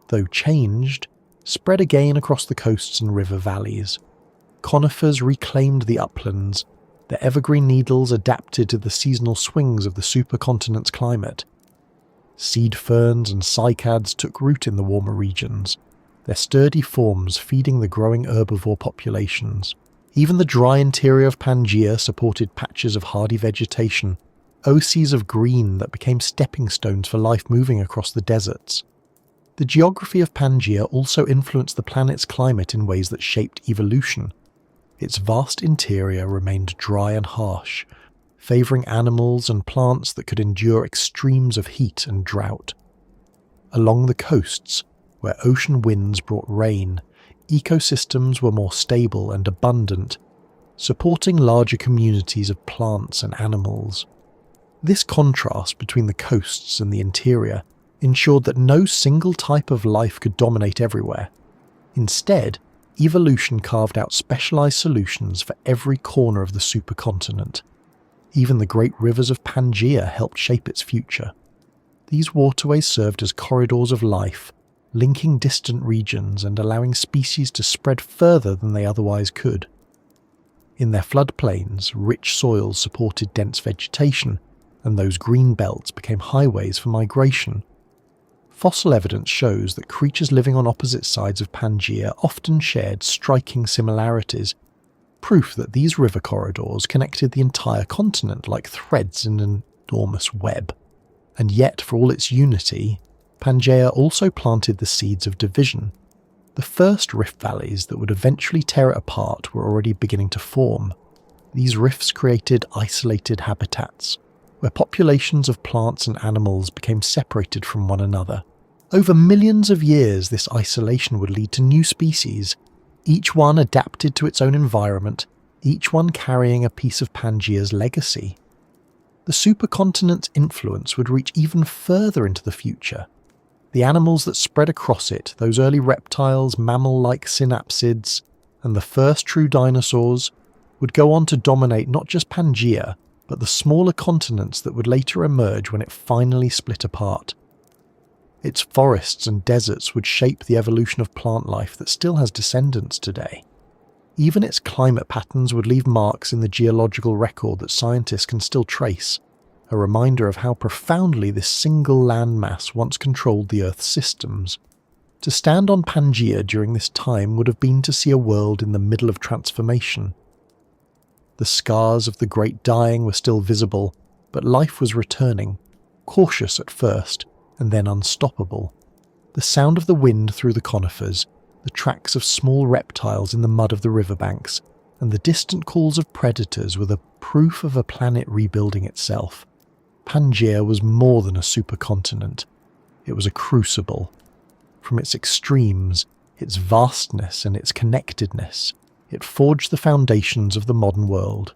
though changed, spread again across the coasts and river valleys. Conifers reclaimed the uplands, their evergreen needles adapted to the seasonal swings of the supercontinent's climate. Seed ferns and cycads took root in the warmer regions, their sturdy forms feeding the growing herbivore populations. Even the dry interior of Pangea supported patches of hardy vegetation, oases of green that became stepping stones for life moving across the deserts. The geography of Pangea also influenced the planet's climate in ways that shaped evolution. Its vast interior remained dry and harsh, favouring animals and plants that could endure extremes of heat and drought. Along the coasts, where ocean winds brought rain, ecosystems were more stable and abundant, supporting larger communities of plants and animals. This contrast between the coasts and the interior ensured that no single type of life could dominate everywhere. Instead, evolution carved out specialised solutions for every corner of the supercontinent. Even the great rivers of Pangea helped shape its future. These waterways served as corridors of life, linking distant regions and allowing species to spread further than they otherwise could. In their floodplains, rich soils supported dense vegetation, and those green belts became highways for migration. Fossil evidence shows that creatures living on opposite sides of Pangea often shared striking similarities, proof that these river corridors connected the entire continent like threads in an enormous web. And yet, for all its unity, Pangea also planted the seeds of division. The first rift valleys that would eventually tear it apart were already beginning to form. These rifts created isolated habitats, where populations of plants and animals became separated from one another. Over millions of years, this isolation would lead to new species, each one adapted to its own environment, each one carrying a piece of Pangea's legacy. The supercontinent's influence would reach even further into the future. The animals that spread across it, those early reptiles, mammal-like synapsids, and the first true dinosaurs, would go on to dominate not just Pangea, but the smaller continents that would later emerge when it finally split apart. Its forests and deserts would shape the evolution of plant life that still has descendants today. Even its climate patterns would leave marks in the geological record that scientists can still trace, a reminder of how profoundly this single landmass once controlled the Earth's systems. To stand on Pangea during this time would have been to see a world in the middle of transformation. The scars of the Great Dying were still visible, but life was returning, cautious at first, and then unstoppable. The sound of the wind through the conifers, the tracks of small reptiles in the mud of the riverbanks, and the distant calls of predators were the proof of a planet rebuilding itself. Pangea was more than a supercontinent. It was a crucible. From its extremes, its vastness and its connectedness, it forged the foundations of the modern world.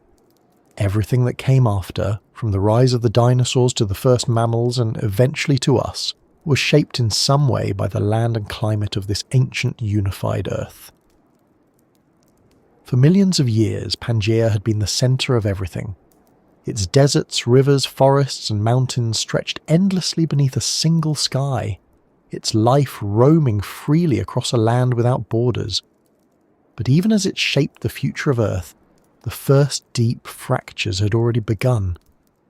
Everything that came after, from the rise of the dinosaurs to the first mammals and eventually to us, was shaped in some way by the land and climate of this ancient unified Earth. For millions of years, Pangea had been the centre of everything. Its deserts, rivers, forests and mountains stretched endlessly beneath a single sky, its life roaming freely across a land without borders. But even as it shaped the future of Earth, the first deep fractures had already begun.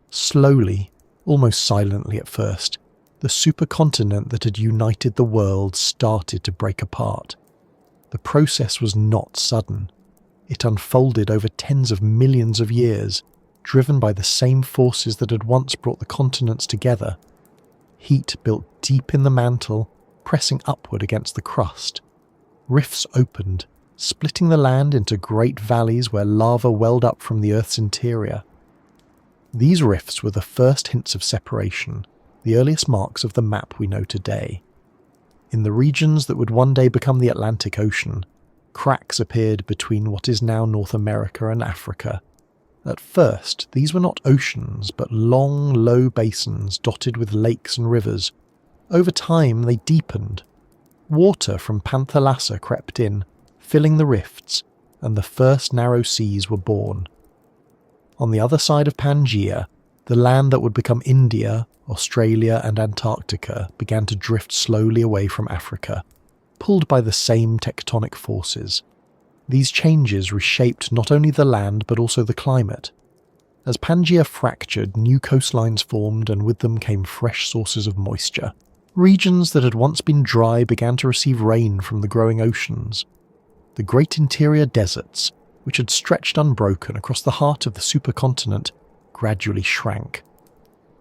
Slowly, almost silently at first, the supercontinent that had united the world started to break apart. The process was not sudden. It unfolded over tens of millions of years, driven by the same forces that had once brought the continents together. Heat built deep in the mantle, pressing upward against the crust. Rifts opened, splitting the land into great valleys where lava welled up from the Earth's interior. These rifts were the first hints of separation, the earliest marks of the map we know today. In the regions that would one day become the Atlantic Ocean, cracks appeared between what is now North America and Africa. At first, these were not oceans, but long, low basins dotted with lakes and rivers. Over time, they deepened. Water from Panthalassa crept in, filling the rifts, and the first narrow seas were born. On the other side of Pangaea, the land that would become India, Australia and Antarctica began to drift slowly away from Africa, pulled by the same tectonic forces. These changes reshaped not only the land but also the climate. As Pangaea fractured, new coastlines formed and with them came fresh sources of moisture. Regions that had once been dry began to receive rain from the growing oceans. The great interior deserts, which had stretched unbroken across the heart of the supercontinent, gradually shrank.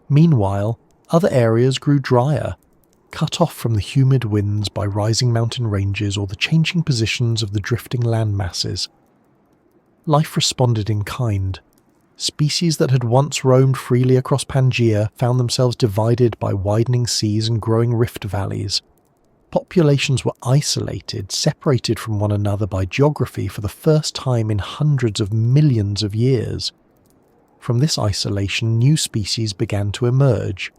Meanwhile, other areas grew drier, cut off from the humid winds by rising mountain ranges or the changing positions of the drifting land masses. Life responded in kind. Species that had once roamed freely across Pangaea found themselves divided by widening seas and growing rift valleys. Populations were isolated, separated from one another by geography for the first time in hundreds of millions of years. From this isolation, new species began to emerge.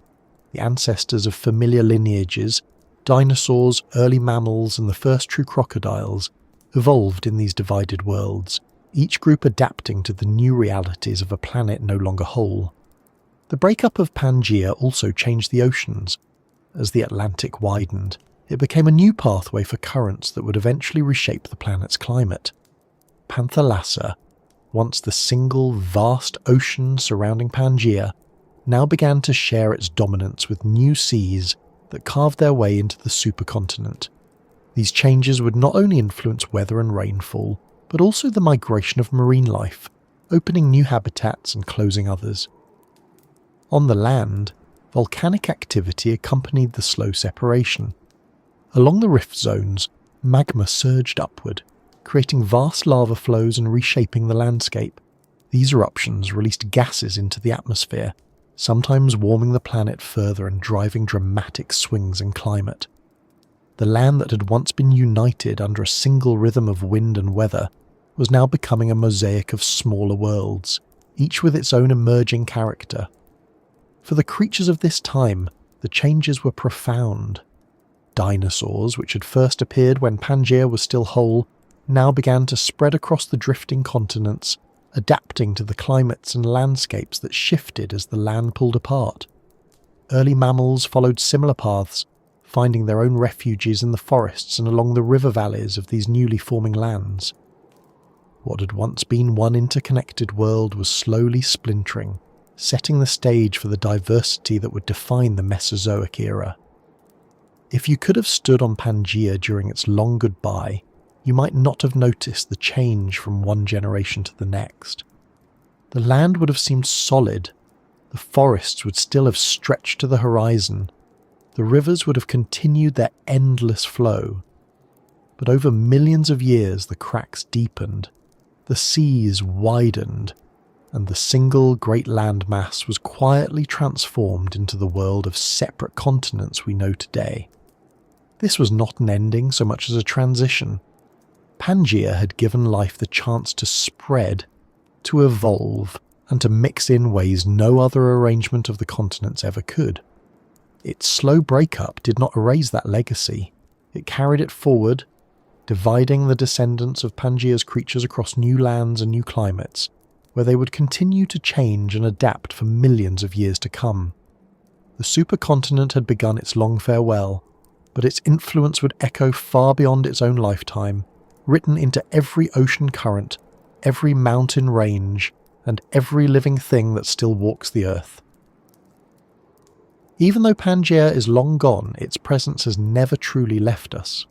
The ancestors of familiar lineages, dinosaurs, early mammals, and the first true crocodiles, evolved in these divided worlds, each group adapting to the new realities of a planet no longer whole. The breakup of Pangaea also changed the oceans. As the Atlantic widened, it became a new pathway for currents that would eventually reshape the planet's climate. Panthalassa, once the single vast ocean surrounding Pangaea, now began to share its dominance with new seas that carved their way into the supercontinent. These changes would not only influence weather and rainfall, but also the migration of marine life, opening new habitats and closing others. On the land, volcanic activity accompanied the slow separation. Along the rift zones, magma surged upward, creating vast lava flows and reshaping the landscape. These eruptions released gases into the atmosphere, sometimes warming the planet further and driving dramatic swings in climate. The land that had once been united under a single rhythm of wind and weather was now becoming a mosaic of smaller worlds, each with its own emerging character. For the creatures of this time, the changes were profound. Dinosaurs, which had first appeared when Pangaea was still whole, now began to spread across the drifting continents, adapting to the climates and landscapes that shifted as the land pulled apart. Early mammals followed similar paths, finding their own refuges in the forests and along the river valleys of these newly forming lands. What had once been one interconnected world was slowly splintering, setting the stage for the diversity that would define the Mesozoic era. If you could have stood on Pangaea during its long goodbye, you might not have noticed the change from one generation to the next. The land would have seemed solid, the forests would still have stretched to the horizon, the rivers would have continued their endless flow. But over millions of years the cracks deepened, the seas widened, and the single great landmass was quietly transformed into the world of separate continents we know today. This was not an ending so much as a transition. Pangaea had given life the chance to spread, to evolve, and to mix in ways no other arrangement of the continents ever could. Its slow breakup did not erase that legacy. It carried it forward, dividing the descendants of Pangaea's creatures across new lands and new climates, where they would continue to change and adapt for millions of years to come. The supercontinent had begun its long farewell, but its influence would echo far beyond its own lifetime, written into every ocean current, every mountain range, and every living thing that still walks the earth. Even though Pangaea is long gone, its presence has never truly left us.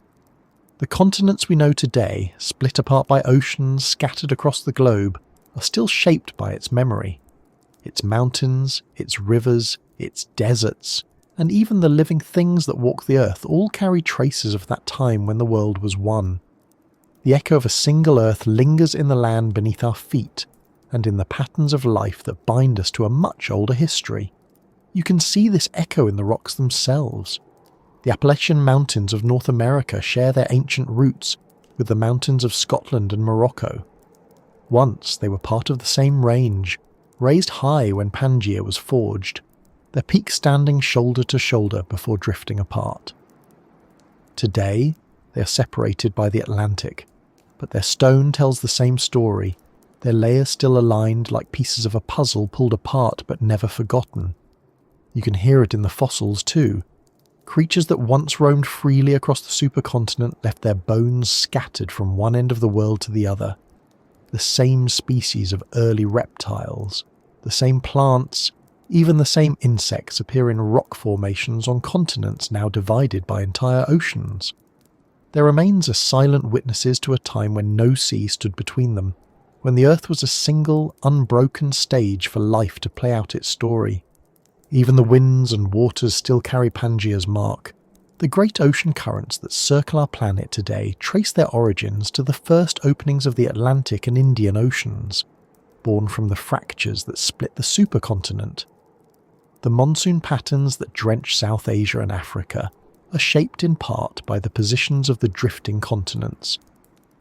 The continents we know today, split apart by oceans scattered across the globe, are still shaped by its memory. Its mountains, its rivers, its deserts, and even the living things that walk the earth all carry traces of that time when the world was one. The echo of a single earth lingers in the land beneath our feet, and in the patterns of life that bind us to a much older history. You can see this echo in the rocks themselves. The Appalachian Mountains of North America share their ancient roots with the mountains of Scotland and Morocco. Once they were part of the same range, raised high when Pangea was forged, their peaks standing shoulder to shoulder before drifting apart. Today, they are separated by the Atlantic, but their stone tells the same story, their layers still aligned like pieces of a puzzle pulled apart but never forgotten. You can hear it in the fossils too. Creatures that once roamed freely across the supercontinent left their bones scattered from one end of the world to the other. The same species of early reptiles, the same plants, even the same insects appear in rock formations on continents now divided by entire oceans. Their remains are silent witnesses to a time when no sea stood between them, when the Earth was a single, unbroken stage for life to play out its story. Even the winds and waters still carry Pangea's mark. The great ocean currents that circle our planet today trace their origins to the first openings of the Atlantic and Indian Oceans, born from the fractures that split the supercontinent. The monsoon patterns that drench South Asia and Africa are shaped in part by the positions of the drifting continents,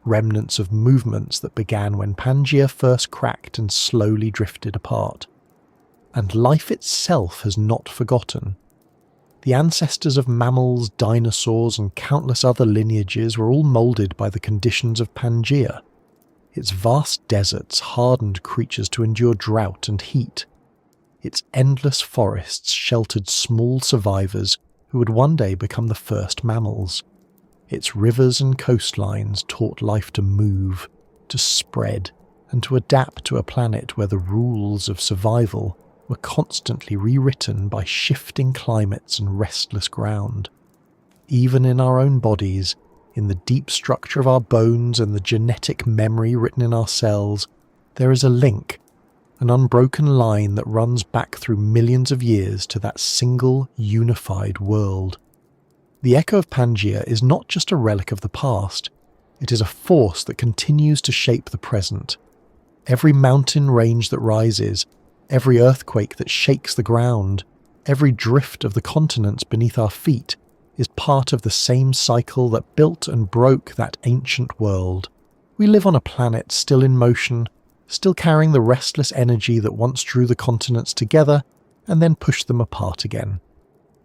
remnants of movements that began when Pangea first cracked and slowly drifted apart. And life itself has not forgotten. The ancestors of mammals, dinosaurs, and countless other lineages were all moulded by the conditions of Pangea. Its vast deserts hardened creatures to endure drought and heat. Its endless forests sheltered small survivors who would one day become the first mammals. Its rivers and coastlines taught life to move, to spread, and to adapt to a planet where the rules of survival were constantly rewritten by shifting climates and restless ground. Even in our own bodies, in the deep structure of our bones and the genetic memory written in our cells, there is a link, an unbroken line that runs back through millions of years to that single, unified world. The echo of Pangea is not just a relic of the past, it is a force that continues to shape the present. Every mountain range that rises, every earthquake that shakes the ground, every drift of the continents beneath our feet is part of the same cycle that built and broke that ancient world. We live on a planet still in motion, still carrying the restless energy that once drew the continents together and then pushed them apart again.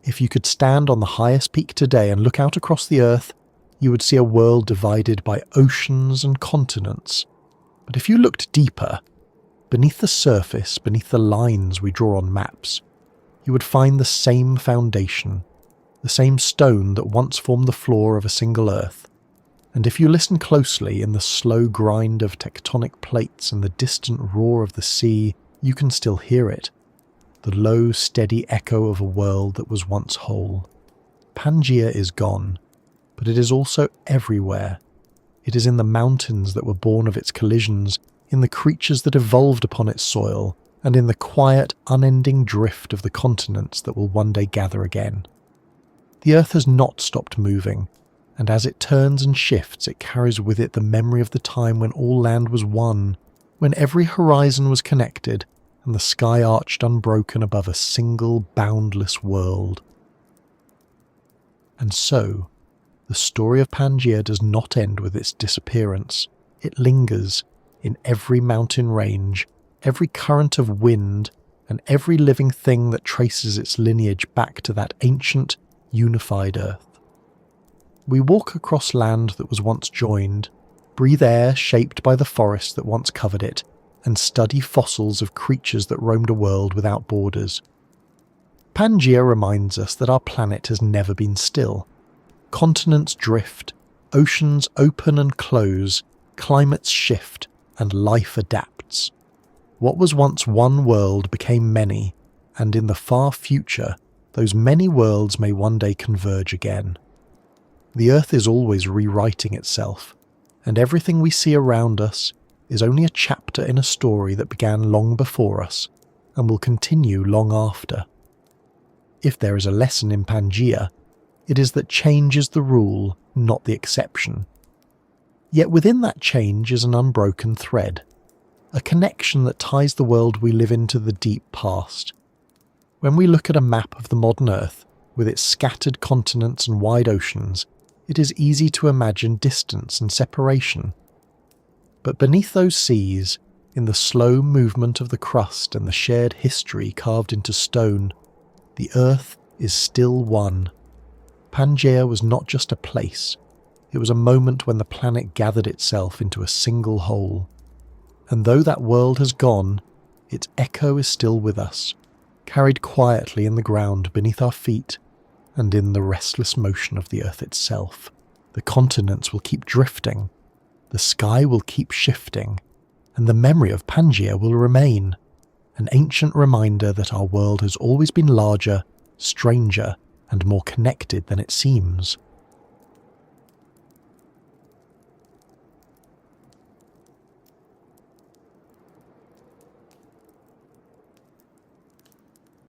If you could stand on the highest peak today and look out across the Earth, you would see a world divided by oceans and continents. But if you looked deeper, beneath the surface, beneath the lines we draw on maps, you would find the same foundation, the same stone that once formed the floor of a single Earth. And if you listen closely in the slow grind of tectonic plates and the distant roar of the sea, you can still hear it, the low, steady echo of a world that was once whole. Pangea is gone, but it is also everywhere. It is in the mountains that were born of its collisions, in the creatures that evolved upon its soil, and in the quiet, unending drift of the continents that will one day gather again. The Earth has not stopped moving, and as it turns and shifts, it carries with it the memory of the time when all land was one, when every horizon was connected, and the sky arched unbroken above a single, boundless world. And so, the story of Pangea does not end with its disappearance. It lingers in every mountain range, every current of wind, and every living thing that traces its lineage back to that ancient, unified Earth. We walk across land that was once joined, breathe air shaped by the forest that once covered it, and study fossils of creatures that roamed a world without borders. Pangea reminds us that our planet has never been still. Continents drift, oceans open and close, climates shift, and life adapts. What was once one world became many, and in the far future, those many worlds may one day converge again. The Earth is always rewriting itself, and everything we see around us is only a chapter in a story that began long before us and will continue long after. If there is a lesson in Pangea, it is that change is the rule, not the exception. Yet within that change is an unbroken thread, a connection that ties the world we live in to the deep past. When we look at a map of the modern Earth, With its scattered continents and wide oceans, it is easy to imagine distance and separation. But beneath those seas, in the slow movement of the crust and the shared history carved into stone, the Earth is still one. Pangaea was not just a place, it was a moment when the planet gathered itself into a single whole. And though that world has gone, its echo is still with us, carried quietly in the ground beneath our feet and in the restless motion of the Earth itself. The continents will keep drifting, the sky will keep shifting, and the memory of Pangaea will remain, an ancient reminder that our world has always been larger, stranger, and more connected than it seems.